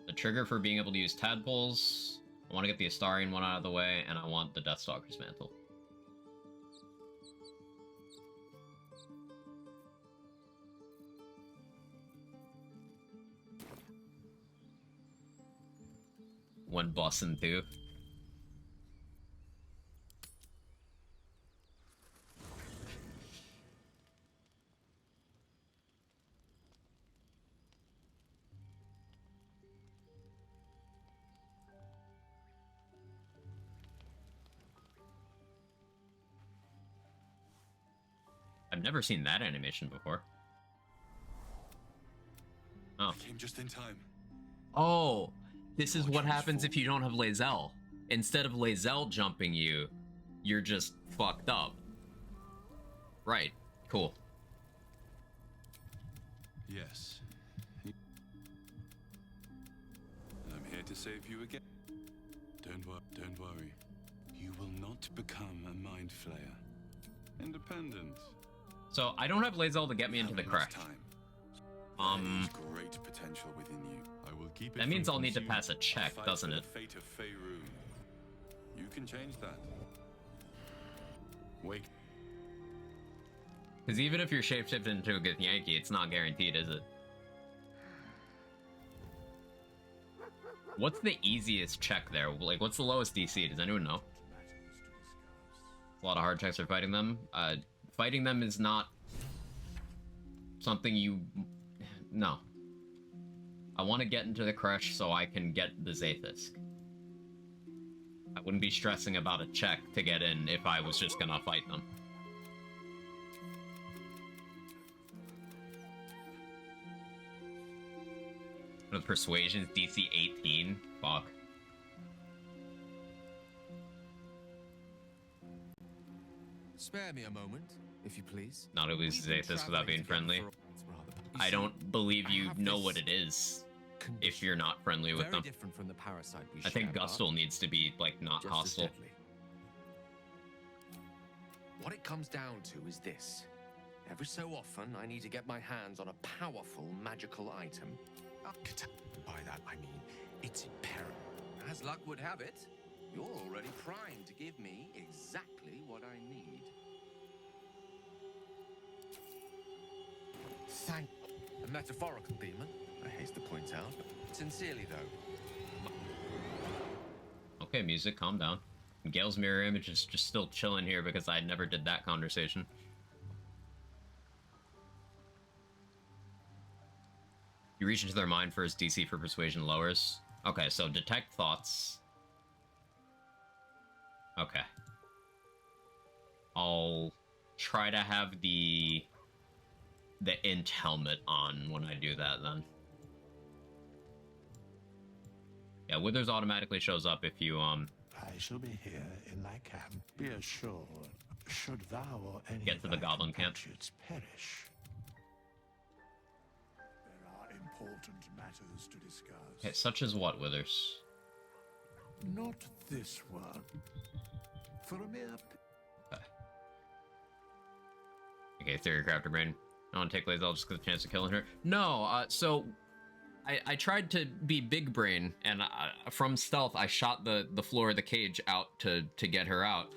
the trigger for being able to use tadpoles. I want to get the Astarian one out of the way, and I want the Deathstalker's mantle. One bossing through. I've never seen that animation before. Oh. I came just in time. Oh, this is what happens if you don't have Lae'zel. Instead of Lae'zel jumping you, you're just fucked up. Right. Cool. Yes. I'm here to save you again. Don't worry. You will not become a mind flayer. Independent. So I don't have Lae'zel to get me into the crash. There is great potential within you. I will keep it. That means I'll need to pass a check, doesn't it? The fate of Faerun. You can change that. Wake. Because even if you're shapeshifted into a good Yankee, it's not guaranteed, is it? What's the easiest check there? Like, what's the lowest DC? Does anyone know? A lot of hard checks are fighting them. Fighting them is not something you... No. I want to get into the crush so I can get the Zaith'isk. I wouldn't be stressing about a check to get in if I was just gonna fight them. The persuasion's DC 18? Fuck. Spare me a moment, if you please. Not to lose Zaith'isk without being friendly. I don't believe you know what it is if you're not friendly with them. Different from the parasite we I think share, Gustul needs to be, like, not just as hostile. deadly. What it comes down to is this. Every so often, I need to get my hands on a powerful magical item. By that, I mean, it's imperative. As luck would have it, you're already primed to give me exactly what I need. Thank... A metaphorical demon, I haste to point out. Sincerely, though. Okay, music, calm down. Gale's mirror image is just still chilling here because I never did that conversation. You reach into their mind for his DC for persuasion lowers. Okay, so detect thoughts. Okay. I'll try to have the int helmet on when I do that then. Yeah, Withers automatically shows up if you I shall be here in thy camp. Be assured, should thou or any get to the Goblin camp. Perish. There are important matters to discuss. Okay, such as what, Withers? Not this one. For a mere... Okay, Theory Crafter Brain. I want to take Lae'zel just because the chance of killing her. No, so... I tried to be big brain, and from stealth, I shot the floor of the cage out to get her out.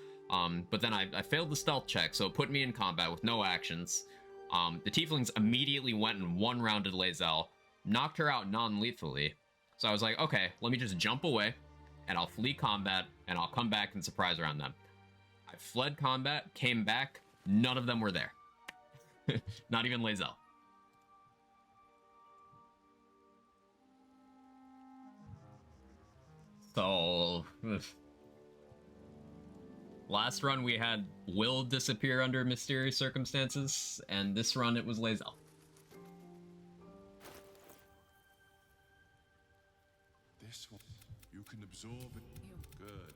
But then I failed the stealth check, so it put me in combat with no actions. The Tieflings immediately went and one-rounded Lae'zel, knocked her out non-lethally. So I was like, okay, let me just jump away, and I'll flee combat, and I'll come back and surprise around them. I fled combat, came back, none of them were there. Not even Lae'zel. So... Last run we had Will disappear under mysterious circumstances, and this run it was Lae'zel. This one, you can absorb it. Good.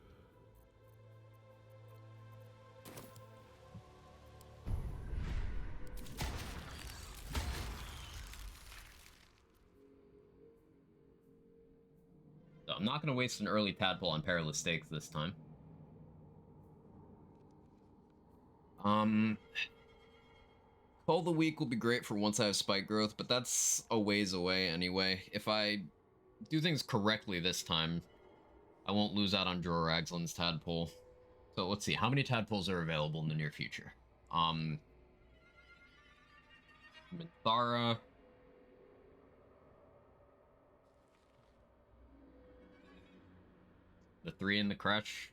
I'm not gonna waste an early tadpole on perilous stakes this time. Call the week will be great for once I have spike growth, but that's a ways away anyway. If I do things correctly this time, I won't lose out on Joraglin's tadpole. So let's see, how many tadpoles are available in the near future? Minthara. The 3 in the crutch.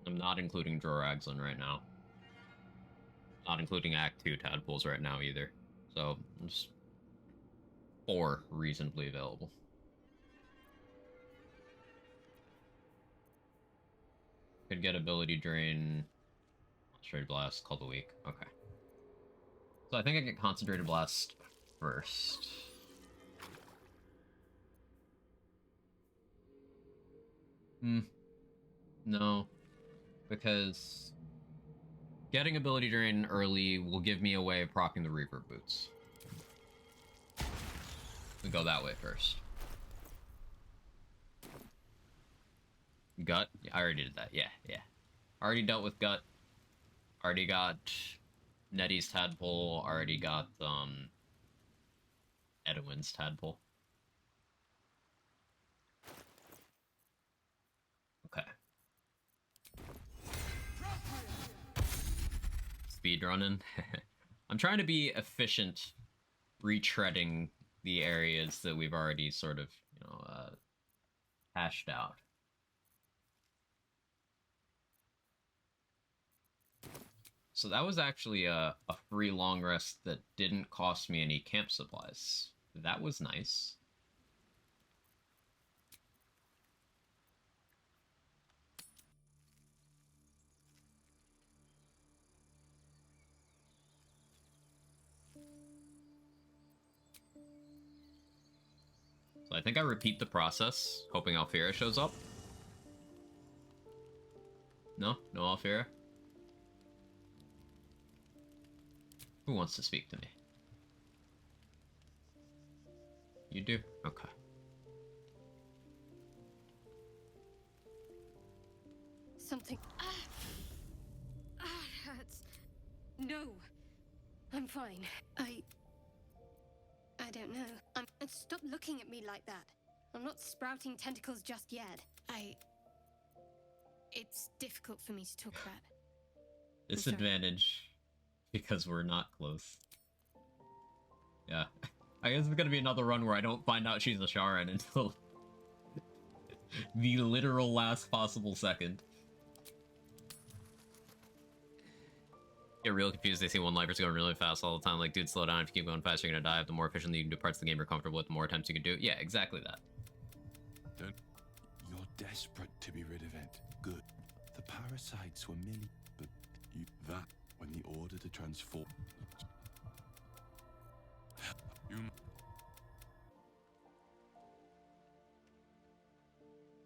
I'm not including Droraxlin right now. Not including Act 2 tadpoles right now either. So, just 4 reasonably available. Could get ability drain. Concentrated blast, call the week. Okay. So I think I get concentrated blast first. No. Because getting ability drain early will give me a way of proccing the reverb boots. We go that way first. Gut? Yeah, I already did that. Yeah. Already dealt with Gut. Already got Nettie's tadpole. Already got Edwin's tadpole. Okay. Speed running. I'm trying to be efficient, retreading the areas that we've already sort of, hashed out. So that was actually a free long rest that didn't cost me any camp supplies. That was nice. So I think I repeat the process, hoping Alfira shows up. No? No Alfira? Who wants to speak to me? You do? Okay. Something... it hurts. No. I'm fine. I don't know. Stop looking at me like that. I'm not sprouting tentacles just yet. It's difficult for me to talk about. Disadvantage, because we're not close. Yeah. I guess it's gonna be another run where I don't find out she's a Sharan until the literal last possible second. Get real confused, they see one-lifers going really fast all the time, like, dude, slow down, if you keep going fast, you're gonna die. The more efficiently you can do parts of the game you're comfortable with, the more attempts you can do. Yeah, exactly that. You're desperate to be rid of it. Good. The parasites were merely... But that, when the order to transform...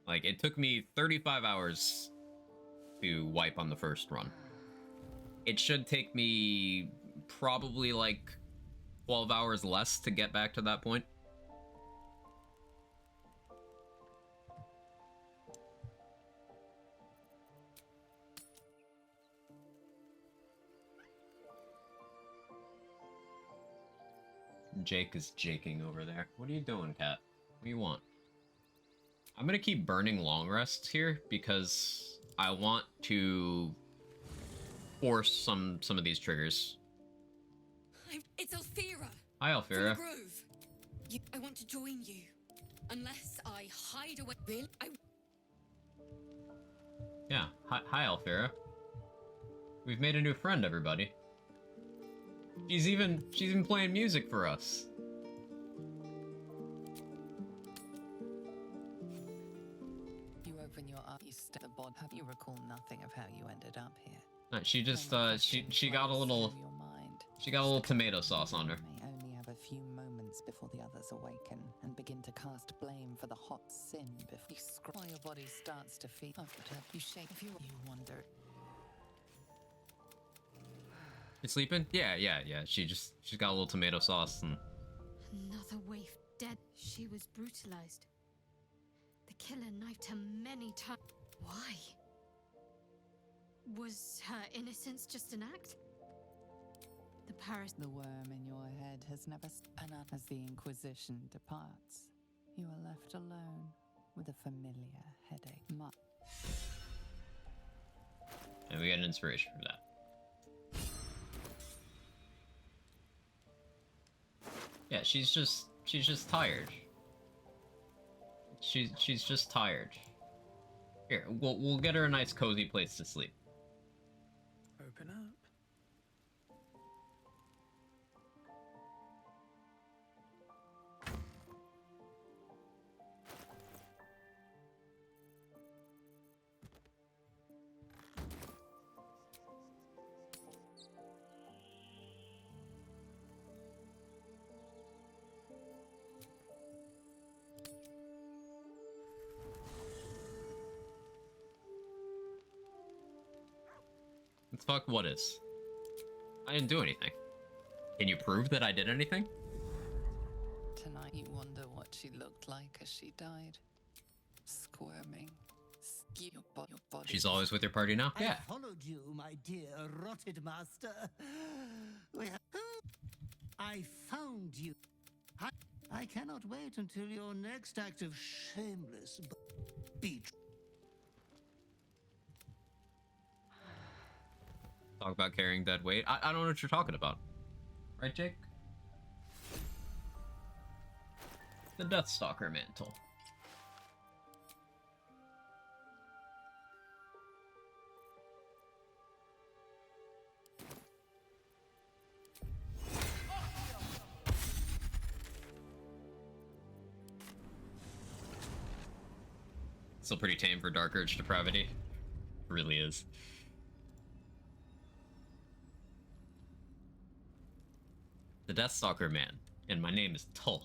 Like, it took me 35 hours to wipe on the first run. It should take me probably like 12 hours less to get back to that point. Jake is jaking over there. What are you doing, cat? What do you want? I'm gonna keep burning long rests here because I want to force some of these triggers. It's Alfira. Hi, Alfira. From the Grove. I want to join you. Unless I hide away. Really? Yeah. Hi, Alfira. We've made a new friend, everybody. She's even playing music for us. You open your eyes, you step the bod. You recall nothing of how you ended up here. She just she got a little tomato sauce on her. May only have a few moments before the others awaken and begin to cast blame for the hot sin before you scroll. Your body starts to feel. You shake. If you wonder. You sleeping? Yeah. She's got a little tomato sauce and. Another wave. dead. She was brutalized. The killer knifed her many times. Why? Was her innocence just an act? The worm in your head has never... And as the Inquisition departs, you are left alone with a familiar headache. And we get an inspiration from that. Yeah, she's just tired. She's just tired. Here, we'll get her a nice cozy place to sleep. Open up. Let's fuck what is. I didn't do anything. Can you prove that I did anything? Tonight you wonder what she looked like as she died. Squirming. Your body. She's always with your party now? Yeah. I followed you, my dear rotted master. I found you. I cannot wait until your next act of shameless betrayal. Talk about carrying dead weight. I don't know what you're talking about. Right, Jake? The Deathstalker mantle. Still pretty tame for Dark Urge Depravity. It really is. The Deathstalker man, and my name is Tull.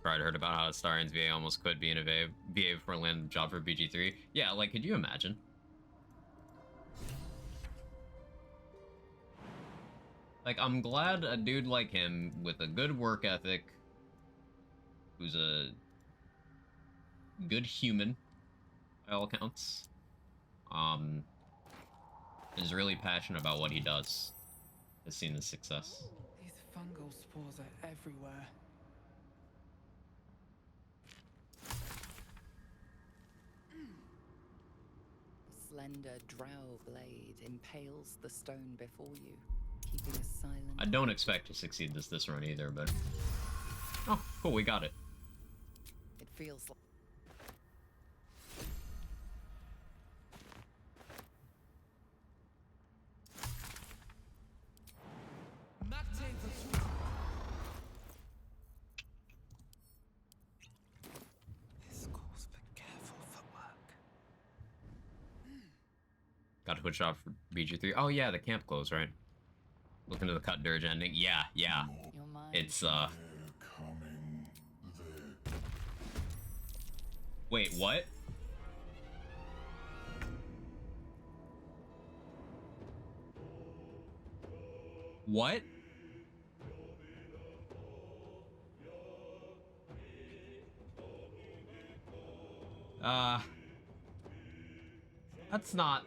Pride heard about how Astarian's VA almost quit being a VA before it landed a job for BG3. Yeah, like, could you imagine? Like, I'm glad a dude like him with a good work ethic, who's a good human, by all accounts, is really passionate about what he does, has seen the success. These fungal spores are everywhere. A slender drow blade impales the stone before you, keeping a silent... I don't expect to succeed this run either, but... Oh, cool, we got it. It feels like... This calls for careful footwork. Got to push off for BG3. Oh yeah, the camp closed, right? Looking to the cut dirge ending. Yeah. It's Wait, what? What? That's not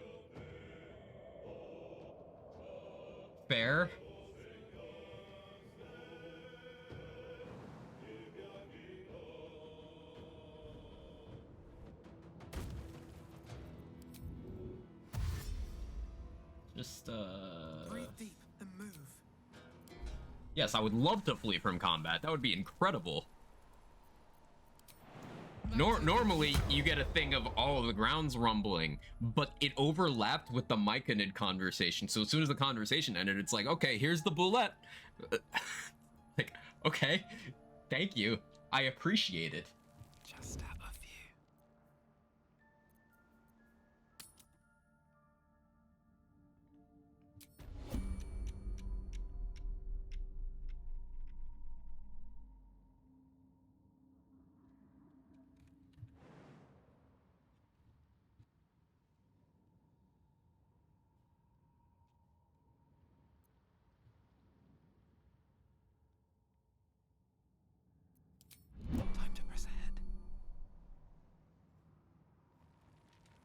fair. Just, Breathe deep and move. Yes, I would love to flee from combat. That would be incredible. Normally, you get a thing of, oh, the ground's rumbling, but it overlapped with the Myconid conversation, so as soon as the conversation ended, it's like, okay, here's the bullet. Like, okay, thank you. I appreciate it. Just out of view.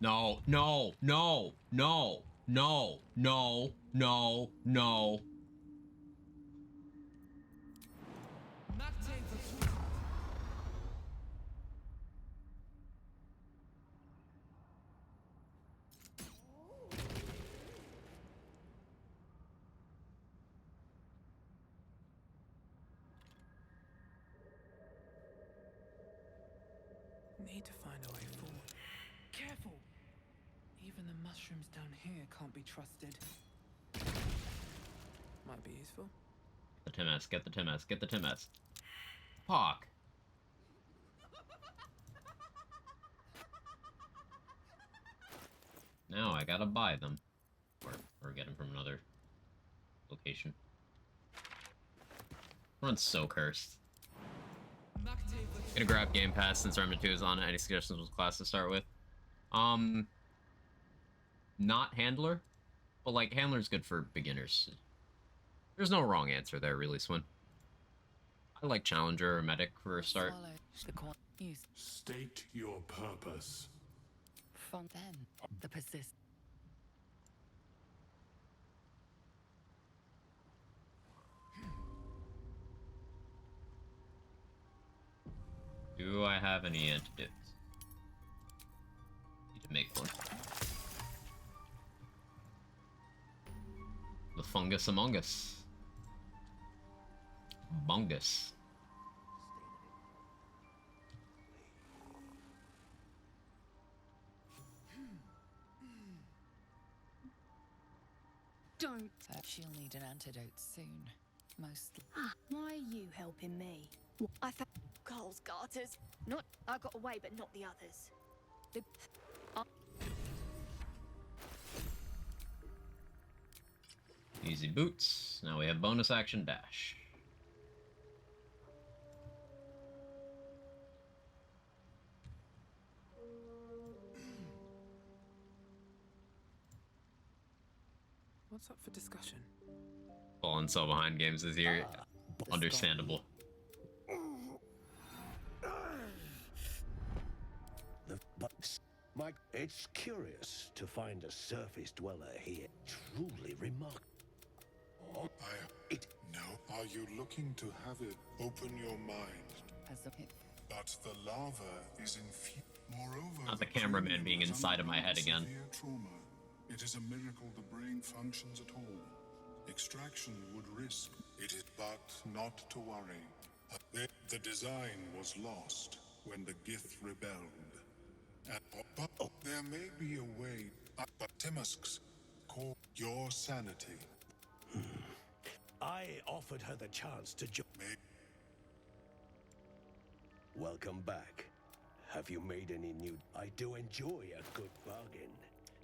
No, no, no, no, no, no, no, no. Need to find a way forward. Careful! Even the mushrooms down here can't be trusted. Might be useful. The Timas, get the Timas, get the Timas. Fuck. Now I gotta buy them. Or get them from another location. Everyone's so cursed. Gonna grab Game Pass since Remnant 2 is on it. Any suggestions with class to start with? Not Handler, but like Handler's good for beginners. There's no wrong answer there, really, Swin. I like Challenger or Medic for a start. State your purpose. From then, the persist. Do I have any antidotes? Need to make one. The fungus among us. Bungus. Don't. She'll need an antidote soon. Mostly. Why are you helping me? I found Carl's garters. Not I got away, but not the others. Easy boots. Now we have bonus action dash. What's up for discussion? Fallen so behind games this year. Understandable. Mike, it's curious to find a surface dweller here. Truly remarkable. No. Are you looking to have it open your mind? But the lava is infused. Moreover, Not the cameraman being inside of my head again. severe trauma. It is a miracle the brain functions at all. Extraction would risk. It is, but not to worry. The design was lost when the Gith rebelled. But there may be a way. But Timusks call your sanity. I offered her the chance to join. Welcome back. Have you made any new? I do enjoy a good bargain.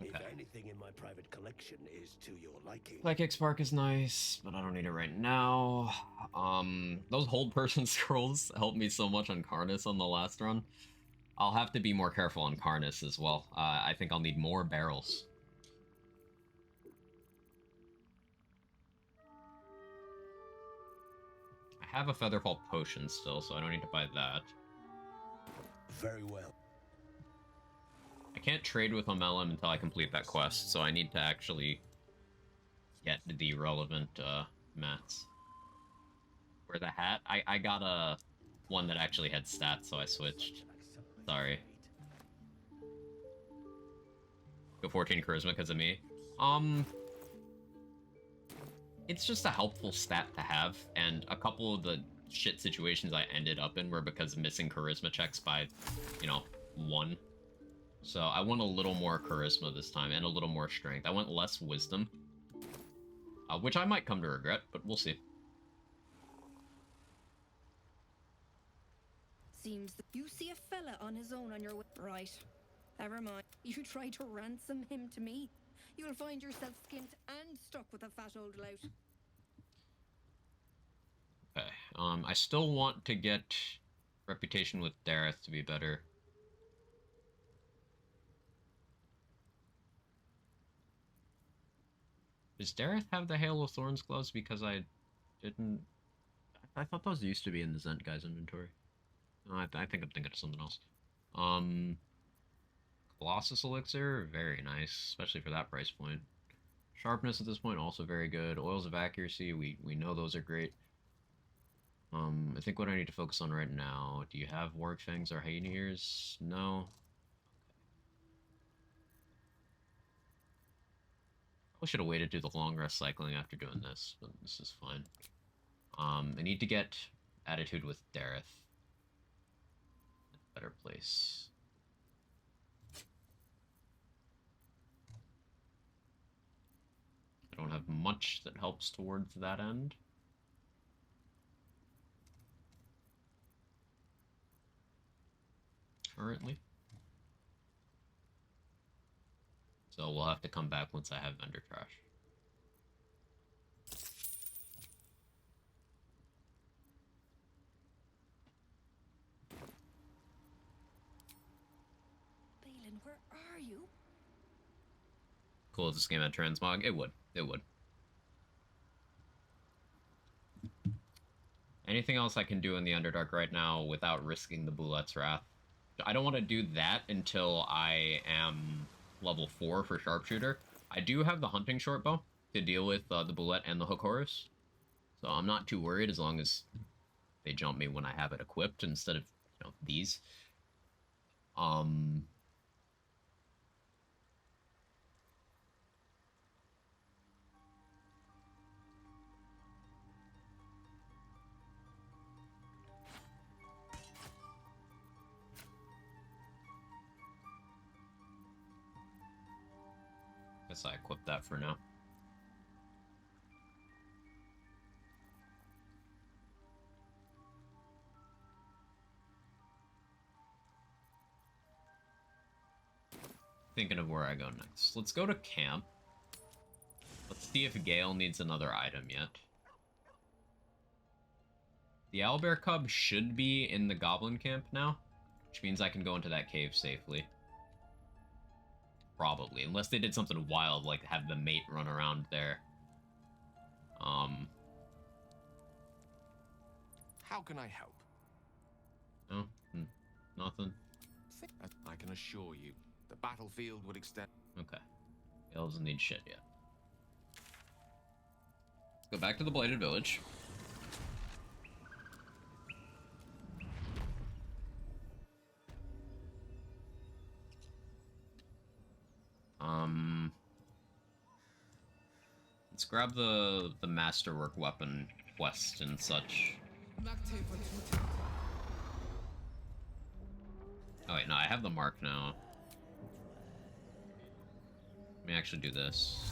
If anything in my private collection is to your liking. Psychic Spark is nice, but I don't need it right now. Those hold person scrolls helped me so much on Karnas on the last run. I'll have to be more careful on Karnas as well. I think I'll need more barrels. I have a Featherfall potion still, so I don't need to buy that. Very well. I can't trade with Omelum until I complete that quest, so I need to actually get the relevant mats. For the hat, I got a one that actually had stats, so I switched. Sorry. Go 14 charisma because of me. It's just a helpful stat to have, and a couple of the shit situations I ended up in were because of missing charisma checks by, you know, 1. So I want a little more charisma this time, and a little more strength. I want less wisdom. Which I might come to regret, but we'll see. Seems that you see a fella on his own on your way. Right. Never mind. You try to ransom him to me. You'll find yourself skint and stuck with a fat old lout. Okay, I still want to get reputation with Dareth to be better. Does Dareth have the Hail of Thorns gloves? Because I didn't... I thought those used to be in the Zent guy's inventory. No, I think I'm thinking of something else. Colossus Elixir, very nice, especially for that price point. Sharpness at this point, also very good. Oils of Accuracy, we know those are great. I think what I need to focus on right now, do you have Warg Fangs or Hyena Ears? No? I should have waited to do the long rest cycling after doing this, but this is fine. I need to get Attitude with Dareth. Better place. I don't have much that helps towards that end. Currently. So we'll have to come back once I have vendor trash. Balin, where are you? Cool if this game had transmog? It would. It would. Anything else I can do in the Underdark right now without risking the Boulette's Wrath? I don't want to do that until I am level 4 for Sharpshooter. I do have the Hunting Shortbow to deal with the Boulette and the Hook Horus. So I'm not too worried as long as they jump me when I have it equipped instead of, you know, these. Guess I equipped that for now. Thinking of where I go next. Let's go to camp. Let's see if Gale needs another item yet. The owlbear cub should be in the goblin camp now, which means I can go into that cave safely. Probably, unless they did something wild, like have the mate run around there. How can I help? No, nothing. I can assure you, the battlefield would extend. Okay, Gale doesn't need shit yet. Let's go back to the Blighted Village. Let's grab the masterwork weapon quest and such. Oh wait, no, I have the mark now. Let me actually do this.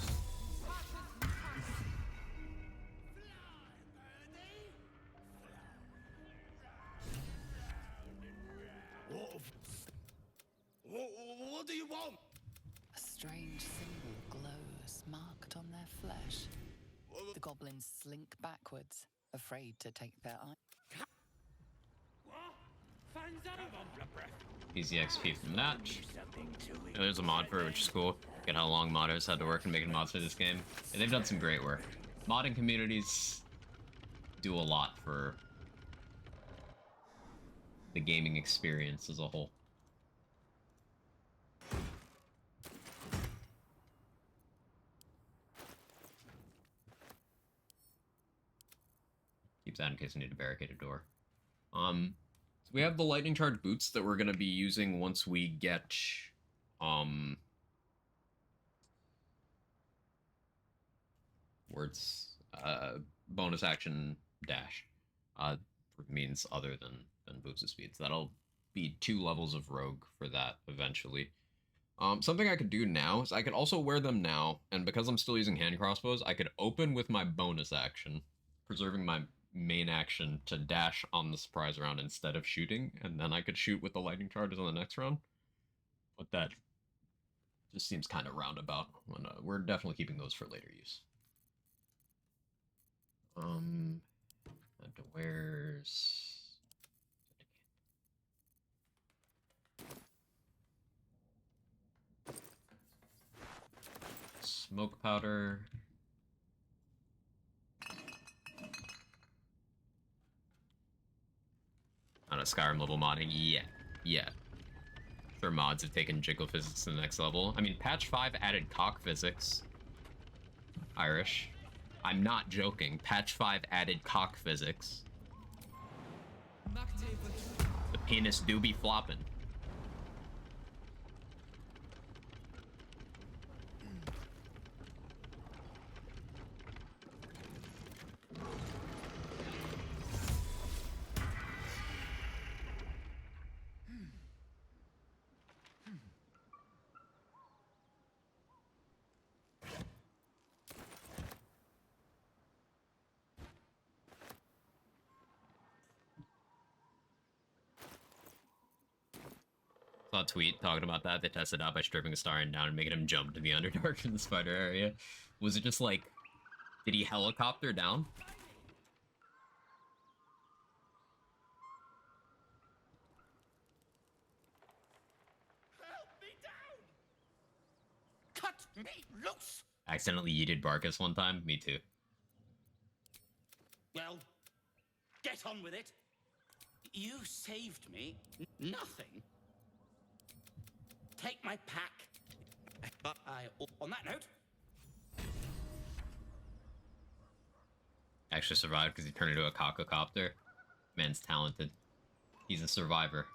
What do you want? A strange symbol glows, marked on their flesh. The goblins slink backwards, afraid to take their eye. Easy XP from that. There's a mod for it, which is cool. Look at how long modders had to work in making mods for this game. And they've done some great work. Modding communities do a lot for the gaming experience as a whole. Keep that in case I need to barricade a door. So we have the lightning charge boots that we're gonna be using once we get bonus action dash. For means other than boots of speed. So that'll be 2 levels of rogue for that eventually. Something I could do now is I could also wear them now, and because I'm still using hand crossbows, I could open with my bonus action, preserving my main action to dash on the surprise round instead of shooting, and then I could shoot with the lightning charges on the next round. But that just seems kind of roundabout. And, we're definitely keeping those for later use. Where's smoke powder? Not a Skyrim level modding yet. Yeah. Their mods have taken jiggle physics to the next level. I mean, patch 5 added cock physics. Irish. I'm not joking. Patch 5 added cock physics. The penis do be flopping. Saw a tweet talking about that. They tested out by stripping Astarion down and making him jump to the Underdark in the spider area. Was it just like, did he helicopter down? Help me down! Cut me loose! Accidentally yeeted Barkus one time? Me too. Well, get on with it. You saved me. Nothing. Take my pack. On that note... Actually survived because he turned into a cockocopter. Man's talented. He's a survivor.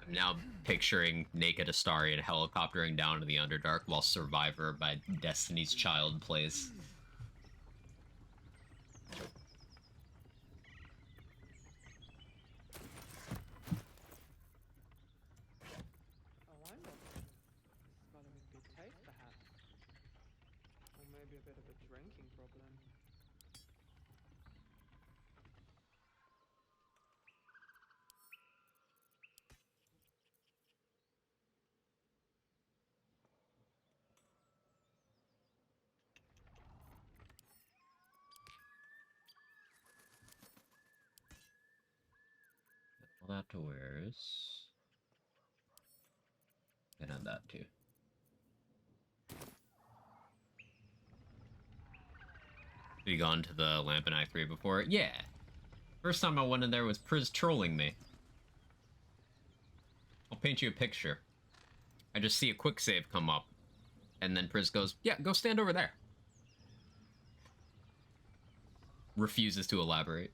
I'm now picturing naked Astarion helicoptering down to the Underdark while Survivor by Destiny's Child plays. Maybe a bit of a drinking problem. All that to where's... And add that too. Have you gone to the Lamp in Act 3 before? Yeah. First time I went in there was Priz trolling me. I'll paint you a picture. I just see a quick save come up. And then Priz goes, yeah, go stand over there. Refuses to elaborate.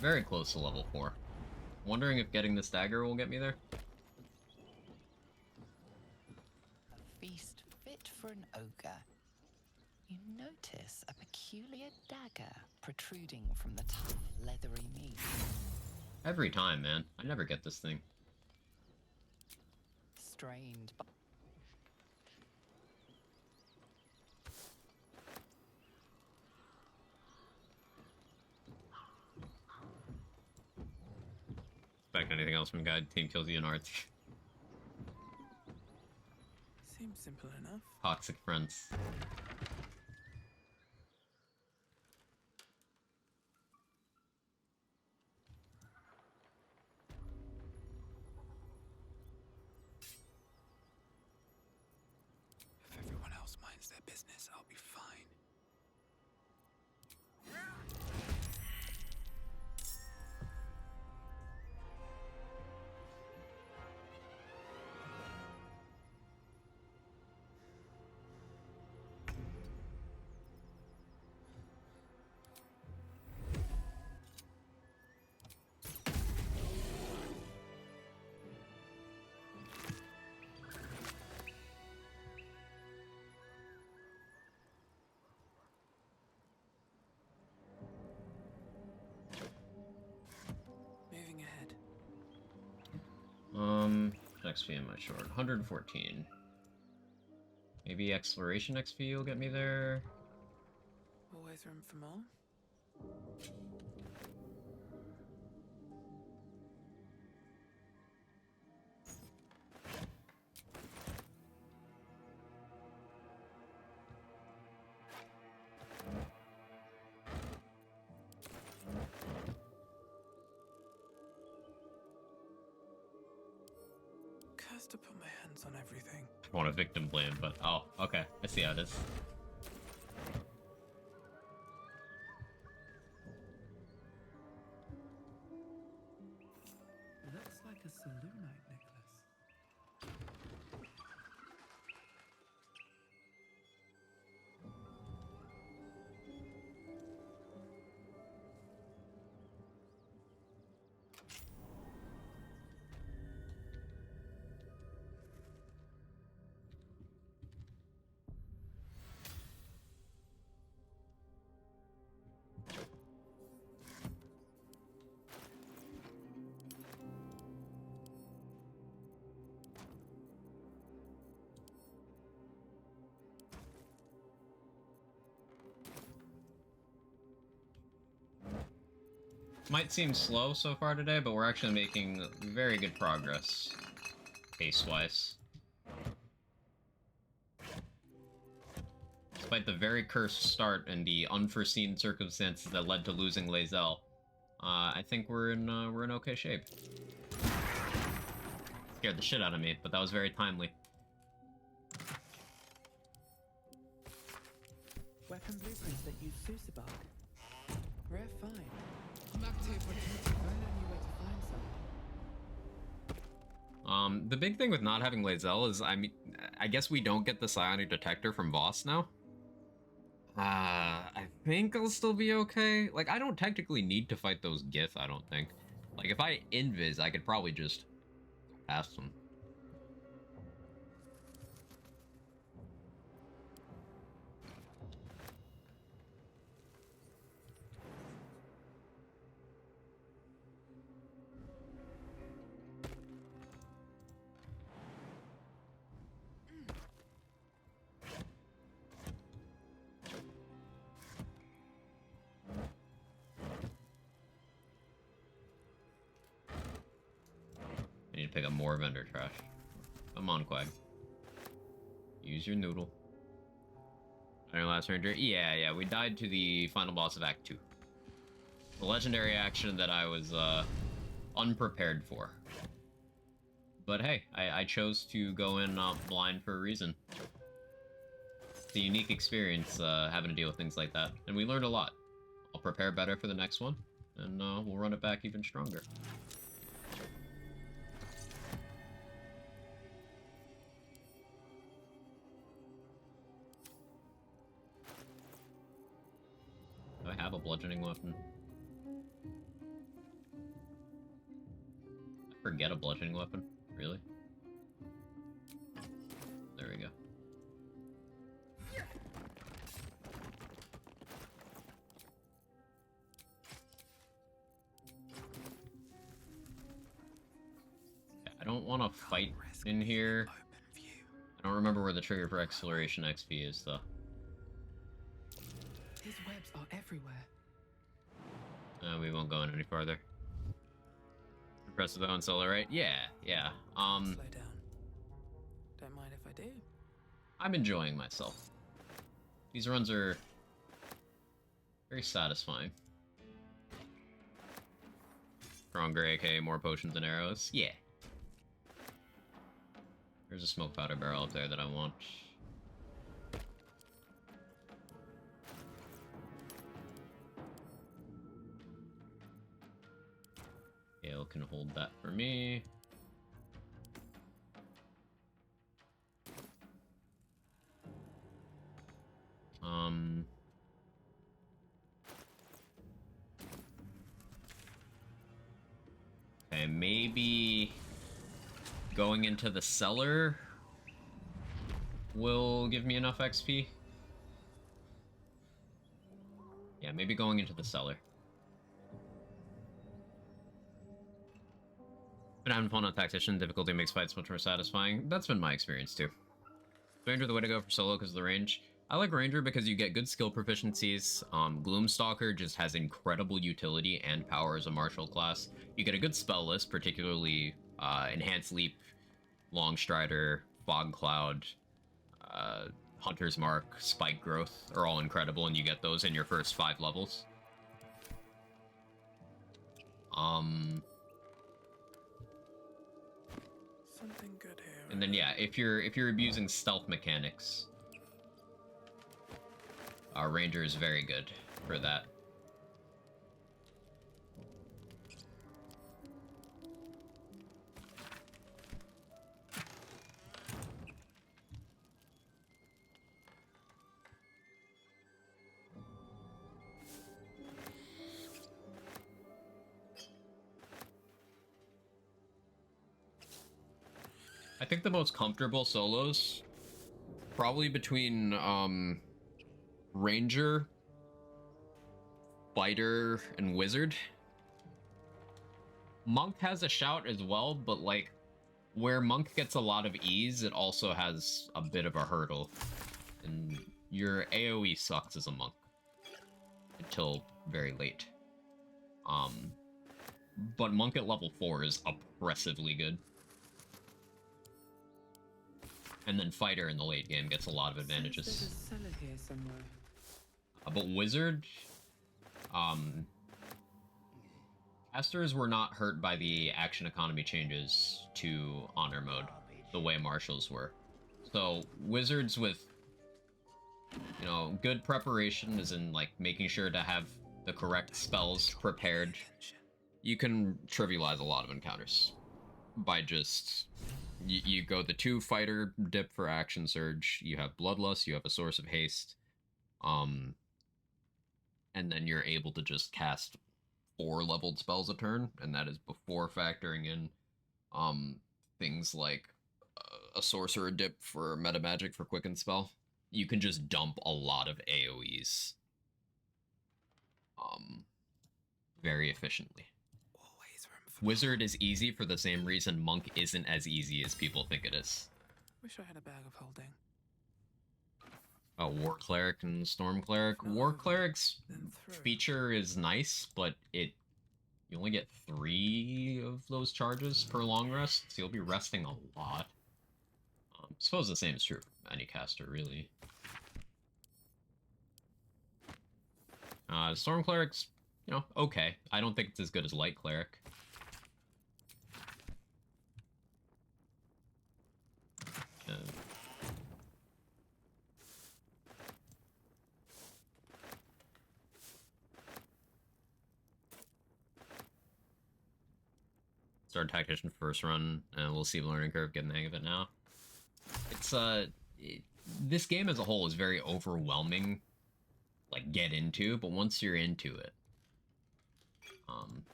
Very close to level 4. Wondering if getting this dagger will get me there? A feast fit for an ogre. You notice a peculiar dagger protruding from the tough, leathery meat. Every time, man. I never get this thing. Strained by... Expect anything else from Guide Team Kills You in Arts. Seems simple enough. Toxic friends. If everyone else minds their business, I'll be fine. Moving ahead. XP am I short? 114. Maybe exploration XP will get me there. Always room for more. Cursed to put my hands on everything. I want a victim blame, but oh, okay. I see how it is. Might seem slow so far today, but we're actually making very good progress, pace-wise. Despite the very cursed start and the unforeseen circumstances that led to losing Lae'zel, I think we're in okay shape. Scared the shit out of me, but that was very timely. Weapon blueprints that use Susabark. Rare find. Lactate opportunity. If I only knew where to find some. The big thing with not having Lae'zel is, I mean, I guess we don't get the psionic detector from Voss now. I think I'll still be okay. Like, I don't technically need to fight those Gith, I don't think. Like, if I invis, I could probably just pass them. I need to pick up more vendor trash. Come on, Quag. Use your noodle. Our last ranger? Yeah, we died to the final boss of Act 2. The legendary action that I was, unprepared for. But hey, I chose to go in blind for a reason. It's a unique experience, having to deal with things like that. And we learned a lot. I'll prepare better for the next one, and we'll run it back even stronger. Do I have a bludgeoning weapon? I forget a bludgeoning weapon? Really? There we go. Yeah, I don't want to fight in here. I don't remember where the trigger for exploration XP is, though. These webs are everywhere. We won't go in any farther. Impressive though in solo, right? Yeah. Slow down. Don't mind if I do. I'm enjoying myself. These runs are very satisfying. Stronger, aka more potions and arrows. Yeah. There's a smoke powder barrel up there that I want. Gale can hold that for me. Okay, maybe going into the cellar will give me enough XP. Yeah, maybe going into the cellar. Been having fun on Tactician. Difficulty makes fights much more satisfying. That's been my experience too. Ranger the way to go for solo because of the range. I like Ranger because you get good skill proficiencies. Gloomstalker just has incredible utility and power as a martial class. You get a good spell list, particularly Enhanced Leap, Long Strider, Fog Cloud, Hunter's Mark, Spike Growth are all incredible, and you get those in your first 5 levels. Something good here. And then yeah, if you're abusing stealth mechanics, Ranger is very good for that. I think the most comfortable solos, probably between Ranger, Fighter, and Wizard. Monk has a shout as well, but like where Monk gets a lot of ease, it also has a bit of a hurdle. And your AoE sucks as a Monk until very late. But Monk at level 4 is oppressively good. And then Fighter in the late game gets a lot of advantages. There's a cellar here somewhere. But Wizard, casters were not hurt by the action economy changes to honor mode the way marshals were. So wizards with, you know, good preparation, as in like making sure to have the correct spells prepared, you can trivialize a lot of encounters by just you go the 2 fighter dip for action surge, you have bloodlust, you have a source of haste, and then you're able to just cast 4 leveled spells a turn, and that is before factoring in things like a sorcerer dip for meta magic for quicken spell. You can just dump a lot of AoEs very efficiently. Wizard is easy for the same reason Monk isn't as easy as people think it is. Wish I had a bag of holding. War Cleric and Storm Cleric. War Cleric's feature is nice, but you only get 3 of those charges per long rest, so you'll be resting a lot. I suppose the same is true for any caster, really. Storm Cleric's, you know, okay. I don't think it's as good as Light Cleric. Start Tactician first run, and we'll see learning curve, getting the hang of it now. It's, this game as a whole is very overwhelming, like, get into, but once you're into it,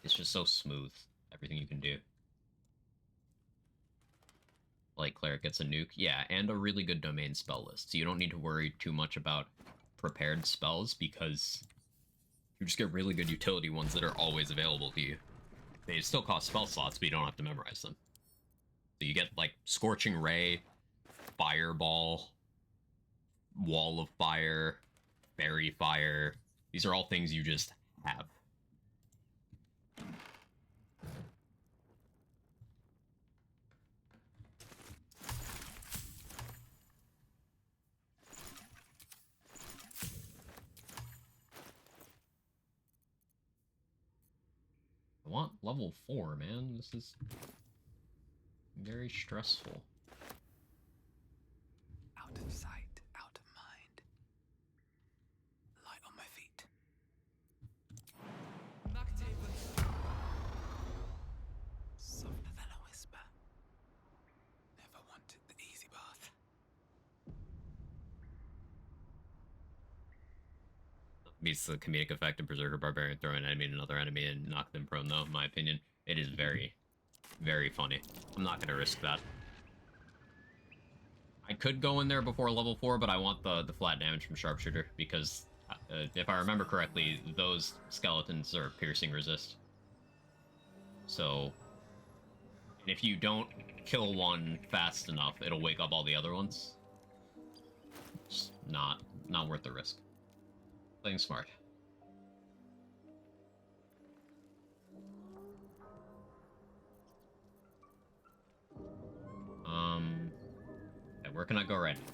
it's just so smooth, everything you can do. Like, Cleric gets a nuke, yeah, and a really good domain spell list, so you don't need to worry too much about prepared spells, because you just get really good utility ones that are always available to you. They still cost spell slots, but you don't have to memorize them. So you get, like, Scorching Ray, Fireball, Wall of Fire, Fairy Fire. These are all things you just have. I want level 4, man. This is very stressful. Out of sight, out of mind. Light on my feet. Softer than a whisper. Never wanted the easy bath. Beats the comedic effect of Berserker Barbarian throwing an enemy at another enemy and knock them prone, though, in my opinion. It is very, very funny. I'm not going to risk that. I could go in there before level 4, but I want the flat damage from Sharpshooter, because if I remember correctly, those skeletons are piercing resist. So, if you don't kill one fast enough, it'll wake up all the other ones. It's not worth the risk. Playing smart. Okay, where can I go right now?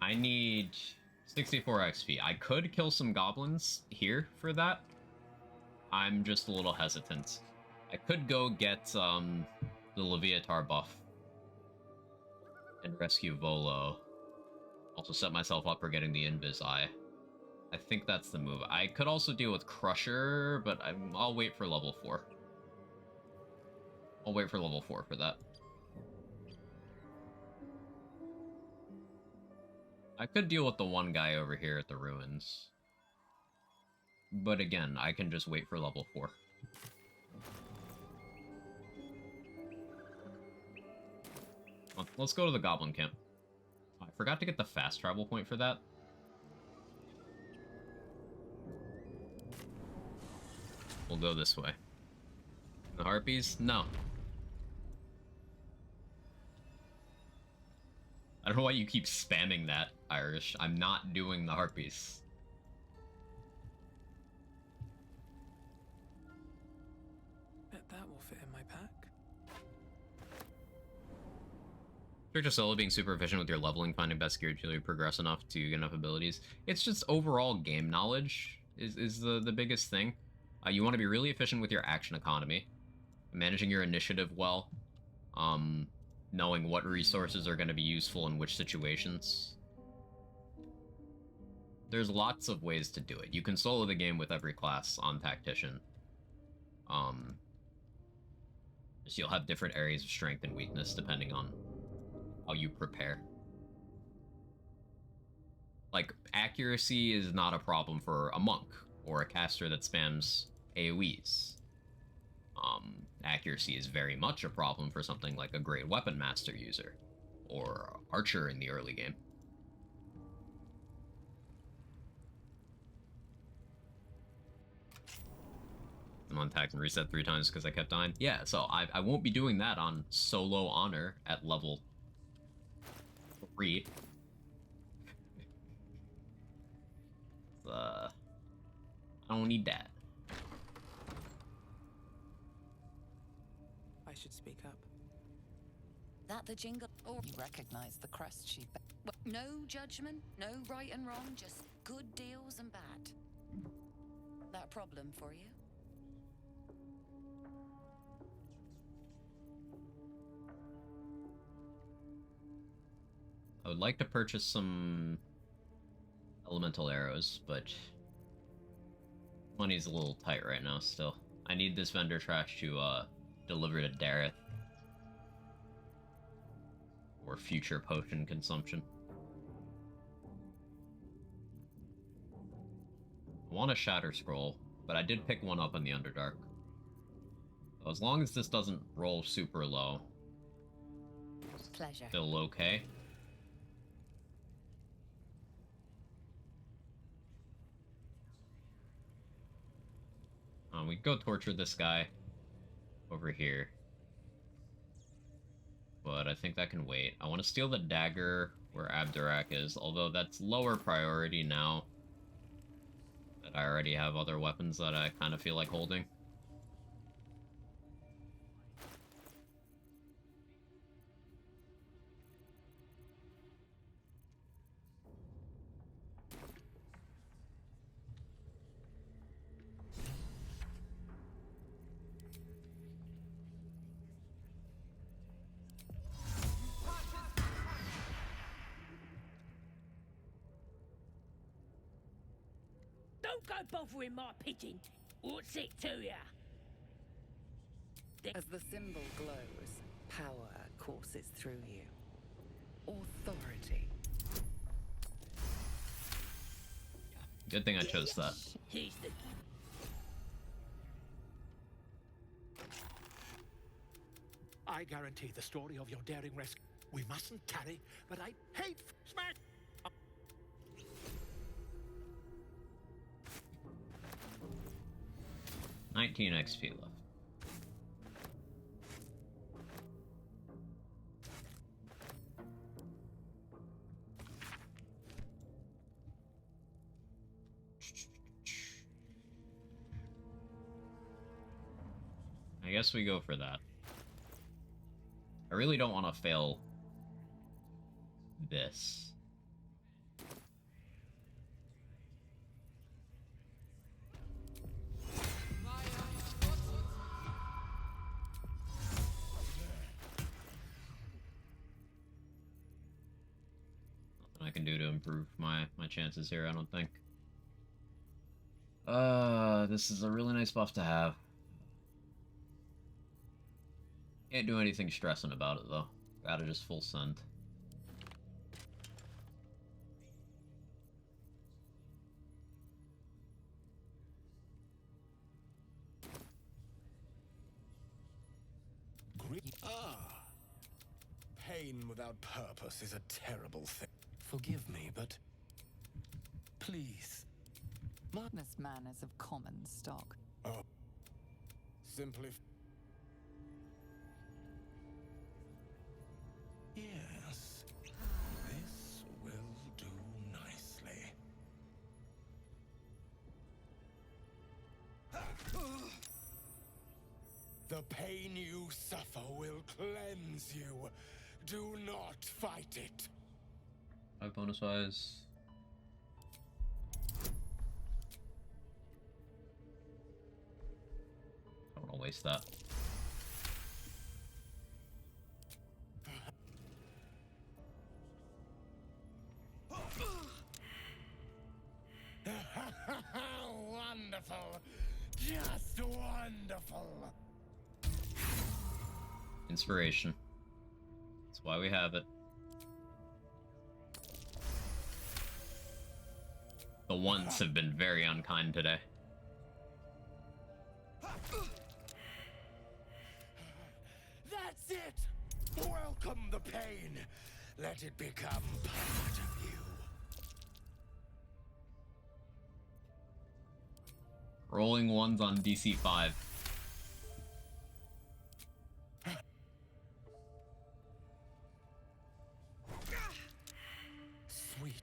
I need 64 XP. I could kill some goblins here for that. I'm just a little hesitant. I could go get the Leviatar buff and rescue Volo. Also set myself up for getting the Invis Eye. I think that's the move. I could also deal with Crusher, but I'll wait for level 4. I'll wait for level 4 for that. I could deal with the one guy over here at the ruins. But again, I can just wait for level 4. Let's go to the Goblin camp. I forgot to get the fast travel point for that. We'll go this way. The Harpies? No. I don't know why you keep spamming that, Irish. I'm not doing the Harpies. That will fit in my pack. Strict solo being super efficient with your leveling, finding best gear until you progress enough to get enough abilities. It's just overall game knowledge is the biggest thing. You want to be really efficient with your action economy, managing your initiative well, knowing what resources are going to be useful in which situations. There's lots of ways to do it. You can solo the game with every class on Tactician. So you'll have different areas of strength and weakness depending on how you prepare. Like, accuracy is not a problem for a monk or a caster that spams AoEs. Accuracy is very much a problem for something like a great weapon master user or archer in the early game. I'm untacked and reset 3 times because I kept dying. Yeah, so I won't be doing that on solo honor at level 3. I don't need that. I should speak up. That the jingle, or you recognize the crest she no judgment, no right and wrong, just good deals and bad. That problem for you? I would like to purchase some elemental arrows, but money's a little tight right now still. I need this vendor trash to deliver to Dareth for future potion consumption. I want a Shatter Scroll, but I did pick one up in the Underdark. So as long as this doesn't roll super low, pleasure. Still okay. We go torture this guy over here. But I think that can wait. I want to steal the dagger where Underdark is, although that's lower priority now that I already have other weapons that I kind of feel like holding. Don't go bothering my pigeon. What's it to ya? As the symbol glows, power courses through you. Authority. Good thing I chose that. Here's the... I guarantee the story of your daring rescue. We mustn't tarry, but I hate smash. 19 XP left. I guess we go for that. I really don't want to fail this. Nothing I can do to improve my chances here, I don't think. This is a really nice buff to have. Can't do anything stressing about it, though. Gotta just full send. Pain without purpose is a terrible thing. Forgive me, but... please. This man is of common stock. Oh. Simply... yes. This will do nicely. The pain you suffer will cleanse you. Do not fight it. 5 bonus wise. I don't want to waste that. Wonderful. Just wonderful. Inspiration. That's why we have it. The ones have been very unkind today. That's it. Welcome the pain. Let it become part of you. Rolling ones on DC 5. Sweet.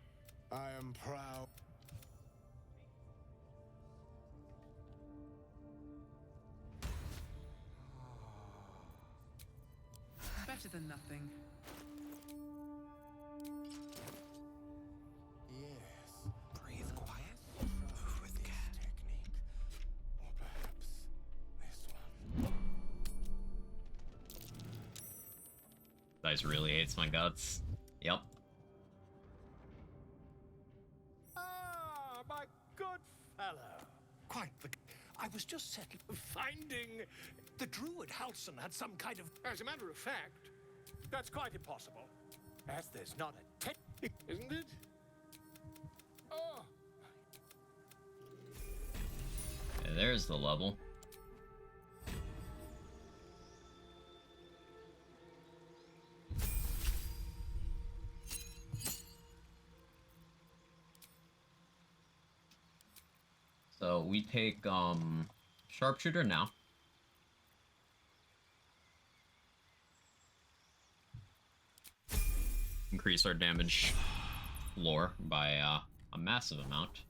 I am proud. Better than nothing. Yes. Breathe quiet. Move with care. Technique. Or perhaps this one. Dice really hates my guts. Yep. Ah, my good fellow. Quite the... I was just settling... Finding... The druid Halson had some kind of... As a matter of fact, that's quite impossible. As there's not a technique, isn't it? Oh. Yeah, there's the level. So we take sharpshooter now. Increase our damage floor by a massive amount.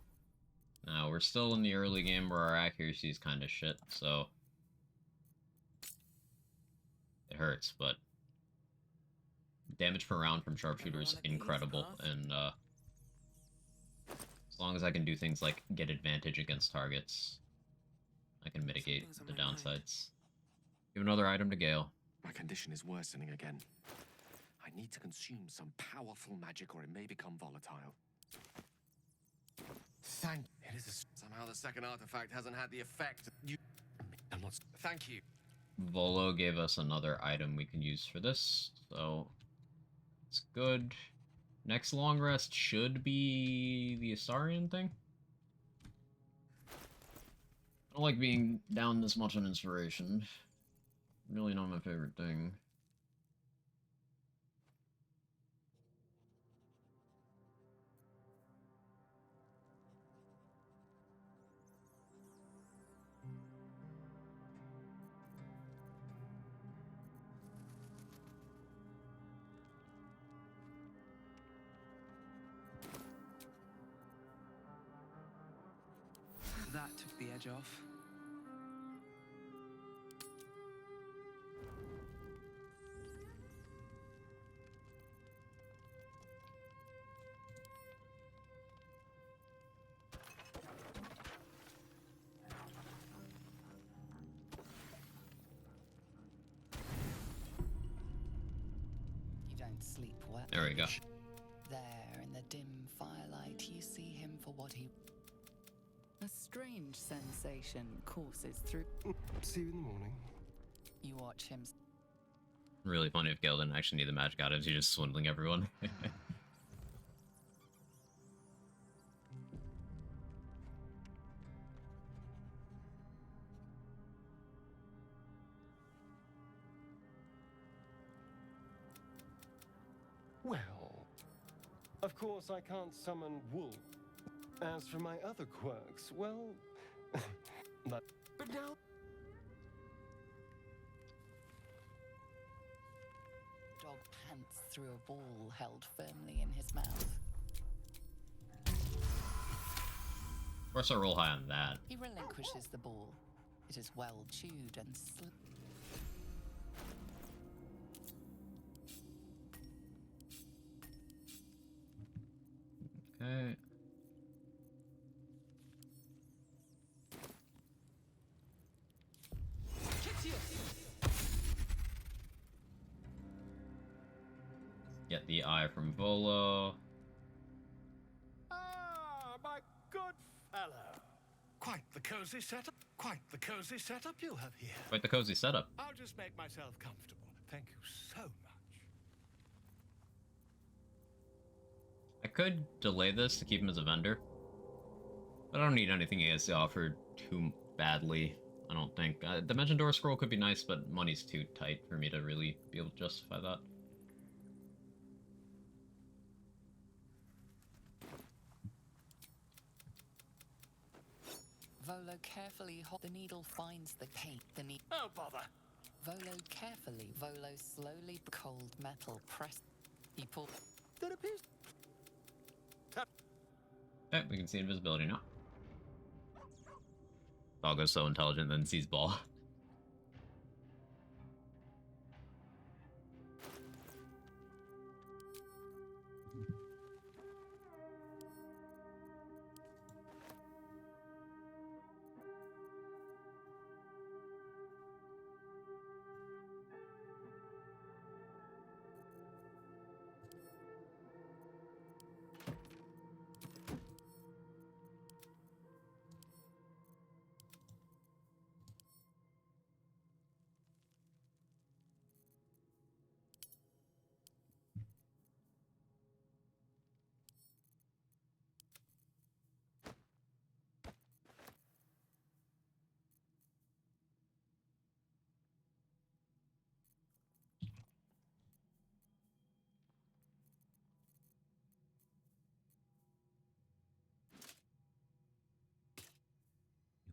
Now we're still in the early game where our accuracy is kind of shit, so it hurts, but damage per round from sharpshooter is incredible, and as long as I can do things like get advantage against targets, I can mitigate the downsides. Give another item to Gale. My condition is worsening again. I need to consume some powerful magic or it may become volatile. It is somehow the second artifact hasn't had the effect. Thank you. Volo gave us another item we can use for this, so it's good. Next long rest should be the Astarian thing. I don't like being down this much on inspiration. Really not my favorite thing. That took the edge off. You don't sleep well. There we go. There, in the dim firelight, you see him for what he... A strange sensation courses through... See you in the morning. You watch him... Really funny if Gale didn't actually need the magic items, you're just swindling everyone. Well, of course I can't summon wool. As for my other quirks, well, but now Dog pants through a ball held firmly in his mouth. Of course I roll high on that. He relinquishes the ball. It is well chewed and Okay. Get the eye from Volo. Ah, my good fellow. Quite the cozy setup. Quite the cozy setup you have here. Quite the cozy setup. I'll just make myself comfortable. Thank you so much. I could delay this to keep him as a vendor. But I don't need anything he has to offer too badly, I don't think. Dimension Door Scroll could be nice, but money's too tight for me to really be able to justify that. Volo carefully hold the needle finds the paint. The needle. Oh, bother. Volo carefully. Volo slowly cold metal press. He pulled. That appears. Okay, we can see invisibility now. Doggo's so intelligent, then sees ball.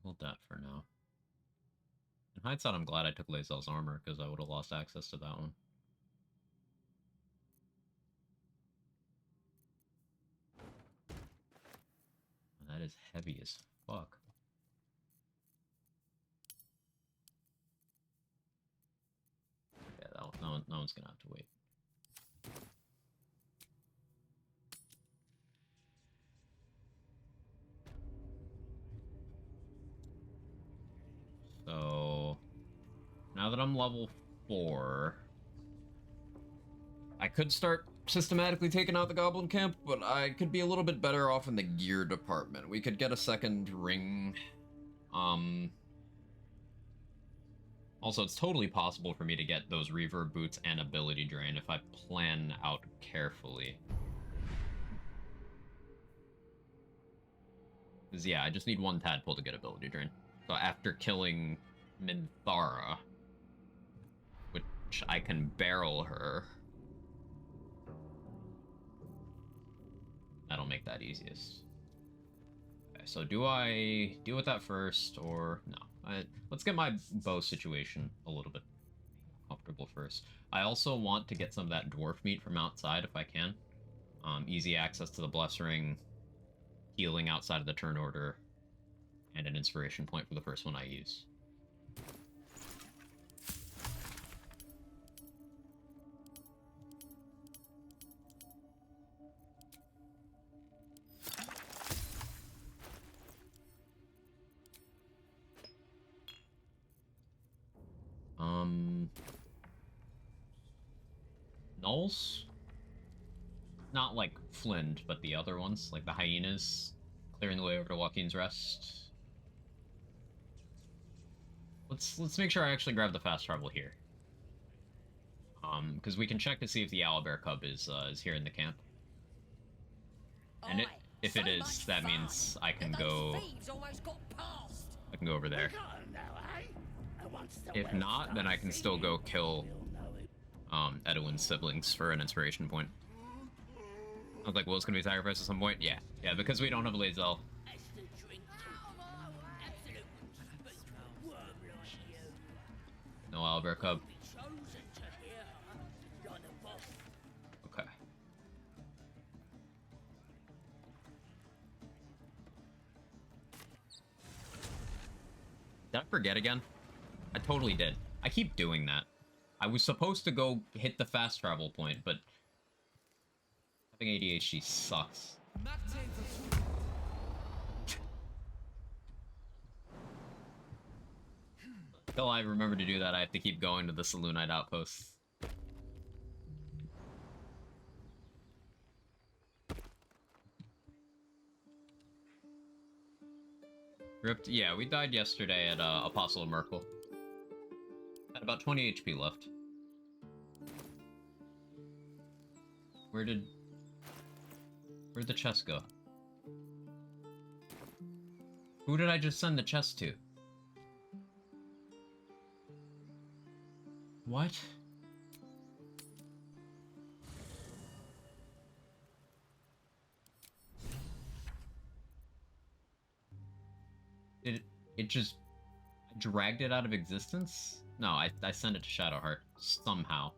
Hold that for now. In hindsight, I'm glad I took Lae'zel's armor, because I would have lost access to that one. That is heavy as fuck. Yeah, that one's gonna have to wait. So, now that I'm level 4, I could start systematically taking out the Goblin camp, but I could be a little bit better off in the gear department. We could get a second ring. Also, it's totally possible for me to get those reverb boots and ability drain if I plan out carefully. Because, yeah, I just need one tadpole to get ability drain. So after killing Minthara, which I can barrel her, that'll make that easiest. Okay, so do I deal with that first, or no? Let's get my bow situation a little bit comfortable first. I also want to get some of that dwarf meat from outside if I can. Easy access to the bless ring, healing outside of the turn order, and an inspiration point for the first one I use. Nulls? Not like Flint, but the other ones, like the hyenas, clearing the way over to Joaquin's Rest. Let's make sure I actually grab the fast travel here. Because we can check to see if the owlbear cub is here in the camp. And if it is, that means I can go. I can go over there. If not, then I can still go kill Edwin's siblings for an inspiration point. I was like, Will's gonna be sacrificed at some point? Yeah, because we don't have Lae'zel. No owlbear cub. Okay. Did I forget again? I totally did. I keep doing that. I was supposed to go hit the fast travel point, but having ADHD sucks. Until I remember to do that, I have to keep going to the Saloonite outposts. Ripped. Yeah, we died yesterday at Apostle of Merkel. Had about 20 HP left. Where'd the chest go? Who did I just send the chest to? What? It just dragged it out of existence? No, I sent it to Shadowheart somehow.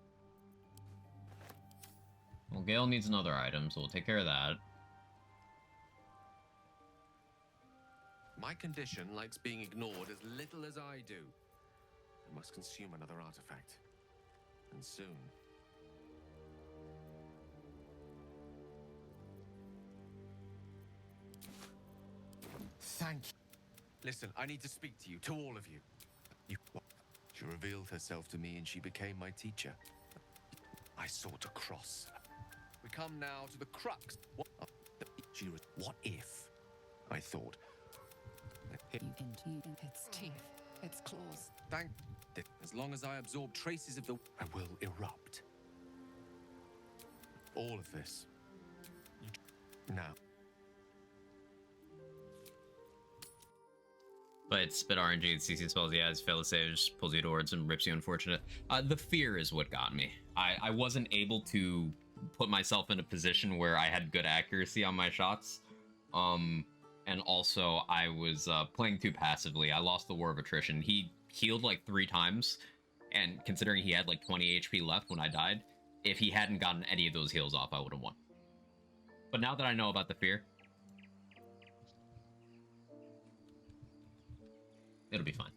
Well, Gale needs another item, so we'll take care of that. My condition likes being ignored as little as I do. I must consume another artifact. And soon. Thank you. Listen, I need to speak to you, to all of you. She revealed herself to me and she became my teacher. I sought a cross. We come now to the crux. What if? I thought. Its teeth, its claws. Thank. As long as I absorb traces of the, I will erupt. All of this. Now. But spit RNG and CC spells, yeah, his fellow sage pulls you towards and rips you unfortunate. The fear is what got me. I wasn't able to put myself in a position where I had good accuracy on my shots. And also I was playing too passively. I lost the War of Attrition. He healed like 3 times, and considering he had like 20 HP left when I died, if he hadn't gotten any of those heals off, I would have won. But now that I know about the fear, it'll be fine.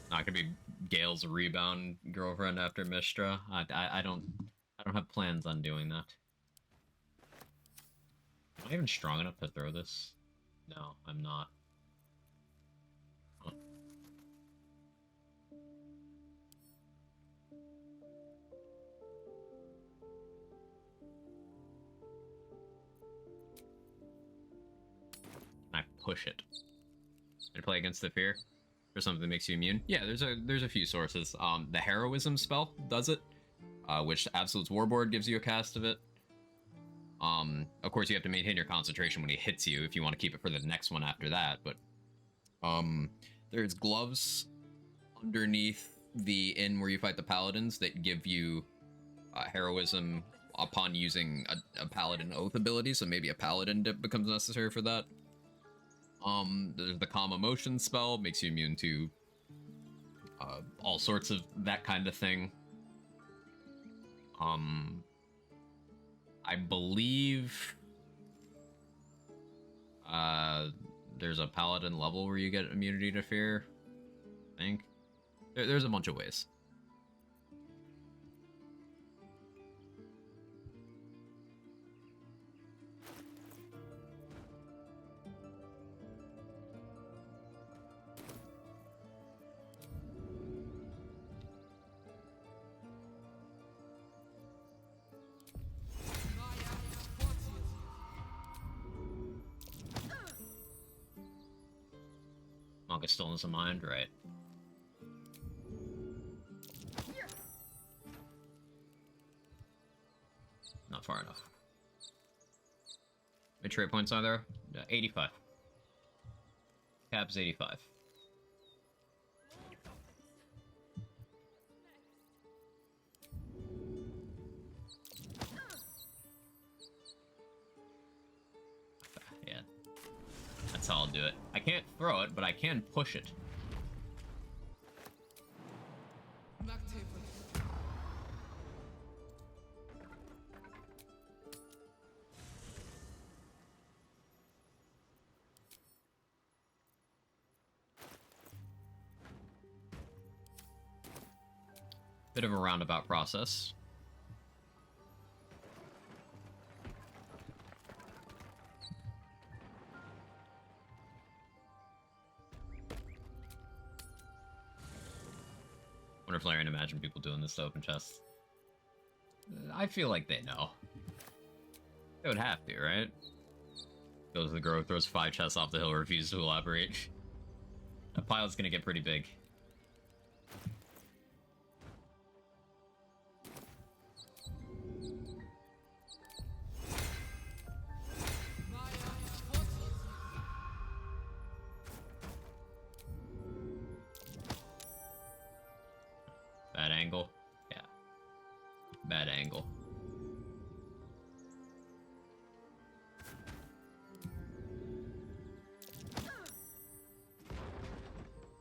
Not gonna be Gale's rebound girlfriend after Mistra. I don't have plans on doing that. Am I even strong enough to throw this? No, I'm not. Huh. Can I push it? Can I play against the fear? Or something that makes you immune? Yeah, there's a few sources. The Heroism spell does it, which Absolute's Warboard gives you a cast of it. Of course, you have to maintain your concentration when he hits you if you want to keep it for the next one after that. But there's gloves underneath the inn where you fight the paladins that give you heroism upon using a paladin oath ability. So maybe a paladin dip becomes necessary for that. There's the Calm Emotion spell, makes you immune to all sorts of that kind of thing. I believe there's a paladin level where you get immunity to fear. I think there's a bunch of ways. Monk stillness of mind, right? Not far enough. Which trait points are there? 85. Cap's 85. Yeah. That's how I'll do it. I can't throw it, but I can push it. Bit of a roundabout process. Wonder if Larry can imagine people doing this to open chests. I feel like they know. They would have to, right? Goes to the grove, throws 5 chests off the hill, refuses to elaborate. That pile's gonna get pretty big. Bad angle. Yeah. Bad angle.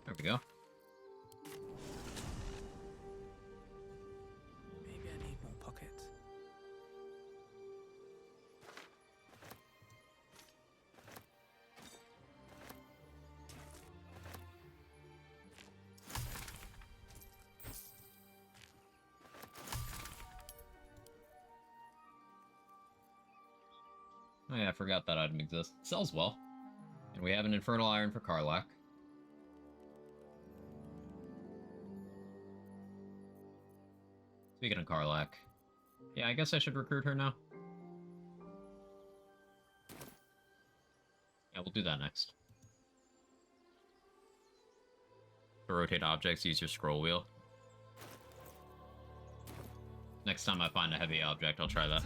There we go. Maybe I need more pockets. Oh yeah, I forgot that item exists. Sells well. And we have an Infernal Iron for Karlach. Speaking of Karlach, yeah, I guess I should recruit her now. Yeah, we'll do that next. To rotate objects, use your scroll wheel. Next time I find a heavy object, I'll try that.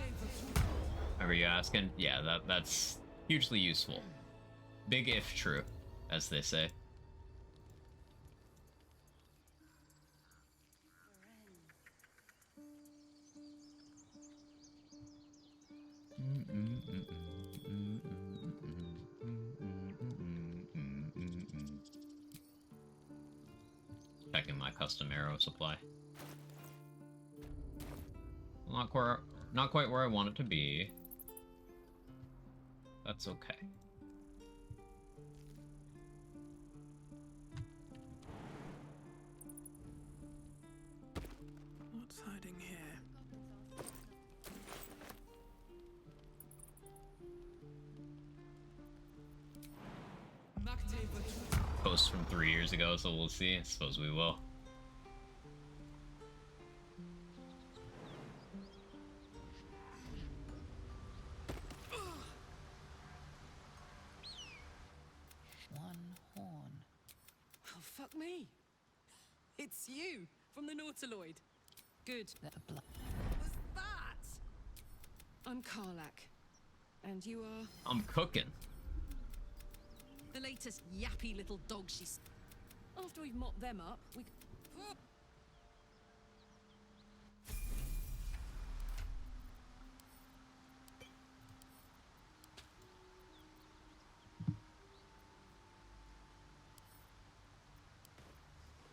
Remember you asking? Yeah, that's hugely useful. Big if true, as they say. Checking my custom arrow supply. Not quite where I want it to be. That's okay. What's hiding here? Post from 3 years ago, so we'll see. I suppose we will. One horn. Oh, fuck me. It's you, from the Nautiloid. Good. The What's that? I'm Karlach. And you are? I'm cooking. The latest yappy little dog she's... After we've mopped them up, we...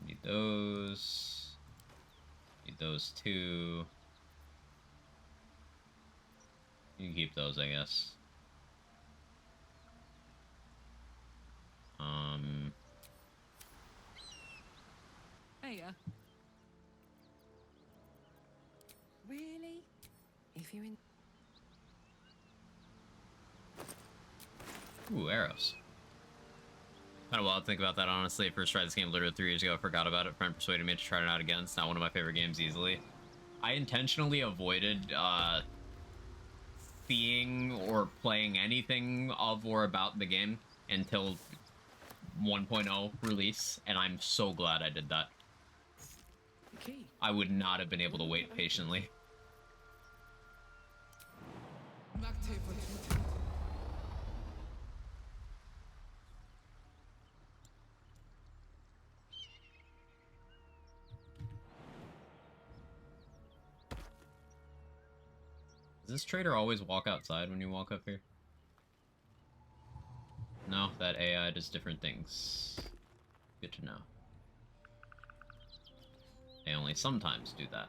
Need those. Need those two. You can keep those, I guess. Hey, really? If you're in... Ooh, arrows. Kind of wild to think about that, honestly. First tried this game literally 3 years ago. I forgot about it. Friend persuaded me to try it out again. It's not one of my favorite games easily. I intentionally avoided seeing or playing anything of or about the game until 1.0 release, and I'm so glad I did that. I would not have been able to wait patiently. Does this trader always walk outside when you walk up here? No, that AI does different things. Good to know. They only sometimes do that.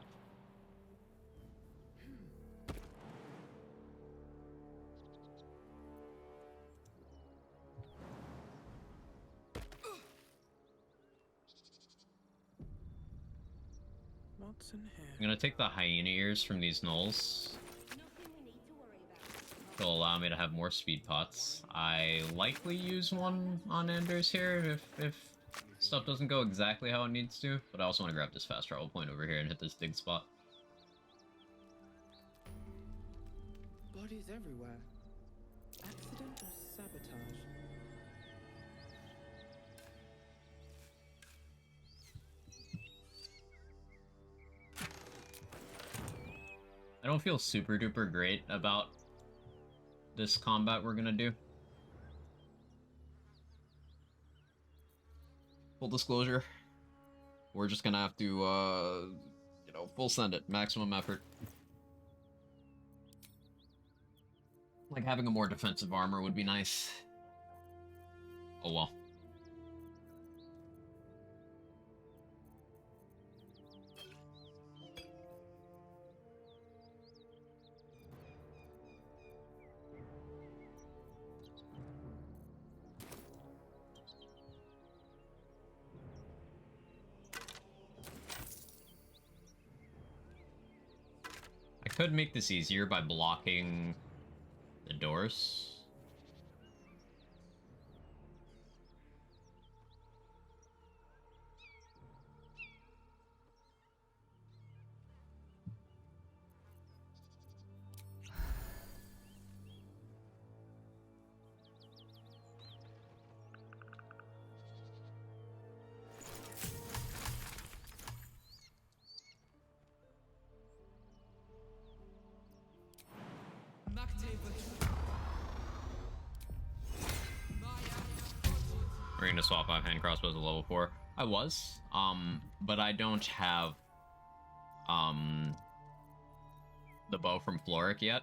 What's in here? I'm gonna take the hyena ears from these gnolls. It'll allow me to have more speed pots. I likely use one on Enders here if stuff doesn't go exactly how it needs to, but I also want to grab this fast travel point over here and hit this dig spot. Bodies everywhere. Accident or sabotage? I don't feel super duper great about this combat we're gonna do. Full disclosure, we're just gonna have to, you know, full send it, maximum effort. Like, having a more defensive armor would be nice. Oh well. I could make this easier by blocking the doors. We're gonna swap out hand crossbows at level 4. I was, but I don't have, the bow from Floric yet.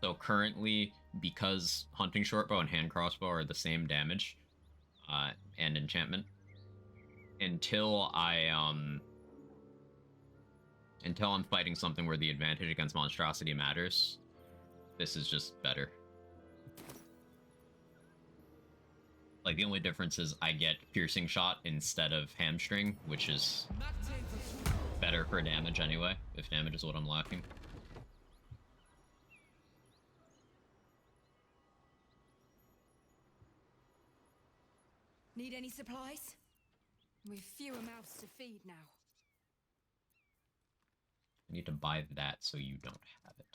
So currently, because hunting shortbow and hand crossbow are the same damage, and enchantment, until I'm fighting something where the advantage against monstrosity matters, this is just better. Like, the only difference is I get piercing shot instead of hamstring, which is better for damage anyway, if damage is what I'm lacking. Need any supplies? We've fewer mouths to feed now. I need to buy that so you don't have it.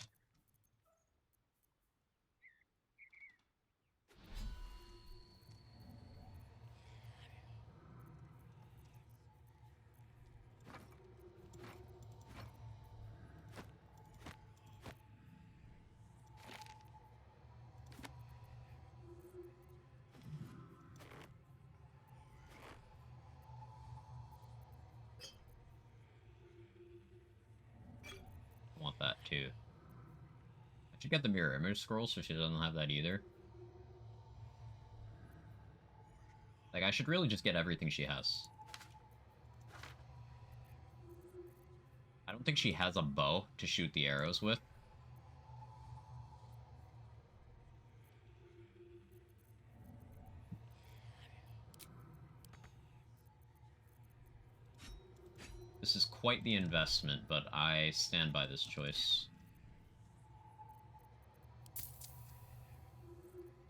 I want that too. I should get the mirror image scroll so she doesn't have that either. Like, I should really just get everything she has. I don't think she has a bow to shoot the arrows with. This is quite the investment, but I stand by this choice.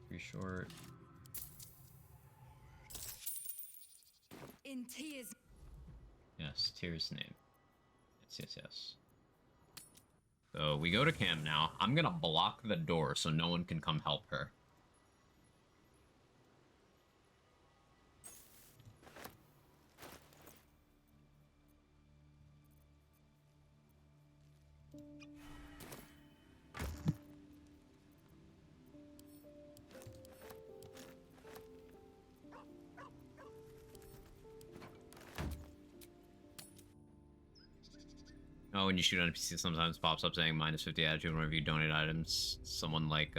Pretty short. In tears. Yes, Tyr's name. Yes. So we go to camp now. I'm gonna block the door so no one can come help her. Oh, when you shoot on a PC, sometimes pops up saying -50 attitude whenever you donate items. Someone like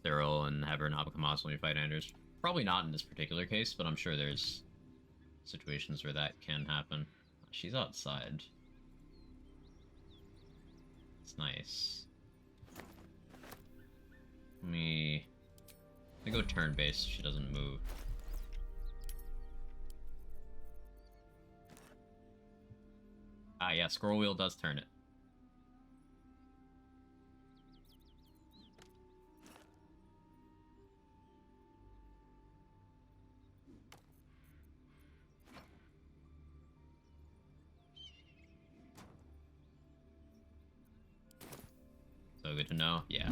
Cyril and have her not become hostile when you fight Anders. Probably not in this particular case, but I'm sure there's situations where that can happen. She's outside. It's nice. Let me go turn-based so she doesn't move. Ah, yeah, scroll wheel does turn it. So good to know. Yeah.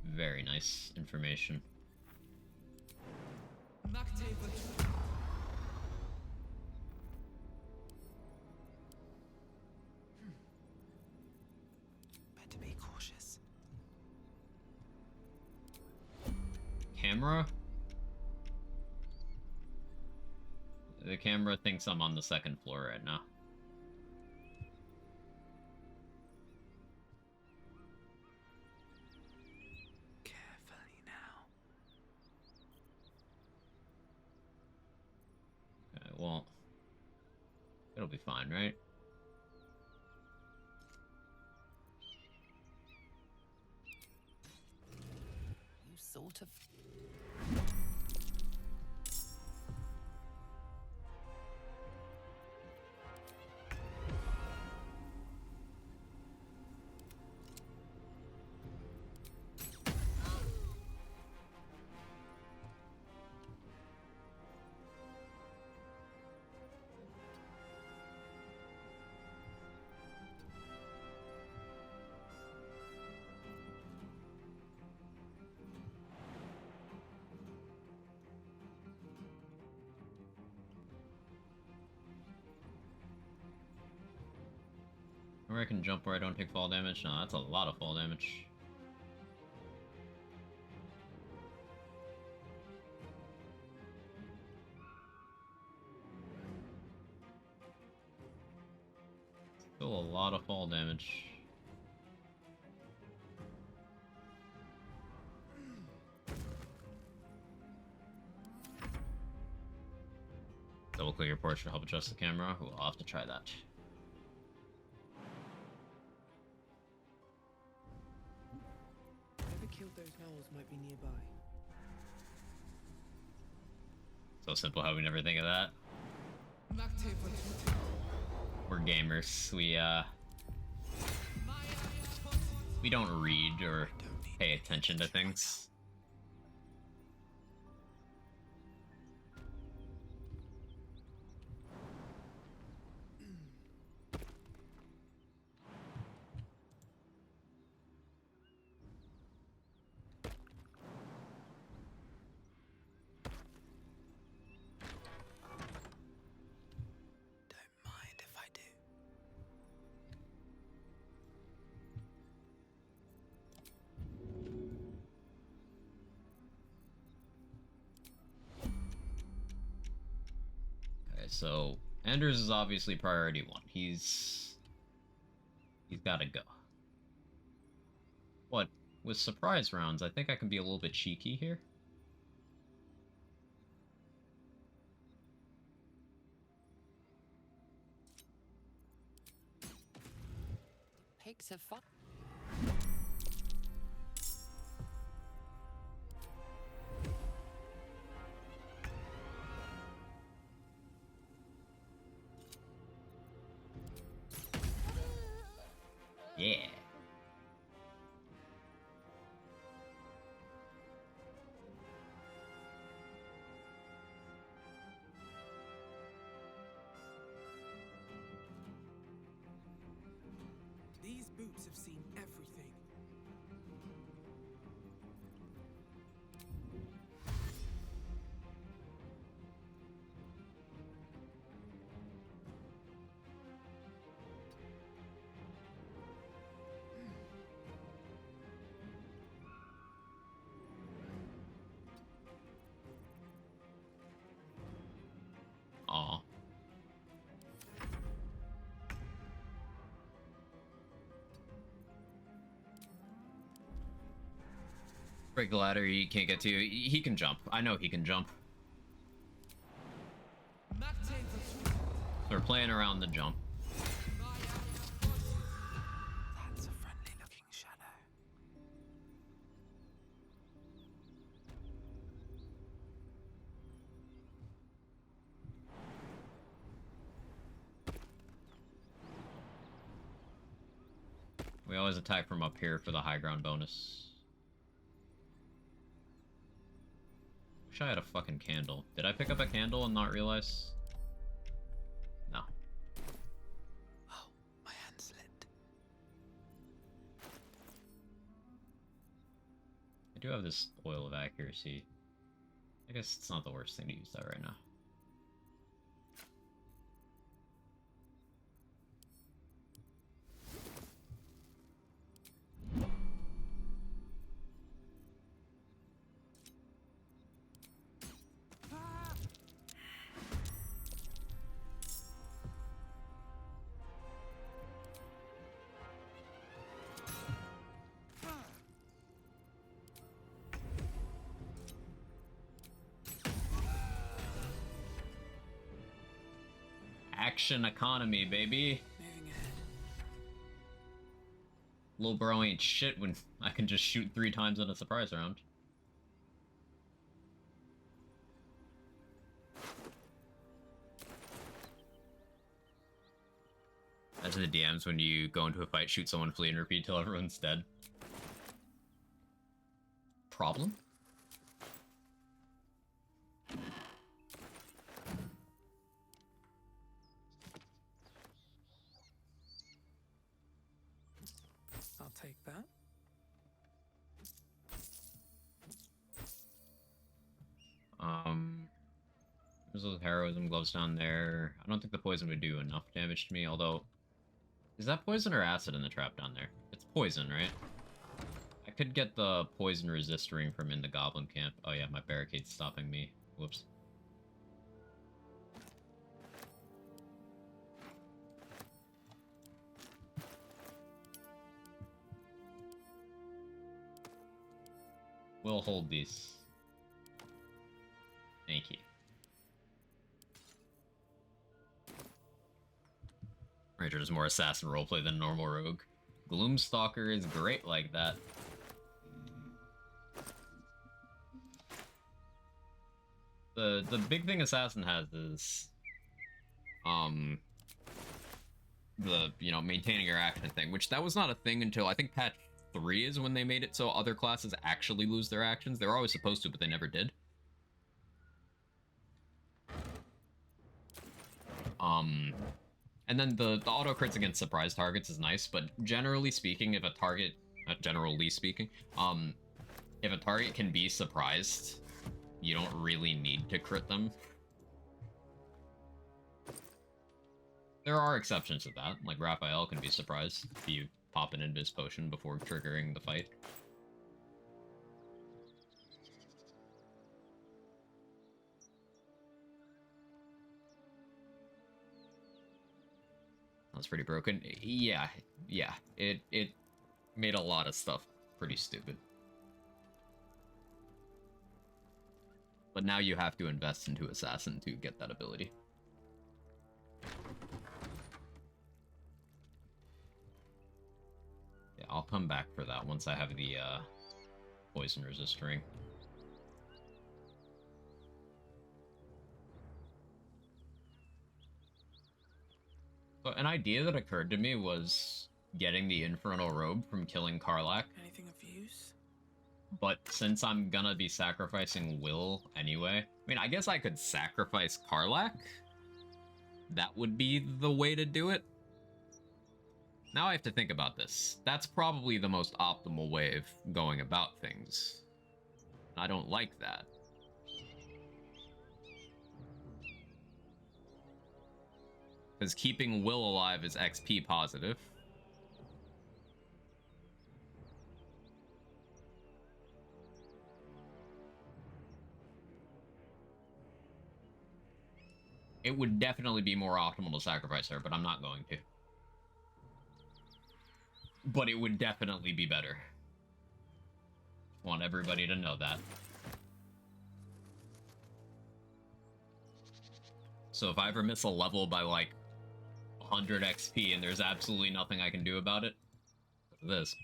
Very nice information. Better be cautious. Camera? The camera thinks I'm on the second floor right now. Carefully now. Okay, well, it'll be fine, right? You sort of. Or I can jump where I don't take fall damage. No, that's a lot of fall damage. Still a lot of fall damage. Double click your portrait to help adjust the camera. Ooh, I'll have to try that. Whoever killed those gnolls might be nearby. So simple how we never think of that. We're gamers. We don't read or pay attention to things. Mind if I do. Okay, so Anders is obviously priority 1. He's gotta go. But with surprise rounds, I think I can be a little bit cheeky here. Pigs have fun. Yeah. These boots have seen everything. Aw. Break the ladder, he can't get to you. He can jump. I know he can jump. So we're playing around the jump. That's a friendly looking shadow. We always attack from up here for the high ground bonus. Wish I had a fucking candle. Did I pick up a candle and not realize? No. Oh, my hand slipped. I do have this oil of accuracy. I guess it's not the worst thing to use that right now. Action economy, baby. Moving ahead. Lil bro ain't shit when I can just shoot 3 times in a surprise round. As the DMs when you go into a fight, shoot someone, flee, and repeat till everyone's dead. Problem? I'll take that. There's those heroism gloves down there. I don't think the poison would do enough damage to me, although... Is that poison or acid in the trap down there? It's poison, right? I could get the poison resist ring from in the Goblin camp. Oh yeah, my barricade's stopping me. Whoops. We'll hold these. Thank you. Ranger does more assassin roleplay than normal rogue. Gloomstalker is great like that. The big thing assassin has is maintaining your action thing, which that was not a thing until I think patch 3 is when they made it so other classes actually lose their actions. They were always supposed to, but they never did. And then the auto crits against surprise targets is nice, but generally speaking, if a target, generally speaking, if a target can be surprised, you don't really need to crit them. There are exceptions to that, like Raphael can be surprised if you pop an invis potion before triggering the fight. That's pretty broken. Yeah. It made a lot of stuff pretty stupid. But now you have to invest into Assassin to get that ability. Yeah, I'll come back for that once I have the poison resist ring. So an idea that occurred to me was getting the Infernal Robe from killing Karlach. Anything of use? But since I'm gonna be sacrificing Will anyway, I mean, I guess I could sacrifice Karlach. That would be the way to do it. Now I have to think about this. That's probably the most optimal way of going about things. I don't like that. Because keeping Will alive is XP positive. It would definitely be more optimal to sacrifice her, but I'm not going to. But it would definitely be better. Want everybody to know that. So if I ever miss a level by like 100 XP and there's absolutely nothing I can do about it, this.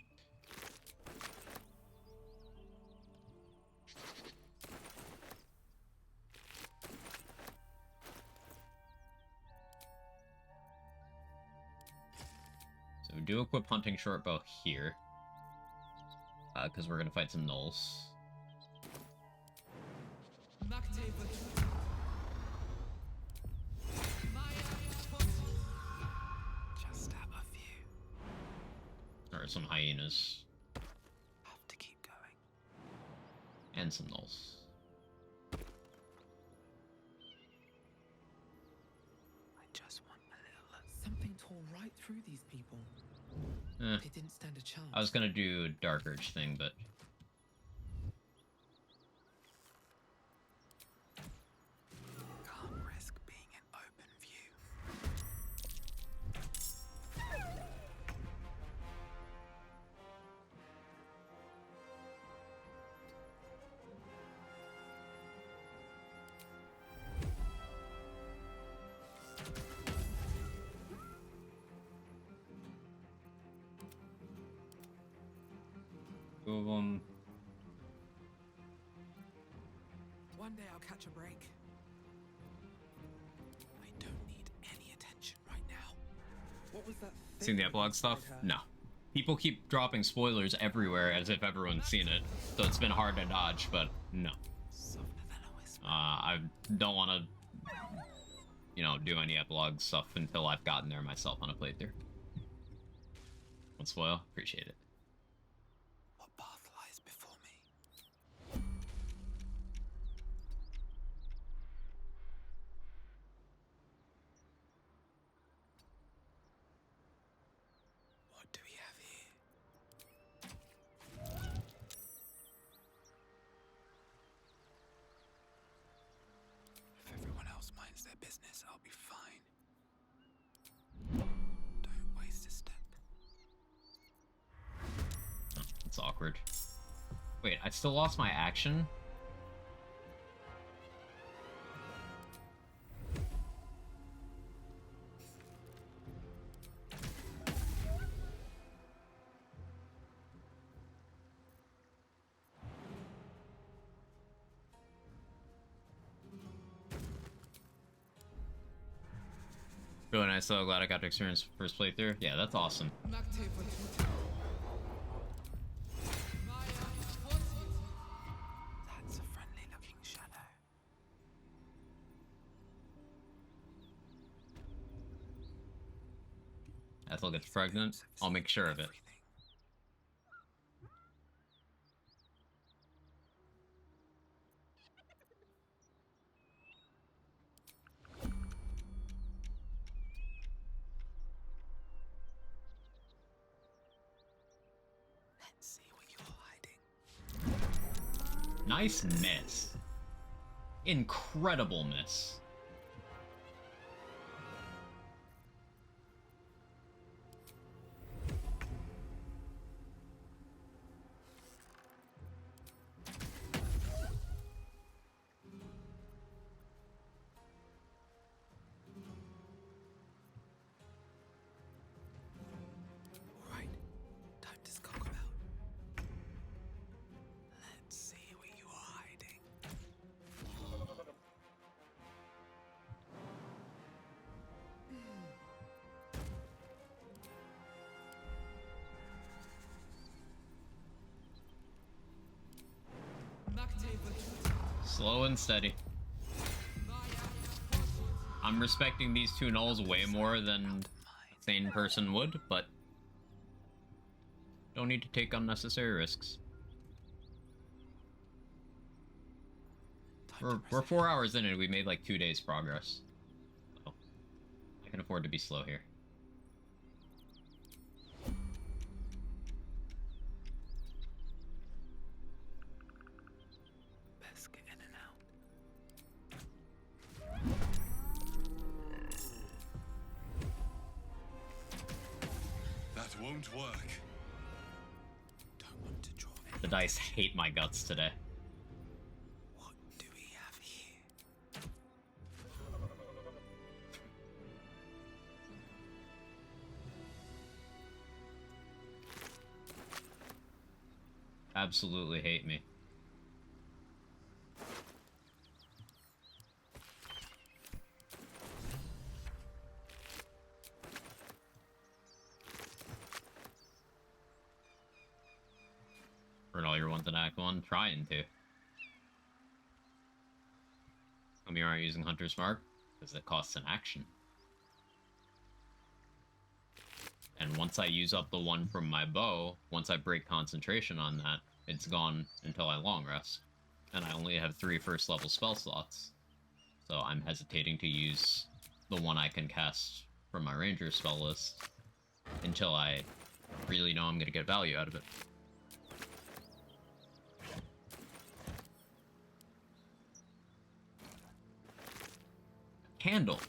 So do equip hunting shortbow here. Because we're gonna fight some gnolls. Just out of view. Or some hyenas. Have to keep going. And some gnolls. I just want a little. Something tore right through these people. They didn't stand a chance. I was gonna do Dark Urge thing, but Can't risk being in open view. two of them. One day I'll catch a break. I don't need any attention right now. What was that? Seen the epilogue stuff? No. People keep dropping spoilers everywhere as if everyone's seen it, so it's been hard to dodge, but no. I don't want to, you know, do any epilogue stuff until I've gotten there myself on a playthrough. Don't spoil? Appreciate it. What path lies before me? What do we have here? If everyone else minds their business, I'll be fine. Don't waste a step. It's awkward. Wait, I still lost my action? Really nice though, glad I got to experience first playthrough. Yeah, that's awesome. That's a friendly looking shadow. Ethel gets pregnant. I'll make sure of it. Let's see what you're hiding. Nice miss. Incredible miss. Alright, time to skulk about. Let's see what you are hiding. Slow and steady. I'm respecting these two gnolls way more than a sane person would, but don't need to take unnecessary risks. We're 4 hours in and we made like 2 days progress. So I can afford to be slow here. Best get in and out. That won't work. Don't want to draw any. The dice hate my guts today. What do we have here? Absolutely hate me. month in Act 1, trying to. Some of you aren't using Hunter's Mark, because it costs an action. And once I use up the one from my bow, once I break concentration on that, it's gone until I long rest. And I only have 3 first level spell slots. So I'm hesitating to use the one I can cast from my ranger spell list until I really know I'm going to get value out of it. Candle.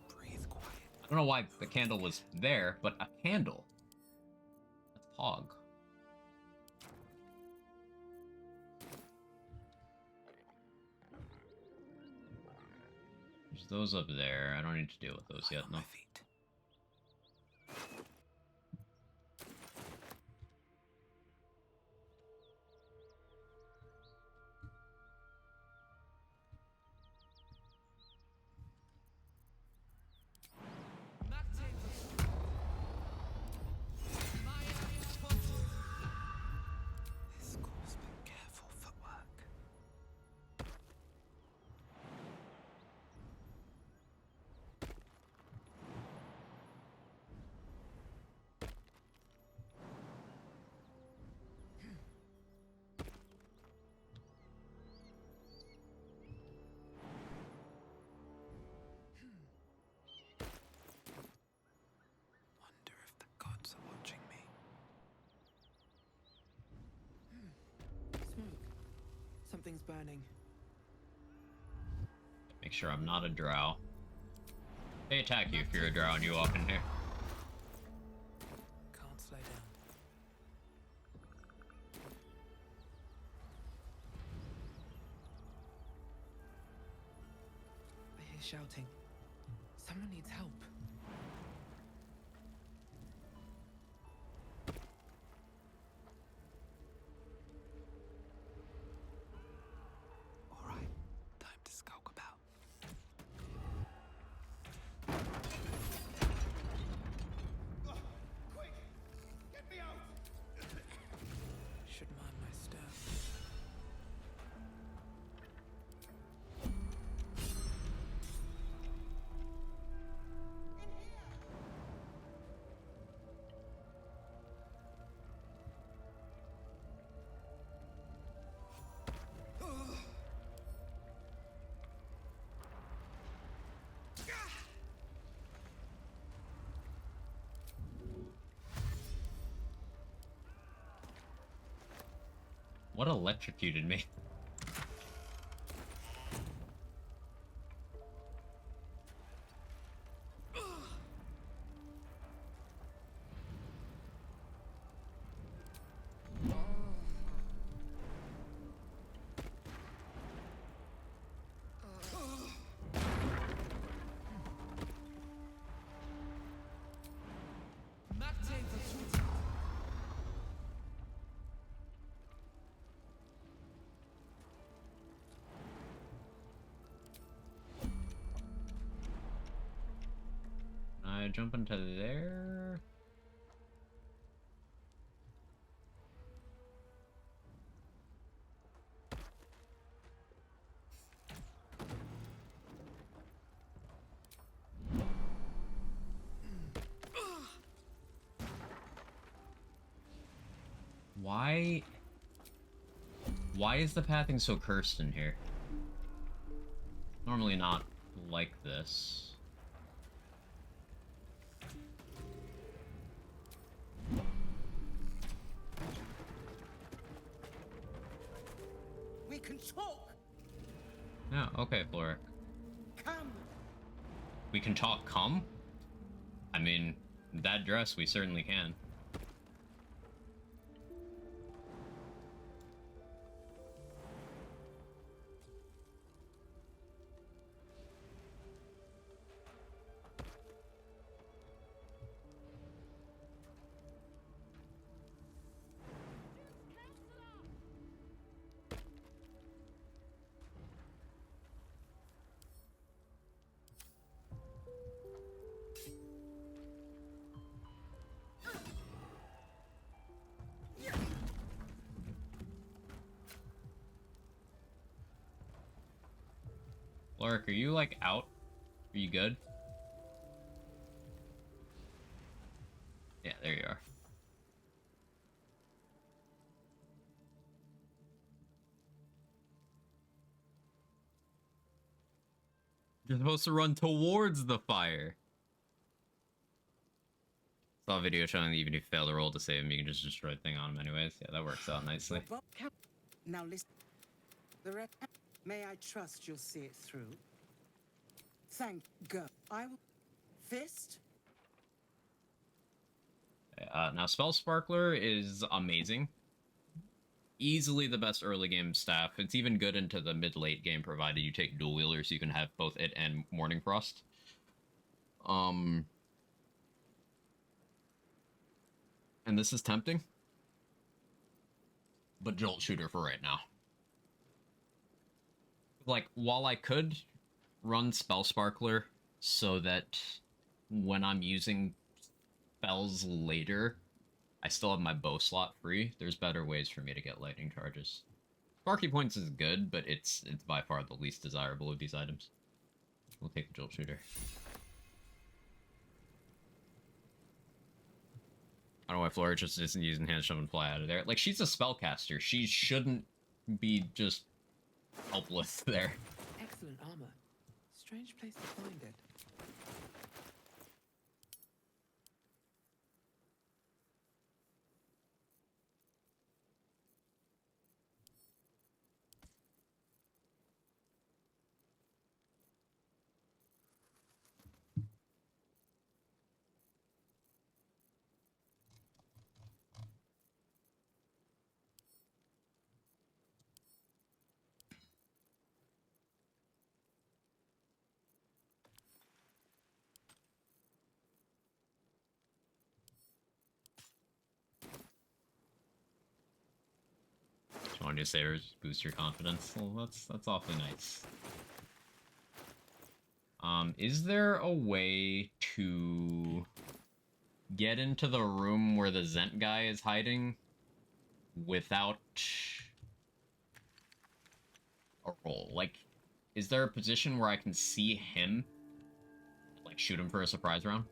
Breathe quiet. I don't know why the candle was there, but a candle. That's Pog. There's those up there. I don't need to deal with those yet, no. This calls for careful footwork. Wonder if the gods are watching me. Smoke. Something's burning. Make sure I'm not a drow. They attack you if you're a drow and you walk in here. Can't slow down. I hear shouting. Someone needs help. All right, time to skulk about. Quick! Get me out! Should mind my step. What electrocuted me? I jump into there. Why is the pathing so cursed in here? Normally not like this. We can talk. Yeah, okay, Floric. Come. We can talk come? I mean, that dress, we certainly can. Lark, are you like out? Are you good? Yeah, there you are. You're supposed to run towards the fire. Saw a video showing that even if you fail to roll to save him, you can just destroy the thing on him anyways. Yeah, that works out nicely. Now listen. The rest. May I trust you'll see it through? Thank God. I will. Fist? Now, Spell Sparkler is amazing. Easily the best early game staff. It's even good into the mid-late game, provided you take dual wheelers, so you can have both it and Morning Frost. And this is tempting. But Jolt Shooter for right now. Like, while I could run Spell Sparkler so that when I'm using spells later, I still have my bow slot free, there's better ways for me to get lightning charges. Sparky Points is good, but it's by far the least desirable of these items. We'll take the Jolt Shooter. I don't know why Flora just isn't using Hand Shove and Fly out of there. Like, she's a spellcaster. She shouldn't be just helpless there. Excellent armor. Strange place to find it. Want to say boost your confidence? Well, that's awfully nice. Is there a way to get into the room where the Zent guy is hiding without a roll? Like, is there a position where I can see him, like, shoot him for a surprise round?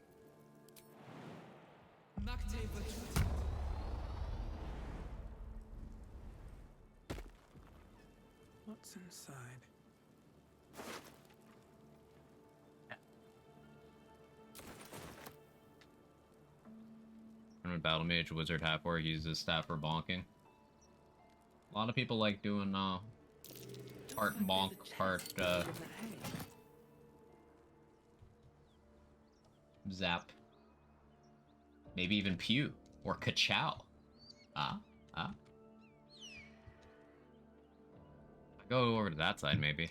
What's inside? I'm a battle mage, wizard, half-orc, uses staff for bonking. A lot of people like doing part bonk, part zap. Maybe even pew or ka-chow. I go over to that side, maybe.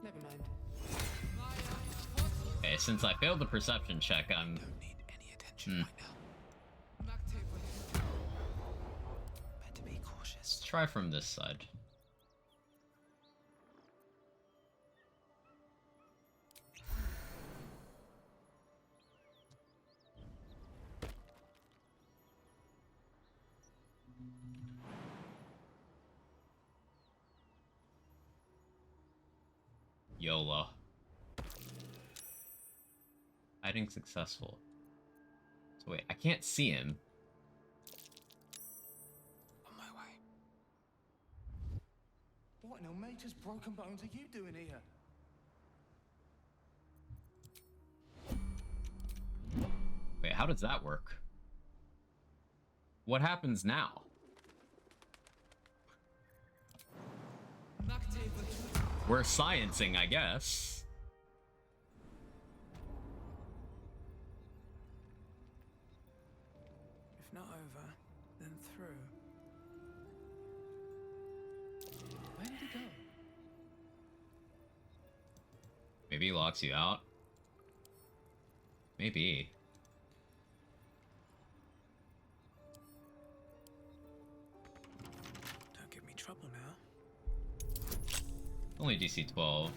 Never mind. Okay, since I failed the perception check, I'm... Don't need any attention right now. Better be cautious. Let's try from this side. YOLO. Hiding successful. So wait, I can't see him. On my way. What in Almeida's broken bones are you doing here? Wait, how does that work? What happens now? We're sciencing, I guess. If not over, then through. Where did he go? Maybe he locks you out. Maybe. Don't give me trouble now. Only DC 12.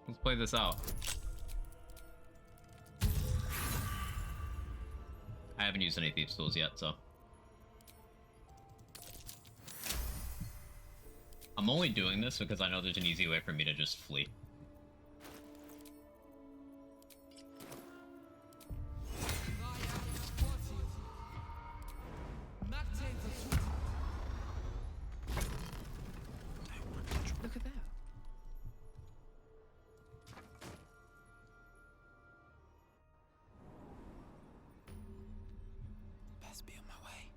Let's play this out. I haven't used any Thieves' Tools yet, so. I'm only doing this because I know there's an easy way for me to just flee. Look at that. Best be on my way.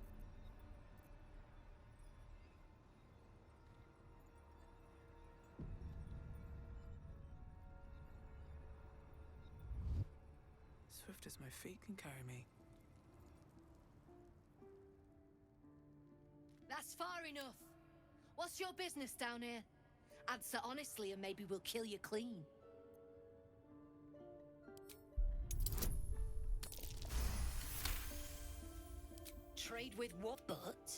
Swift as my feet can carry me. That's far enough. What's your business down here? Answer honestly and maybe we'll kill you clean. Trade with what? But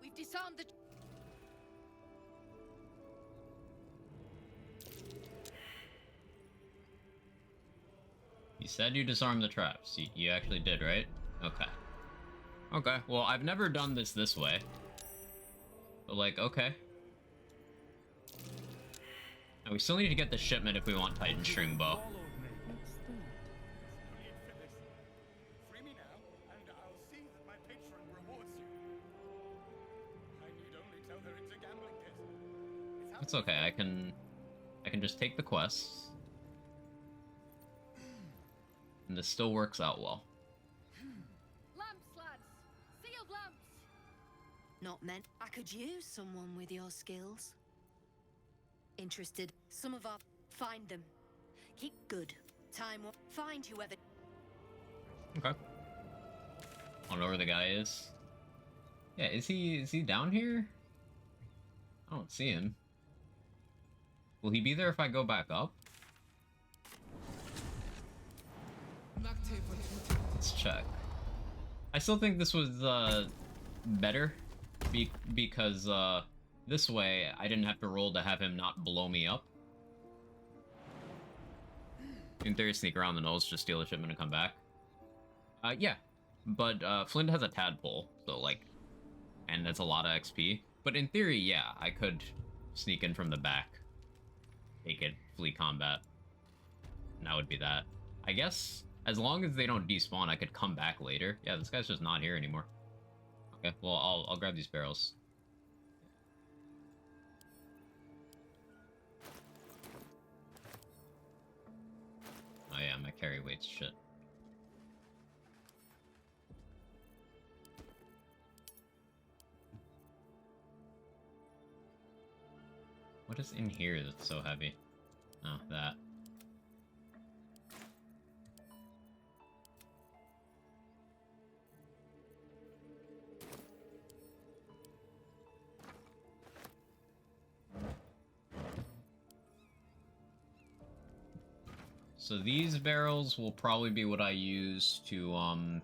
we've disarmed the... You said you disarmed the traps. You actually did, right? Okay. Okay, well, I've never done this way. But, like, okay. Now, we still need to get the shipment if we want Titan String Bow. Free me now, and I'll see that my patron rewards you. I need only tell her it's a gambling pit. It's okay, I can just take the quests. And this still works out well. Lamps, lads! Sealed lamps! Not meant. I could use someone with your skills. Interested? Some of our... Find them. Keep good. Time will find whoever... Okay. I don't know where the guy is. Yeah, is he down here? I don't see him. Will he be there if I go back up? Let's check. I still think this was better because this way I didn't have to roll to have him not blow me up. In theory, sneak around the nose, just steal a shipment and come back. Yeah, but Flint has a tadpole, so like, and that's a lot of XP. But in theory, yeah, I could sneak in from the back, take it, flee combat, and that would be that. I guess as long as they don't despawn, I could come back later. Yeah, this guy's just not here anymore. Okay, well, I'll grab these barrels. Oh yeah, my carry weight's shit. What is in here that's so heavy? Oh, that. So these barrels will probably be what I use to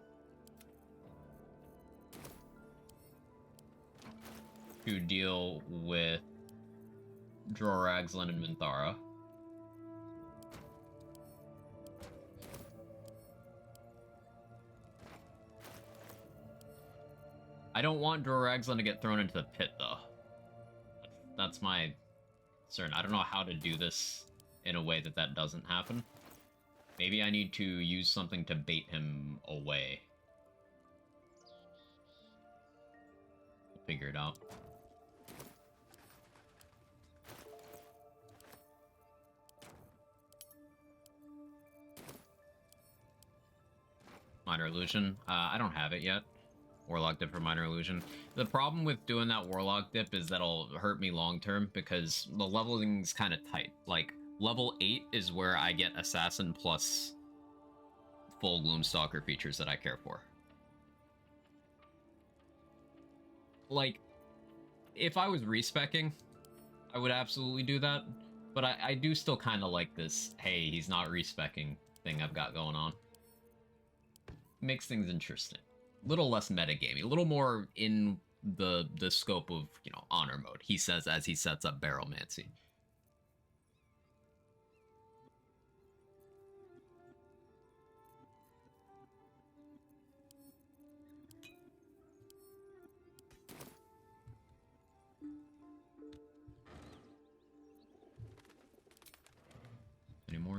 deal with Droraxlin and Minthara. I don't want Droraxlin to get thrown into the pit, though. That's my concern. I don't know how to do this in a way that doesn't happen. Maybe I need to use something to bait him away. We'll figure it out. Minor Illusion. I don't have it yet. Warlock Dip for Minor Illusion. The problem with doing that Warlock Dip is that'll hurt me long term because the leveling's kind of tight. Like, level 8 is where I get Assassin plus full Gloomstalker features that I care for. Like, if I was respecking, I would absolutely do that. But I do still kind of like this, hey, he's not respecking thing I've got going on. Makes things interesting. A little less metagamey, a little more in the scope of, you know, honor mode, he says as he sets up Barrelmancy.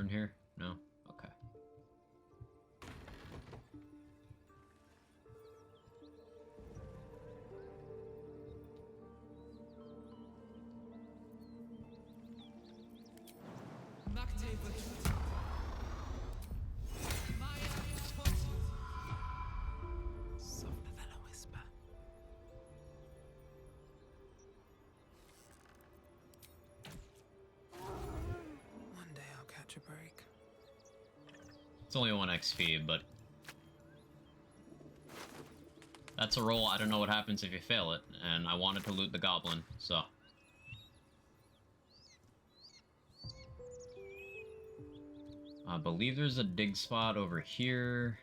in here? No? Okay. Whisper. One day I'll catch a break. It's only 1 XP, but that's a roll. I don't know what happens if you fail it, and I wanted to loot the goblin, so. I believe there's a dig spot over here.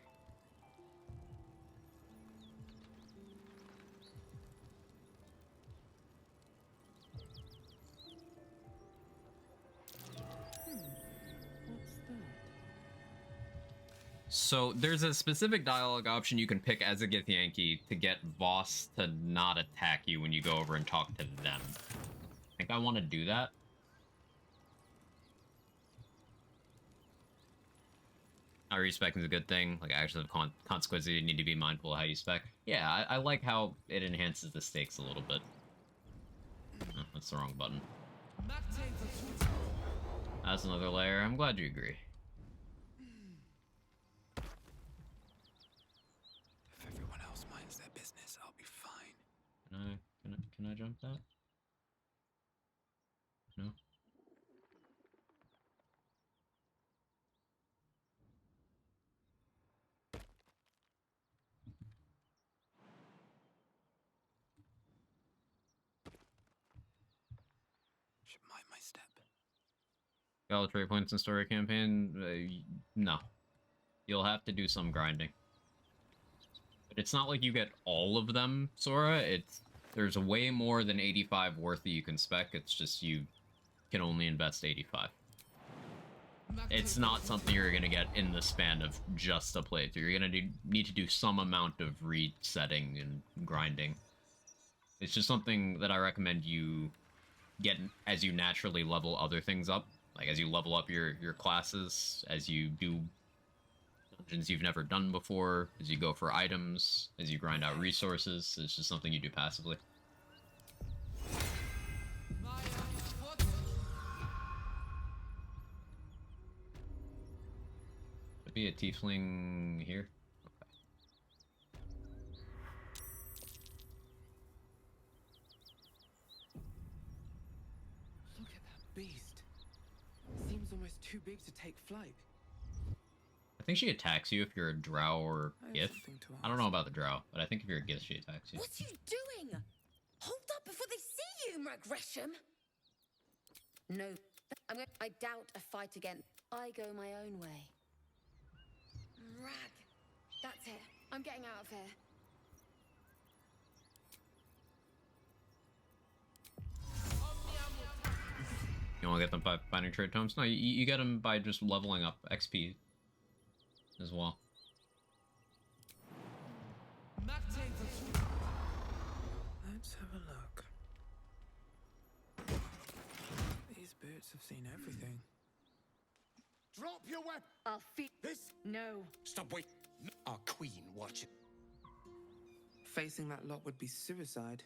So there's a specific dialogue option you can pick as a Githyanki to get Voss to not attack you when you go over and talk to them. I think I want to do that. How you spec is a good thing. Like, actually, the consequences, you need to be mindful of how you spec. Yeah, I like how it enhances the stakes a little bit. Oh, that's the wrong button. That's another layer. I'm glad you agree. If everyone else minds their business, I'll be fine. Can I jump that? No? Should mind my step. Galatory points in story campaign? No. You'll have to do some grinding. But it's not like you get all of them, Sora. There's way more than 85 worth that you can spec. It's just you can only invest 85. It's not something you're gonna get in the span of just a playthrough. You're gonna need to do some amount of resetting and grinding. It's just something that I recommend you get as you naturally level other things up. Like, as you level up your classes, as you do dungeons you've never done before, as you go for items, as you grind out resources. It's just something you do passively. Could be a tiefling here. Look at that beast. Seems almost too big to take flight. I think she attacks you if you're a drow or gith. I don't know about the drow, but I think if you're a gith, she attacks you. What are you doing? Hold up before they see you, Gresham. No, I doubt a fight again. I go my own way. Rag. That's it. I'm getting out of here. You want to get them by finding trade tomes? No, you get them by just leveling up XP as well. Let's have a look. These boots have seen everything. Drop your weapon! I'll feed this. No. Stop, wait. Our queen watches. Facing that lot would be suicide.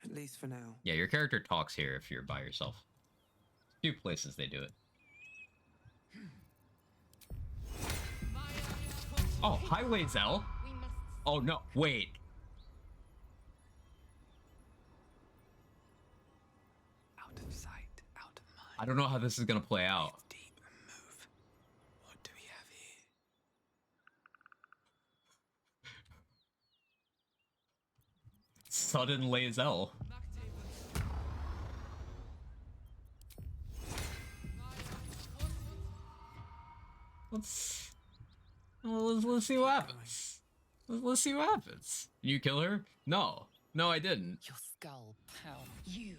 At least for now. Yeah, your character talks here if you're by yourself. Few places they do it. Oh, Highway Zell? Oh no, wait. Out of sight, out of mind. I don't know how this is gonna play out. Deep move. What do we have here? Sudden Lae'zel. Let's see what happens. Let's see what happens. You kill her? No. No, I didn't. Your skull pound. You,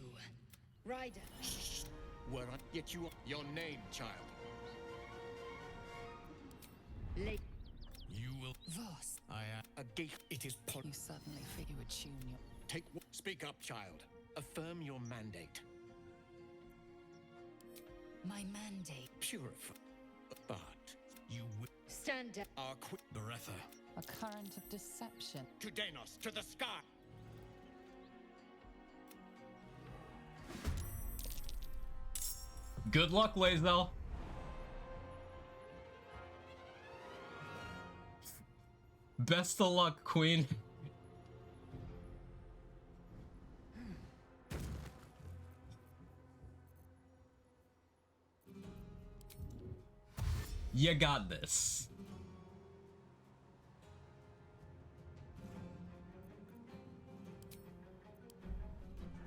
Ryder. Where I get you your name, child. Late. You will. Voss. I am a geek. It is You suddenly feel you attune your... Speak up, child. Affirm your mandate. My mandate. Purify. But you will Stand down. our quick Beretha. A current of deception. To Danos, to the sky! Good luck, Lae'zel. Best of luck, Queen. You got this.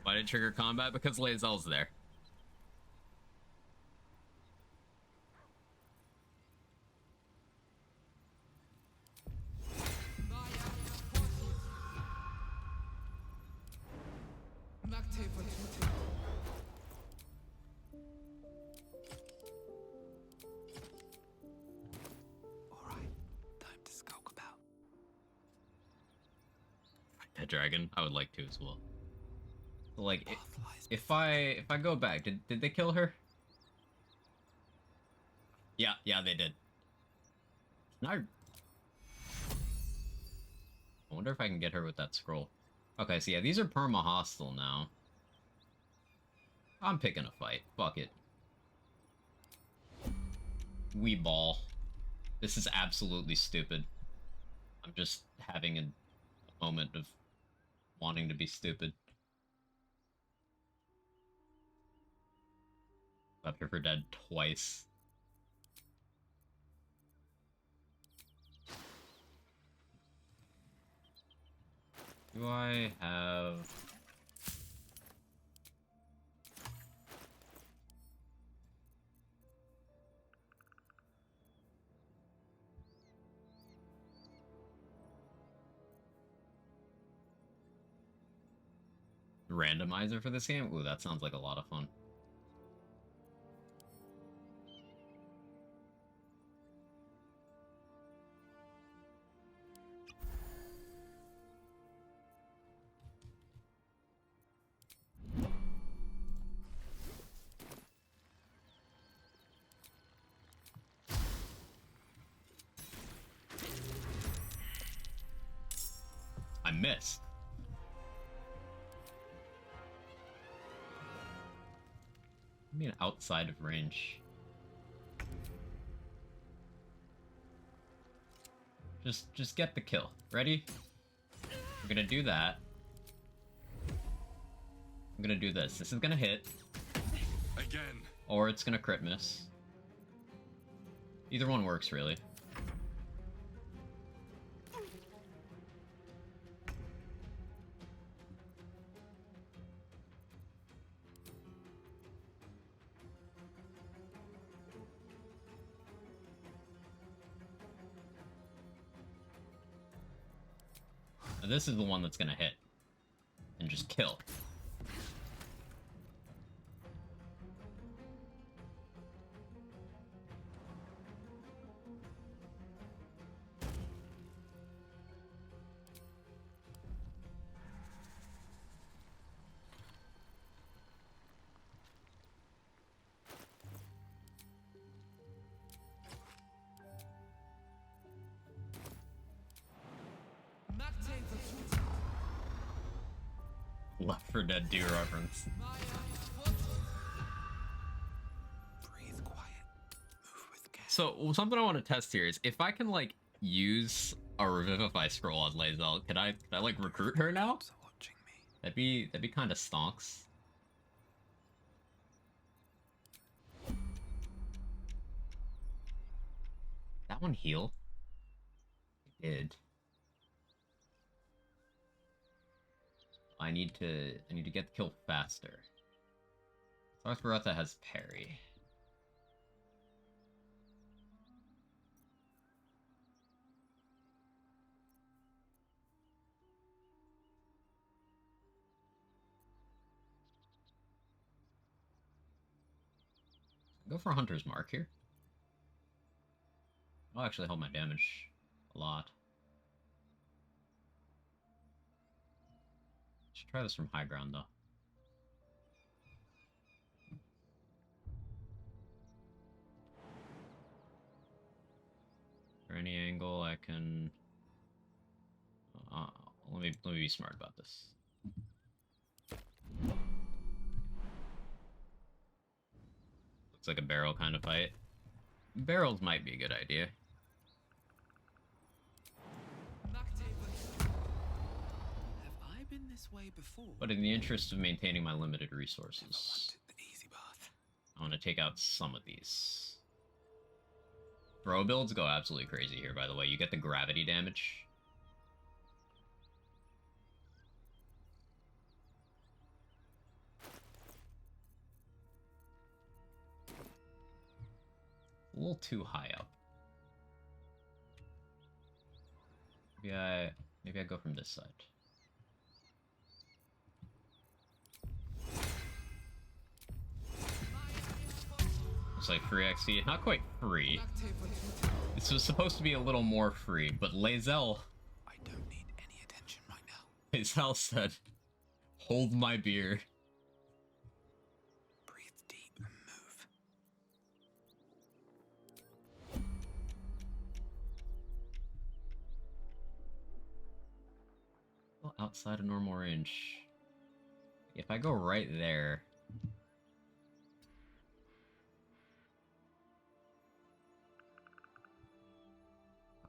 Why did it trigger combat? Because Lae'zel's there. That dragon, I would like to as well. So, like, if I go back, did they kill her? Yeah, they did. I wonder if I can get her with that scroll. Okay, so yeah, these are perma hostile now. I'm picking a fight. Fuck it. We ball. This is absolutely stupid. I'm just having a moment of wanting to be stupid. Left her for dead twice. Do I have... randomizer for this game? Ooh, that sounds like a lot of fun. I missed. I mean, outside of range. Just get the kill. Ready? I'm gonna do that. I'm gonna do this. This is gonna hit. Again. Or it's gonna crit miss. Either one works, really. Now this is the one that's gonna hit. And just kill. Left 4 Dead 2 reference. Breathe quiet. Move with care. So something I want to test here is if I can like use a revivify scroll on Lae'zel, can I like recruit her now? Watching me. That'd be kind of stonks. That one heal? It did. I need to get the kill faster. Sarth has parry. Go for Hunter's Mark here. I'll actually hold my damage a lot. Should try this from high ground though. can... let me be smart about this. Looks like a barrel kind of fight. Barrels might be a good idea. Have I been this way before? But in the interest of maintaining my limited resources, I want to take out some of these. Throw builds go absolutely crazy here, by the way. You get the gravity damage. A little too high up. Maybe I go from this side. Looks like free XP. Not quite free. This was supposed to be a little more free, but Lae'zel... I don't need any attention right now. Lae'zel said, "Hold my beer." Breathe deep and move. Well, outside of normal range. If I go right there...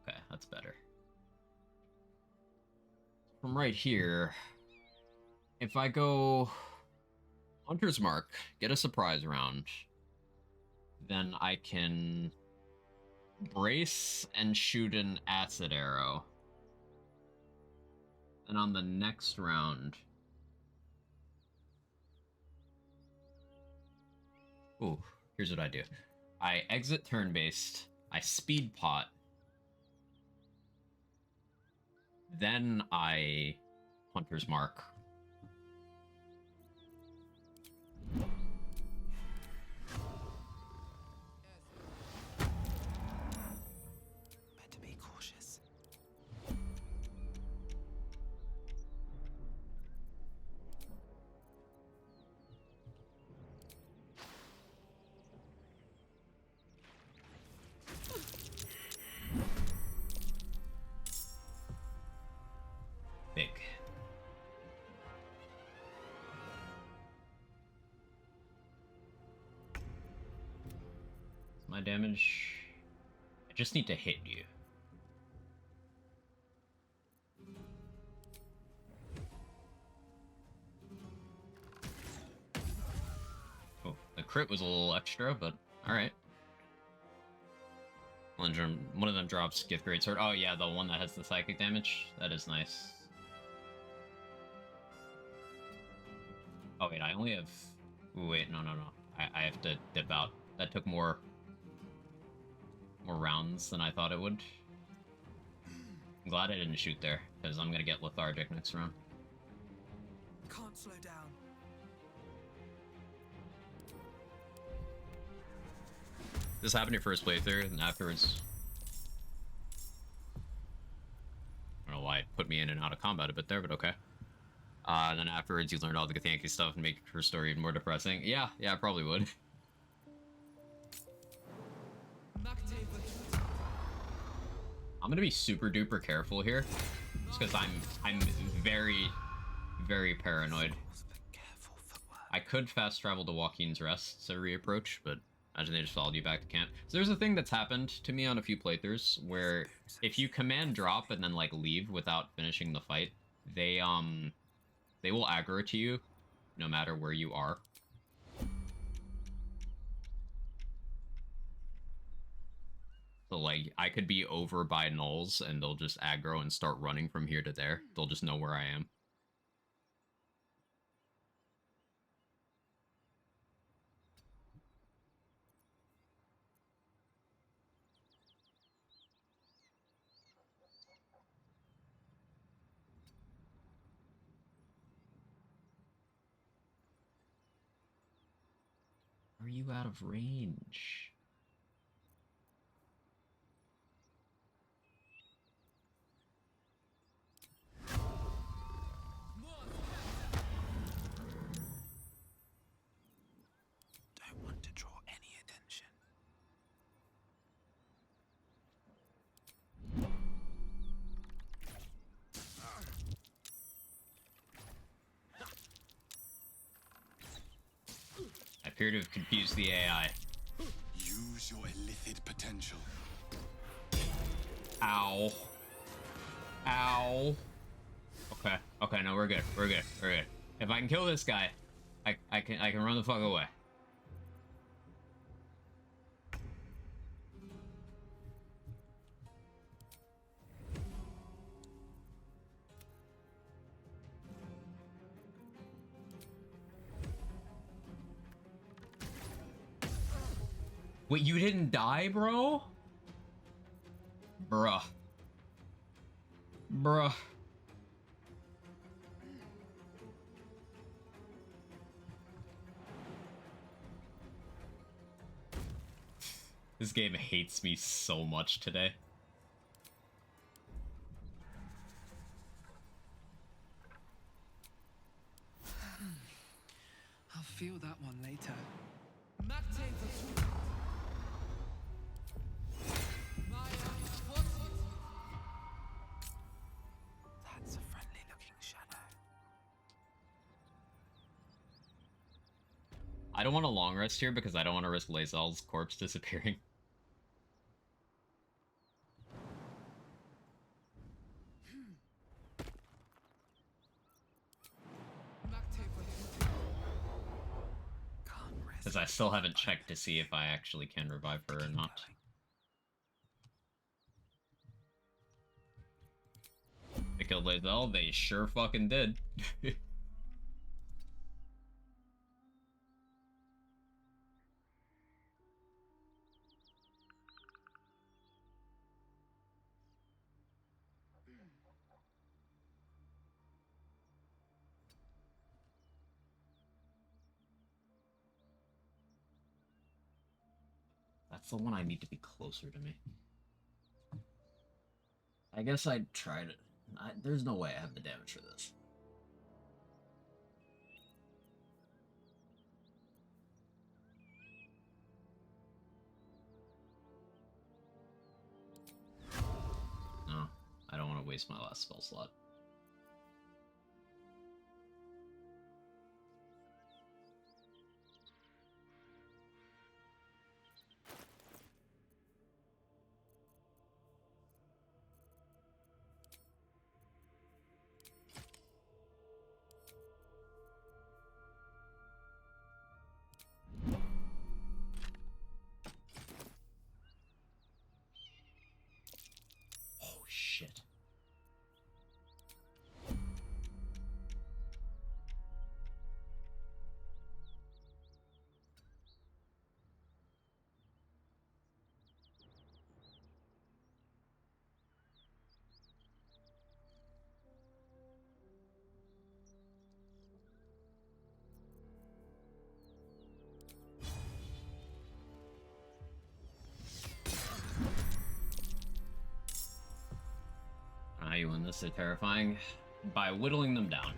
Okay, that's better. From right here, if I go Hunter's Mark, get a surprise round, then I can brace and shoot an acid arrow. And on the next round... Ooh, here's what I do. I exit turn-based, I speed pot, then I Hunter's Mark. Better be cautious. Big. My damage... I just need to hit you. Oh, the crit was a little extra, but alright. One of them drops Gift Great Sword. Oh yeah, the one that has the psychic damage. That is nice. Oh wait, I only have... Ooh, wait, no. I have to dip out. That took more rounds than I thought it would. I'm glad I didn't shoot there, because I'm gonna get lethargic next round. Can't slow down. This happened your first playthrough, and afterwards... I don't know why it put me in and out of combat a bit there, but okay. Then afterwards you learned all the Githyanki stuff and make her story even more depressing. Yeah, I probably would. I'm gonna be super duper careful here, just because I'm very, very paranoid. I could fast travel to Joaquin's Rest to reapproach, but imagine they just followed you back to camp. So there's a thing that's happened to me on a few playthroughs where if you command drop and then like leave without finishing the fight, they will aggro to you no matter where you are. So like I could be over by Knolls and they'll just aggro and start running from here to there. They'll just know where I am. Are you out of range? Don't want to draw any attention. appear to have confused the AI. Use your illicit potential. Ow. Ow. Okay. Okay, no, we're good. We're good. We're good. If I can kill this guy, I can run the fuck away. Wait, you didn't die, bro? Bruh. Bruh. This game hates me so much today. I'll feel that one later. That's a friendly looking shadow. I don't want a long rest here because I don't want to risk Lae'zel's corpse disappearing. Because I still haven't checked to see if I actually can revive her or not. They killed Lae'zel, they sure fucking did. That's the one I need to be closer to me. I guess I'd try to... there's no way I have the damage for this. No, I don't want to waste my last spell slot. Oh, shit. How you win this so terrifying? By whittling them down.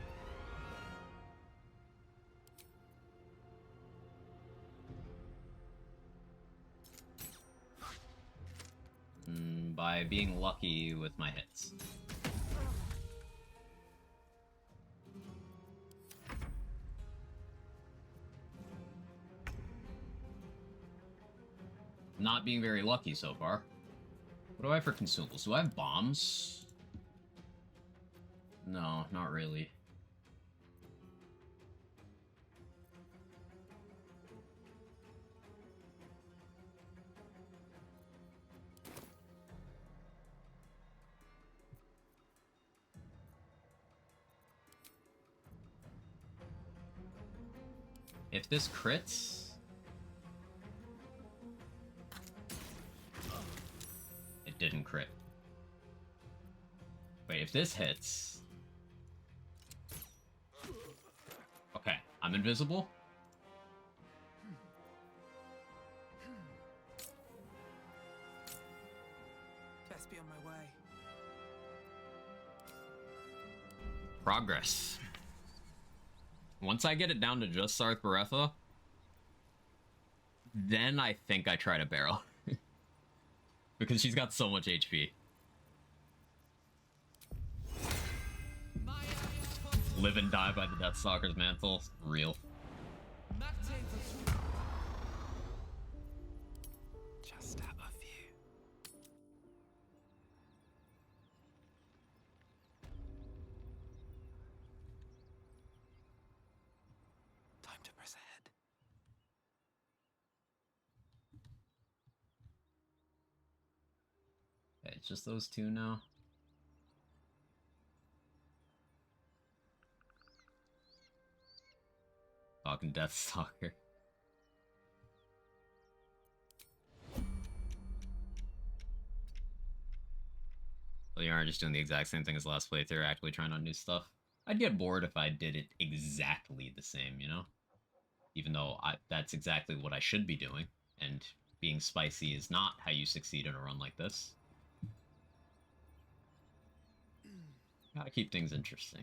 By being lucky with my hits. Not being very lucky so far. What do I have for consumables? Do I have bombs? No, not really. If this crits... It didn't crit. Wait, if this hits... Okay, I'm invisible? Best be on my way. Progress. Once I get it down to just Sarth Baretha, then I think I try to barrel. Because she's got so much HP. Live and die by the Deathstalker's mantle. Real. It's just those two now. Fucking Deathstalker. Well, you aren't just doing the exact same thing as last playthrough, actually trying out new stuff. I'd get bored if I did it exactly the same, you know? Even though that's exactly what I should be doing, and being spicy is not how you succeed in a run like this. Gotta keep things interesting.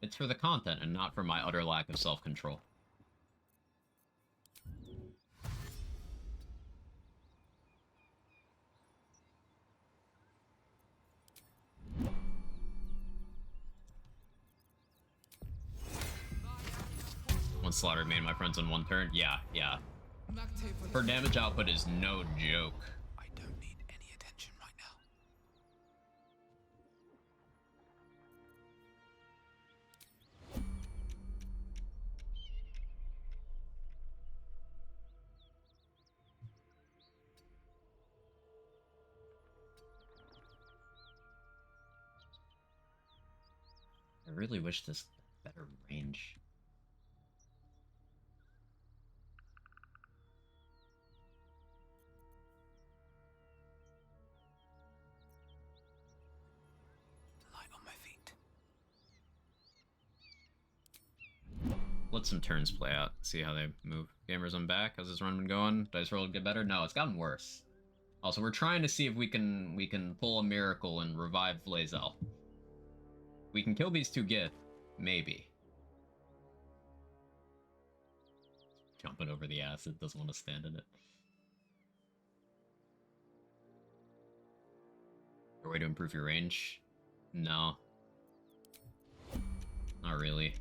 It's for the content and not for my utter lack of self-control. One slaughter made my friends in one turn. Yeah. Her damage output is no joke. I don't need any attention right now. I really wish this had better range. Light on my feet. Let some turns play out, see how they move. Gamers, I'm back. How's this run been going? Dice roll get better? No, it's gotten worse. Also, we're trying to see if we can pull a miracle and revive Lae'zel. We can kill these two Gith, maybe. Jumping over the acid, doesn't want to stand in it. Your way to improve your range? No. Not really.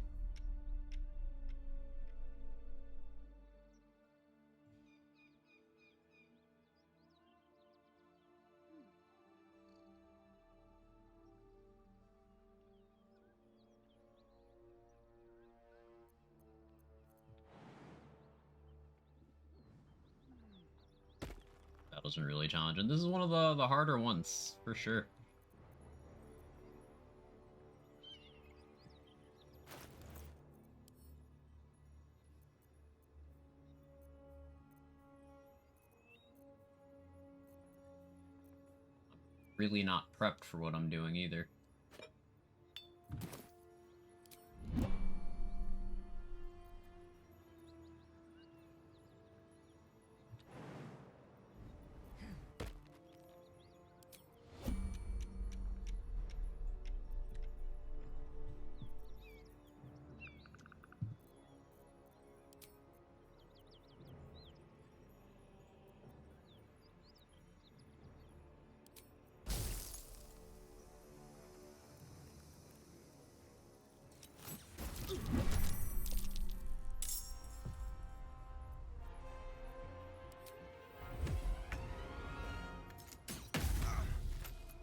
That wasn't really challenging. This is one of the harder ones, for sure. Really not prepped for what I'm doing either.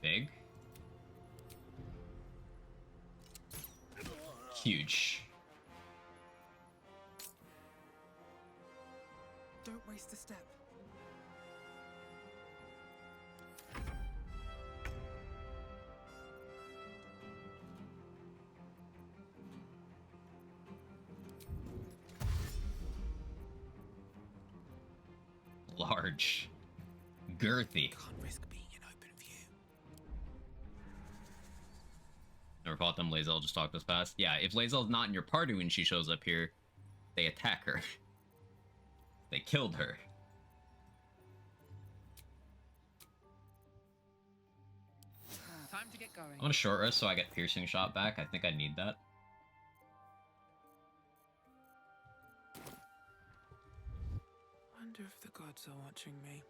Big. Huge. Don't waste a step. Large. Girthy. Can't risk being in open view. Never fought them. Lae'zel just talked us past. Yeah, if Lae'zel's not in your party when she shows up here, they attack her. They killed her. Time to get going. I'm gonna short rest so I get piercing shot back. I think I need that. Wonder if the gods are watching me.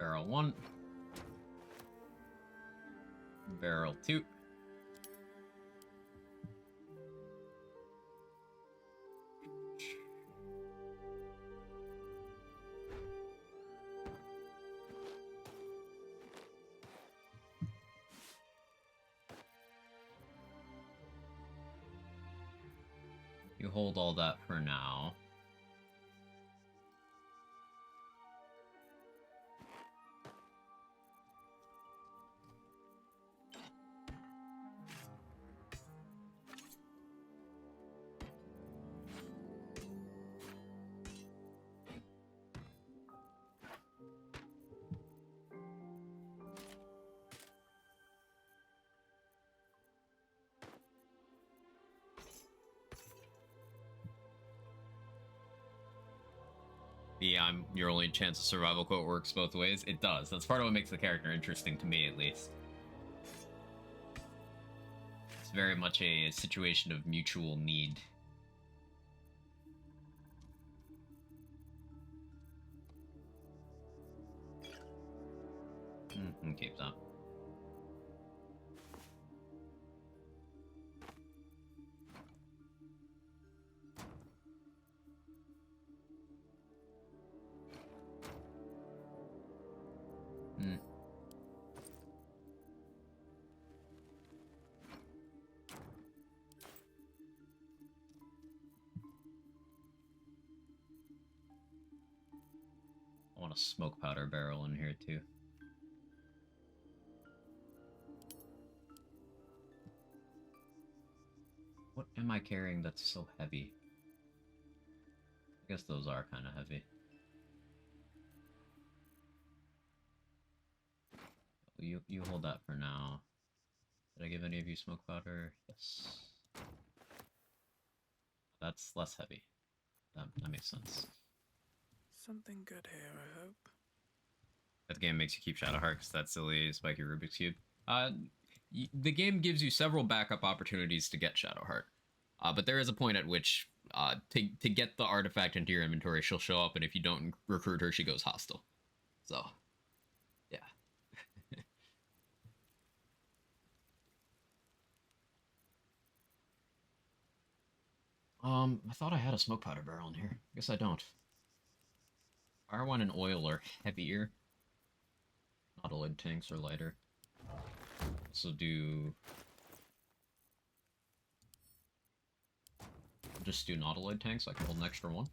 Barrel 1. Barrel 2. You hold all that for now. Yeah, I'm your only chance of survival quote works both ways. It does. That's part of what makes the character interesting to me, at least. It's very much a situation of mutual need. Keep that. I want a smoke powder barrel in here too. What am I carrying that's so heavy? I guess those are kind of heavy. You hold that for now. Did I give any of you smoke powder? Yes. That's less heavy. That makes sense. Something good here, I hope. That game makes you keep Shadowheart because that silly spiky Rubik's Cube. The game gives you several backup opportunities to get Shadowheart. But there is a point at which, to get the artifact into your inventory, she'll show up, and if you don't recruit her, she goes hostile. So, yeah. I thought I had a smoke powder barrel in here. Guess I don't. Fire one and oil are heavier. Nautiloid tanks are lighter. Also just do Nautiloid tanks so I can hold an extra one.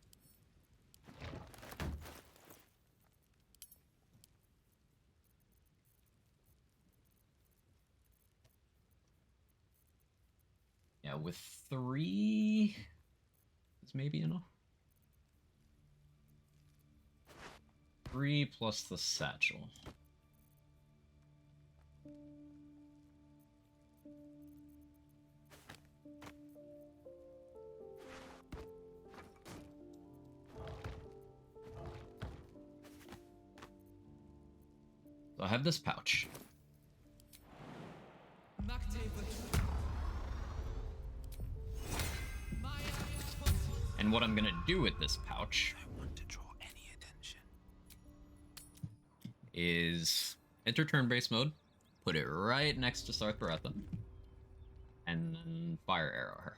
Yeah, with 3 is maybe enough. 3 plus the satchel. So I have this pouch. And what I'm gonna do with this pouch is enter turn-based mode, put it right next to Sartharetha, and then fire arrow her.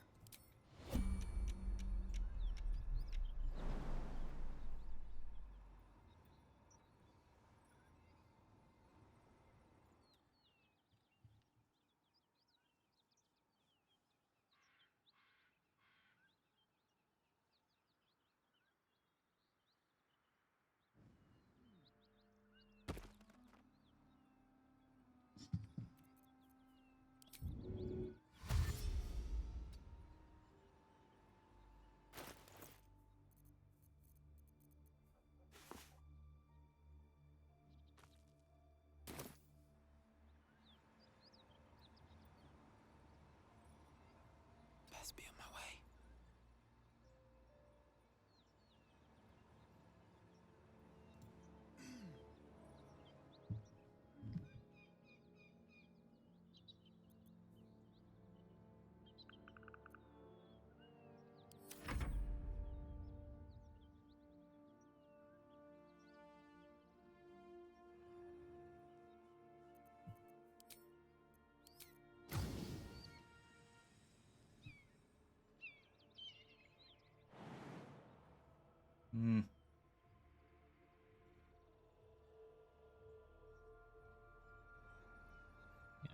I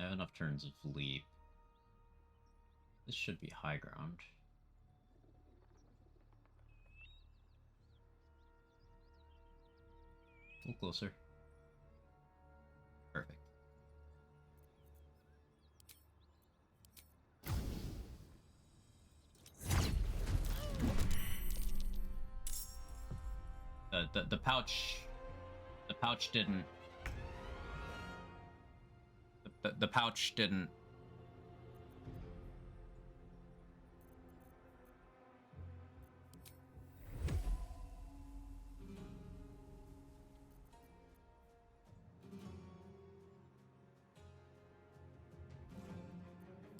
have enough turns of leap. This should be high ground. A little closer. Perfect. The pouch didn't. The pouch didn't.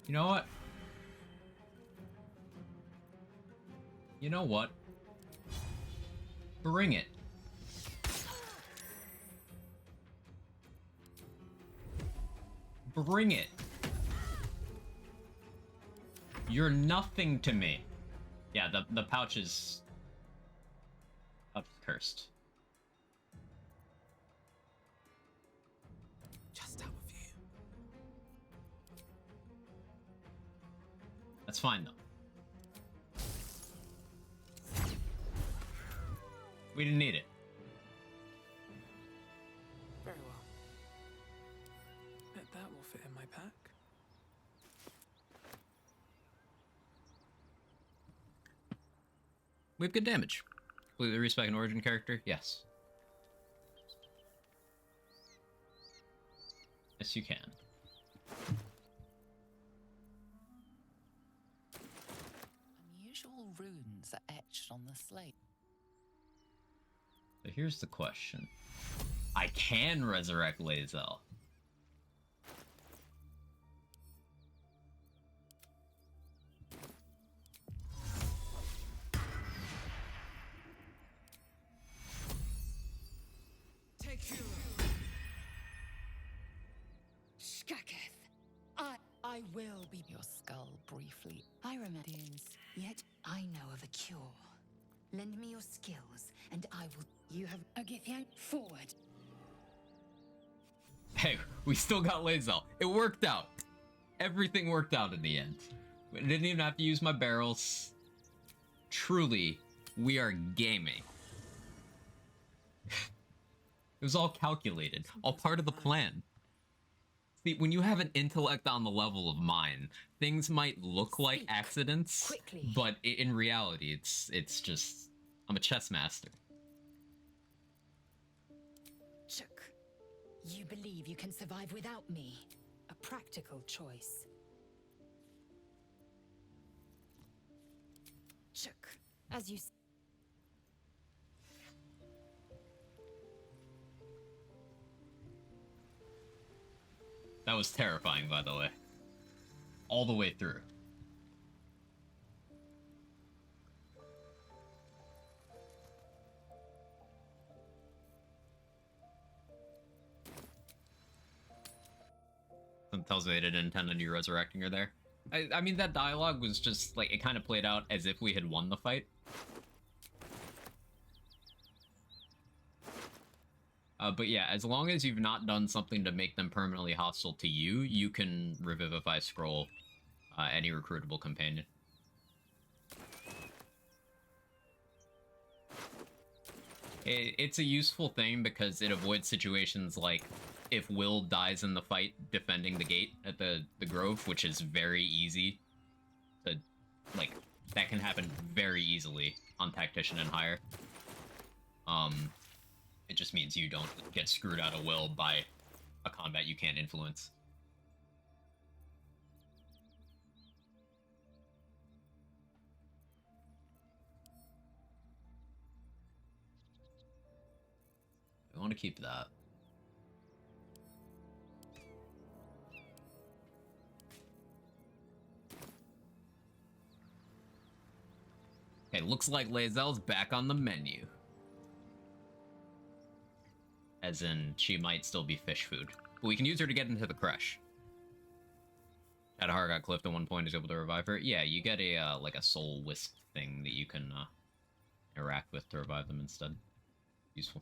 You know what? You know what? Bring it. Bring it. You're nothing to me. Yeah, the pouch is cursed. Just out of view. That's fine though. We didn't need it. Very well. Bet that will fit in my pack. We have good damage. Completely respec an origin character? Yes. Yes, you can. Unusual runes are etched on the slate. So here's the question. I can resurrect Lae'zel. Skaketh, I will be your skull briefly. I remember this, yet I know of a cure. Lend me your skills, and I will. You have Agithian forward. Hey, we still got Lae'zel. It worked out. Everything worked out in the end. I didn't even have to use my barrels. Truly, we are gaming. It was all calculated, all part of the plan. See, when you have an intellect on the level of mine, things might look like accidents, but in reality, it's just I'm a chess master. Chuck, you believe you can survive without me? A practical choice. Chuck, as you. That was terrifying, by the way. All the way through. Something tells me they didn't intend on you resurrecting her there. I mean, that dialogue was just, like, it kind of played out as if we had won the fight. But yeah, as long as you've not done something to make them permanently hostile to you, you can Revivify Scroll any recruitable companion. It's a useful thing because it avoids situations like if Will dies in the fight defending the gate at the Grove, which is very easy to, like, that can happen very easily on Tactician and higher. It just means you don't get screwed out of Will by a combat you can't influence. I want to keep that. Okay, looks like Lae'zel's back on the menu. As in, she might still be fish food. But we can use her to get into the crush. Shadowheart got clipped at one point, is able to revive her. Yeah, you get a, like a soul wisp thing that you can, interact with to revive them instead. Useful.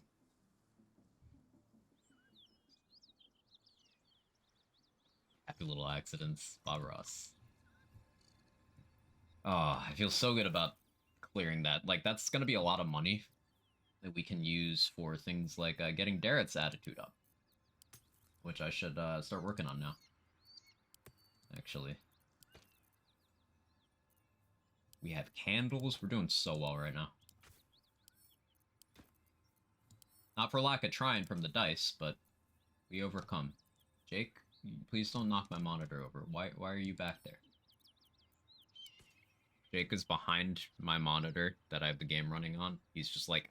Happy little accidents. Bob Ross. Oh, I feel so good about clearing that. Like, that's gonna be a lot of money that we can use for things like getting Darrett's attitude up. Which I should start working on now. Actually. We have candles. We're doing so well right now. Not for lack of trying from the dice, but we overcome. Jake, please don't knock my monitor over. Why are you back there? Jake is behind my monitor that I have the game running on. He's just like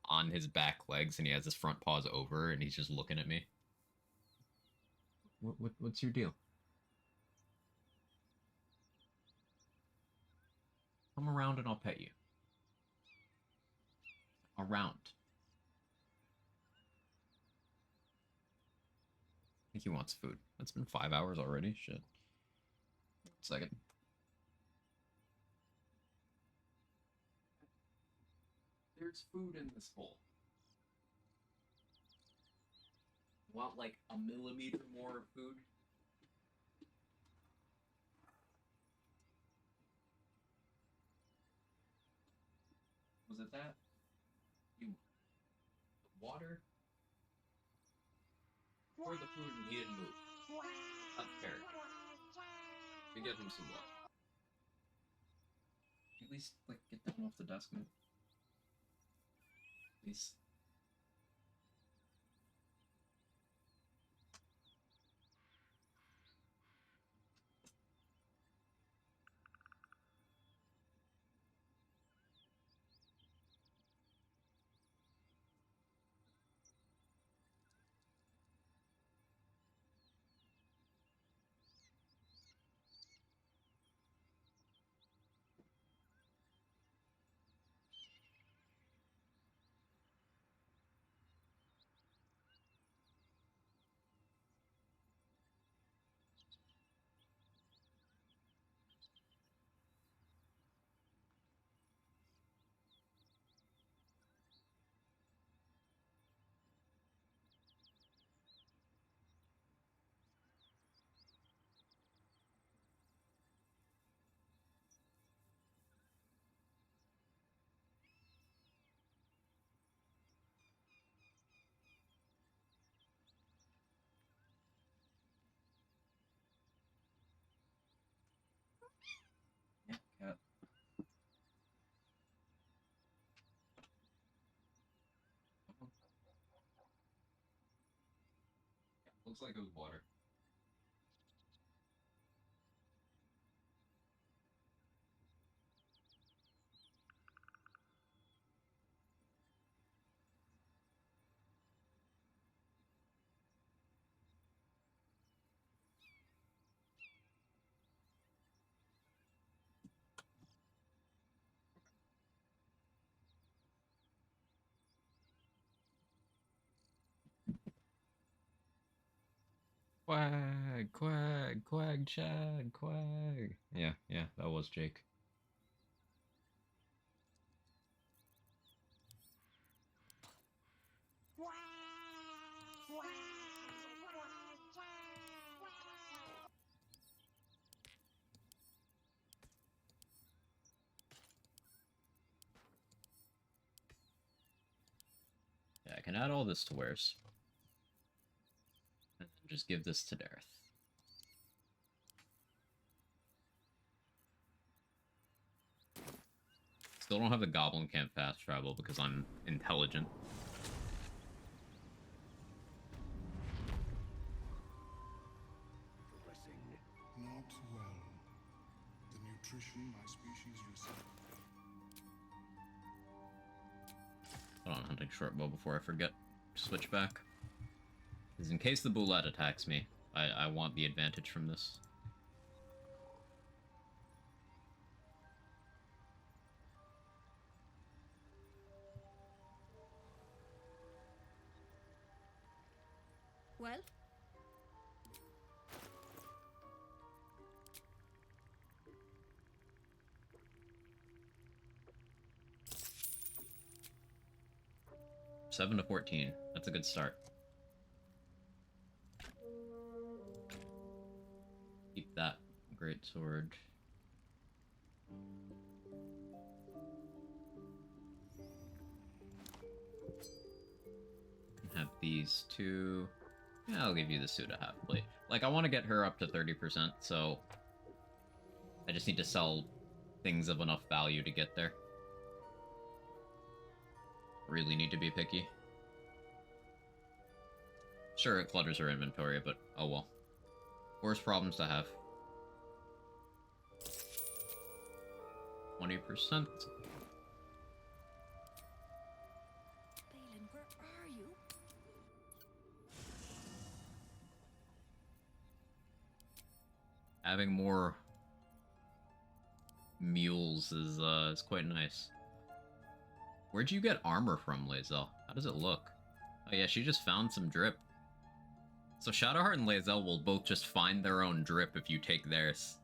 on his back legs and he has his front paws over and he's just looking at me. What's your deal? Come around and I'll pet you. Around. I think he wants food. It's been 5 hours already. Shit. 1 second. There's food in this hole. Want like a millimeter more food? Was it that? You... The water? Or the food and he didn't move? That's fair. We give him some water. At least, like, get down off the desk, man. Please. Yeah, cat. Looks like it was water. Quag, quag, quag, chag, quag. Yeah, that was Jake. Yeah, I can add all this to wares. And then just give this to Dareth. Still don't have the Goblin Camp fast travel because I'm intelligent. Not well. The nutrition my species receives. Hold on, hunting shortbow before I forget. Switch back. Because in case the Boulette attacks me, I want the advantage from this. Well? 7 to 14. That's a good start. Keep that great sword. Have these two. Yeah, I'll give you the Suda half plate. Like, I want to get her up to 30%, so I just need to sell things of enough value to get there. Really need to be picky. Sure, it clutters her inventory, but oh well. Worst problems to have. 20%. Balin, where are you? Having more mules is quite nice. Where'd you get armor from, Lae'zel? How does it look? Oh yeah, she just found some drip. So Shadowheart and Lae'zel will both just find their own drip if you take theirs.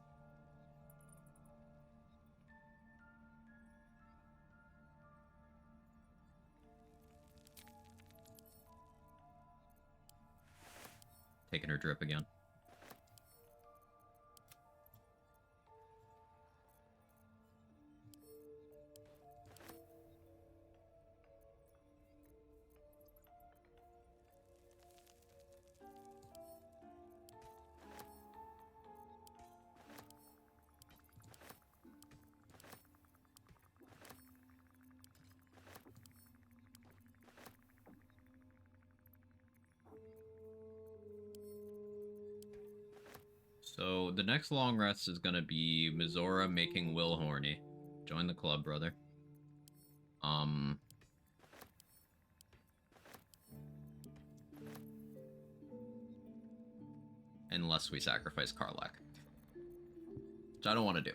Taking her drip again. So the next long rest is gonna be Mizora making Will horny. Join the club, brother. Unless we sacrifice Karlak. Which I don't want to do.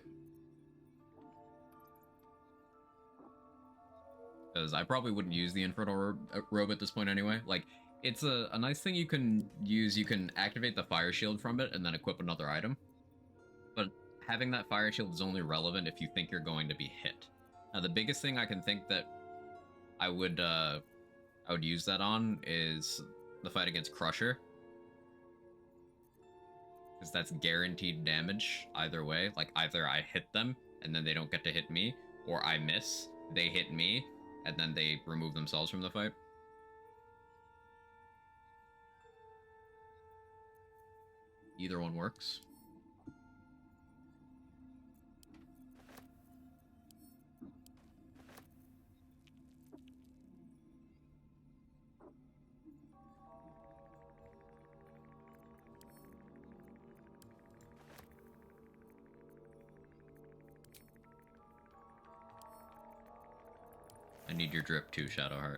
Because I probably wouldn't use the Infernal Robe at this point anyway. Like, it's a nice thing you can use. You can activate the Fire Shield from it and then equip another item. But having that Fire Shield is only relevant if you think you're going to be hit. Now, the biggest thing I can think that I would use that on is the fight against Crusher. Because that's guaranteed damage either way. Like, either I hit them and then they don't get to hit me, or I miss, they hit me, and then they remove themselves from the fight. Either one works. I need your drip too, Shadowheart.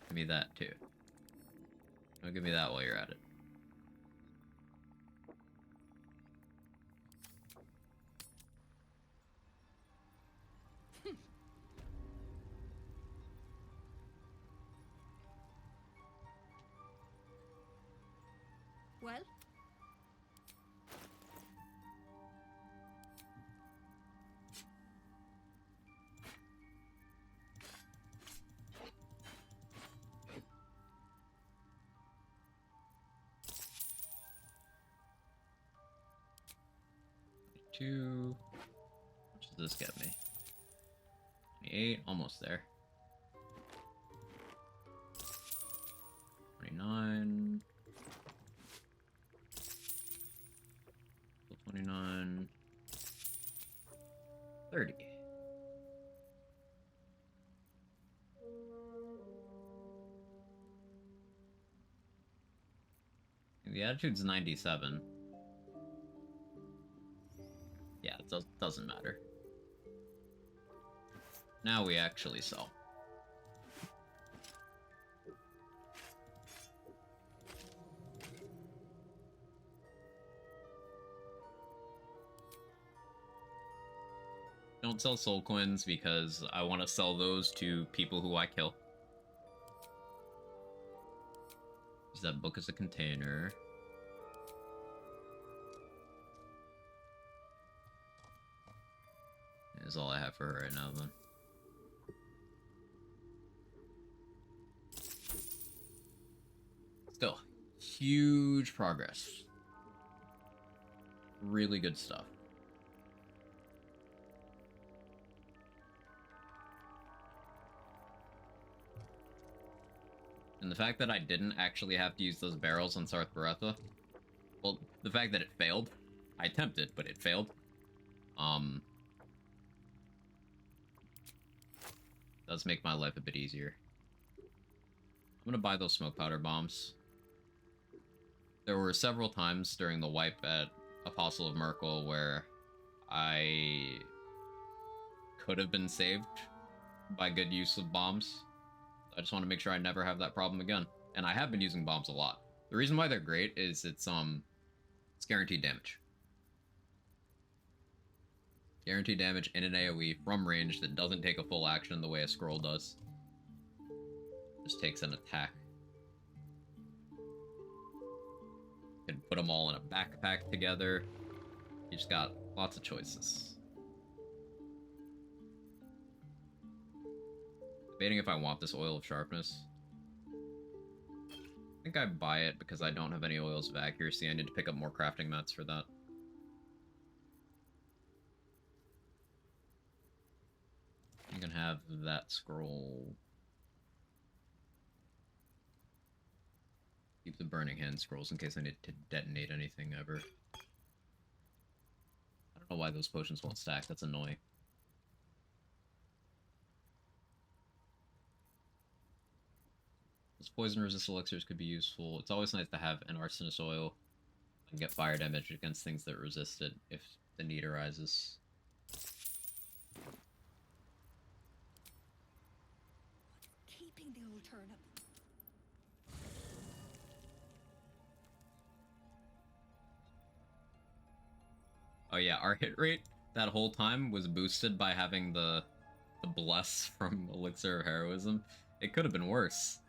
Give me that too. No, give me that while you're at it. Well? Two. How much does this get me? 28, almost there. 29. 29. 30. The attitude's 97. Yeah, it doesn't matter. Now we actually sell. Don't sell soul coins because I want to sell those to people who I kill. Use that book as a container. is all I have for her right now, then. Still, huge progress. Really good stuff. And the fact that I didn't actually have to use those barrels on Sarth Baretha, well, the fact that it failed, I attempted, but it failed, does make my life a bit easier. I'm gonna buy those smoke powder bombs. There were several times during the wipe at Apostle of Merkel where I could have been saved by good use of bombs. I just want to make sure I never have that problem again. And I have been using bombs a lot. The reason why they're great is it's guaranteed damage. Guaranteed damage in an AoE from range that doesn't take a full action the way a scroll does. Just takes an attack. You can put them all in a backpack together. You just got lots of choices. Debating if I want this oil of sharpness. I think I buy it because I don't have any oils of accuracy. I need to pick up more crafting mats for that. You can have that scroll. Keep the burning hand scrolls in case I need to detonate anything ever. I don't know why those potions won't stack. That's annoying. Those poison-resist elixirs could be useful. It's always nice to have an arsonist oil and get fire damage against things that resist it if the need arises. Keeping the old turnip. Oh yeah, our hit rate that whole time was boosted by having the bless from Elixir of Heroism. It could have been worse.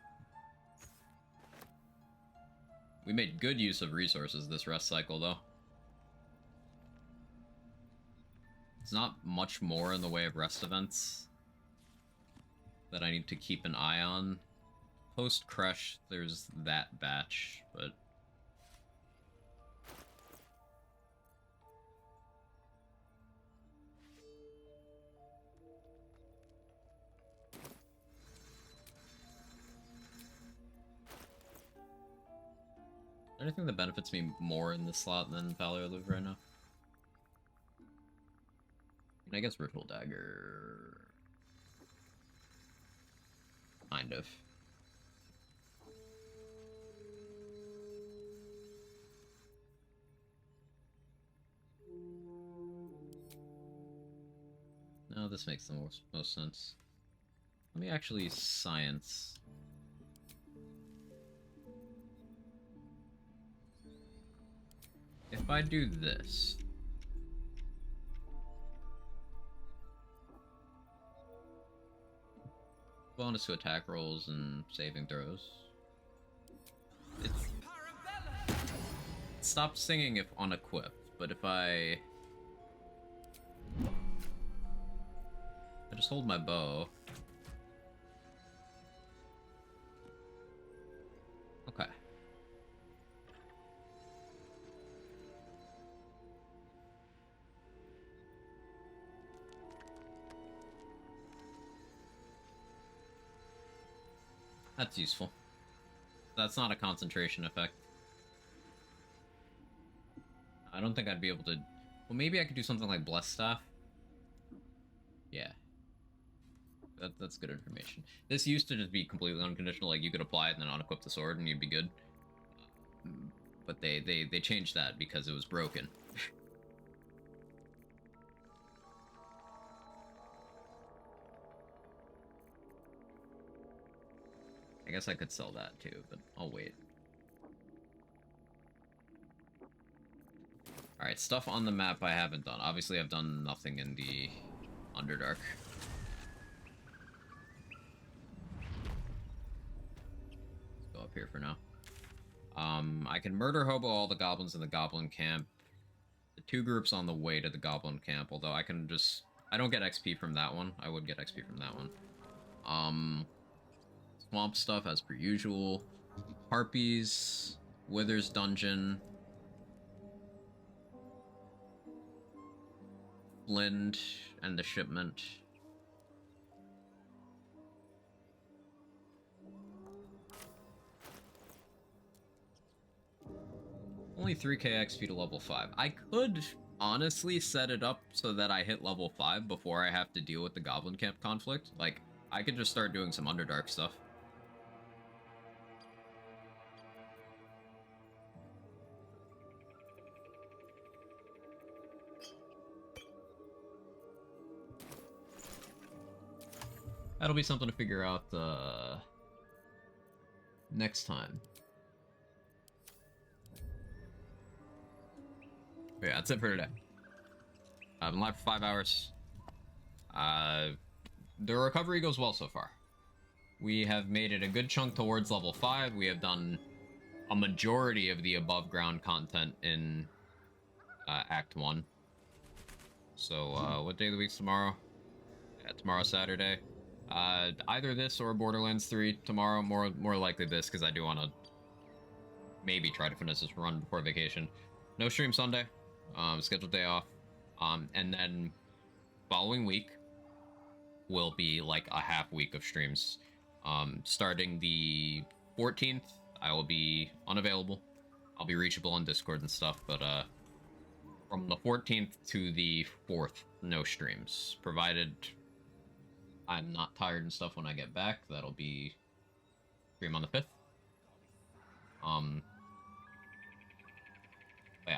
We made good use of resources this rest cycle, though. It's not much more in the way of rest events that I need to keep an eye on. Post-Crush, there's that batch, but... Is there anything that benefits me more in this slot than Paleolith right now? I guess Ritual Dagger... Kind of. No, this makes the most sense. Let me actually science. If I do this... bonus to attack rolls and saving throws. It stopped singing if unequipped, but if I just hold my bow. Okay. That's useful. That's not a concentration effect. I don't think I'd be able to... Well, maybe I could do something like Bless Staff. Yeah. That's good information. This used to just be completely unconditional, like you could apply it and then unequip the sword and you'd be good. But they changed that because it was broken. I guess I could sell that too, but I'll wait. Alright, stuff on the map I haven't done. Obviously, I've done nothing in the Underdark. Let's go up here for now. I can murder hobo all the goblins in the goblin camp. The two groups on the way to the goblin camp, although I can just I don't get XP from that one. I would get XP from that one. Swamp stuff as per usual. Harpies, Wither's Dungeon, Blend, and the shipment. Only 3k XP to level 5. I could honestly set it up so that I hit level 5 before I have to deal with the Goblin Camp conflict. Like, I could just start doing some Underdark stuff. That'll be something to figure out next time. But yeah, that's it for today. I've been live for 5 hours. The recovery goes well so far. We have made it a good chunk towards level 5. We have done a majority of the above ground content in Act 1. So, what day of the week's tomorrow? Yeah, tomorrow's Saturday. Either this or Borderlands 3 tomorrow. More likely this, because I do want to maybe try to finish this run before vacation. No stream Sunday. Scheduled day off. And then following week will be like a half week of streams. Starting the 14th, I will be unavailable. I'll be reachable on Discord and stuff, but from the 14th to the 4th, no streams. Provided I'm not tired and stuff when I get back, that'll be stream on the 5th. But yeah,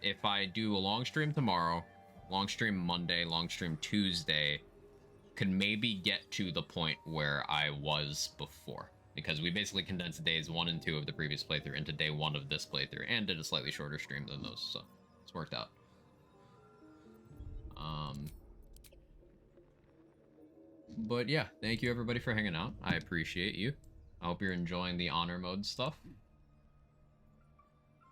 if I do a long stream tomorrow, long stream Monday, long stream Tuesday, could maybe get to the point where I was before. Because we basically condensed days 1 and 2 of the previous playthrough into day 1 of this playthrough, and did a slightly shorter stream than those, so it's worked out. But yeah, thank you everybody for hanging out. I appreciate you. I hope you're enjoying the honor mode stuff.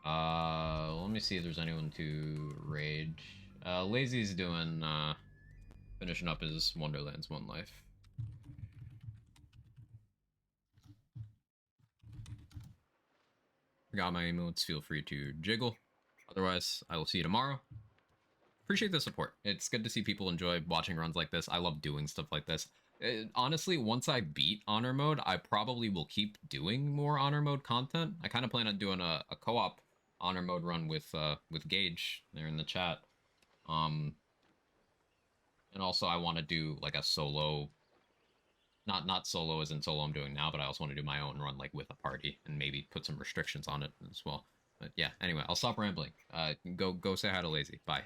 Let me see if there's anyone to raid. Lazy's doing, finishing up his Wonderlands One Life. Forgot my emotes, feel free to jiggle. Otherwise, I will see you tomorrow. Appreciate the support. It's good to see people enjoy watching runs like this. I love doing stuff like this. Honestly, once I beat Honor Mode, I probably will keep doing more Honor Mode content. I kind of plan on doing a co-op Honor Mode run with Gage there in the chat. And also I want to do like a solo, not solo as in solo I'm doing now, but I also want to do my own run like with a party and maybe put some restrictions on it as well. But yeah, anyway, I'll stop rambling. Go say hi to Lazy. Bye.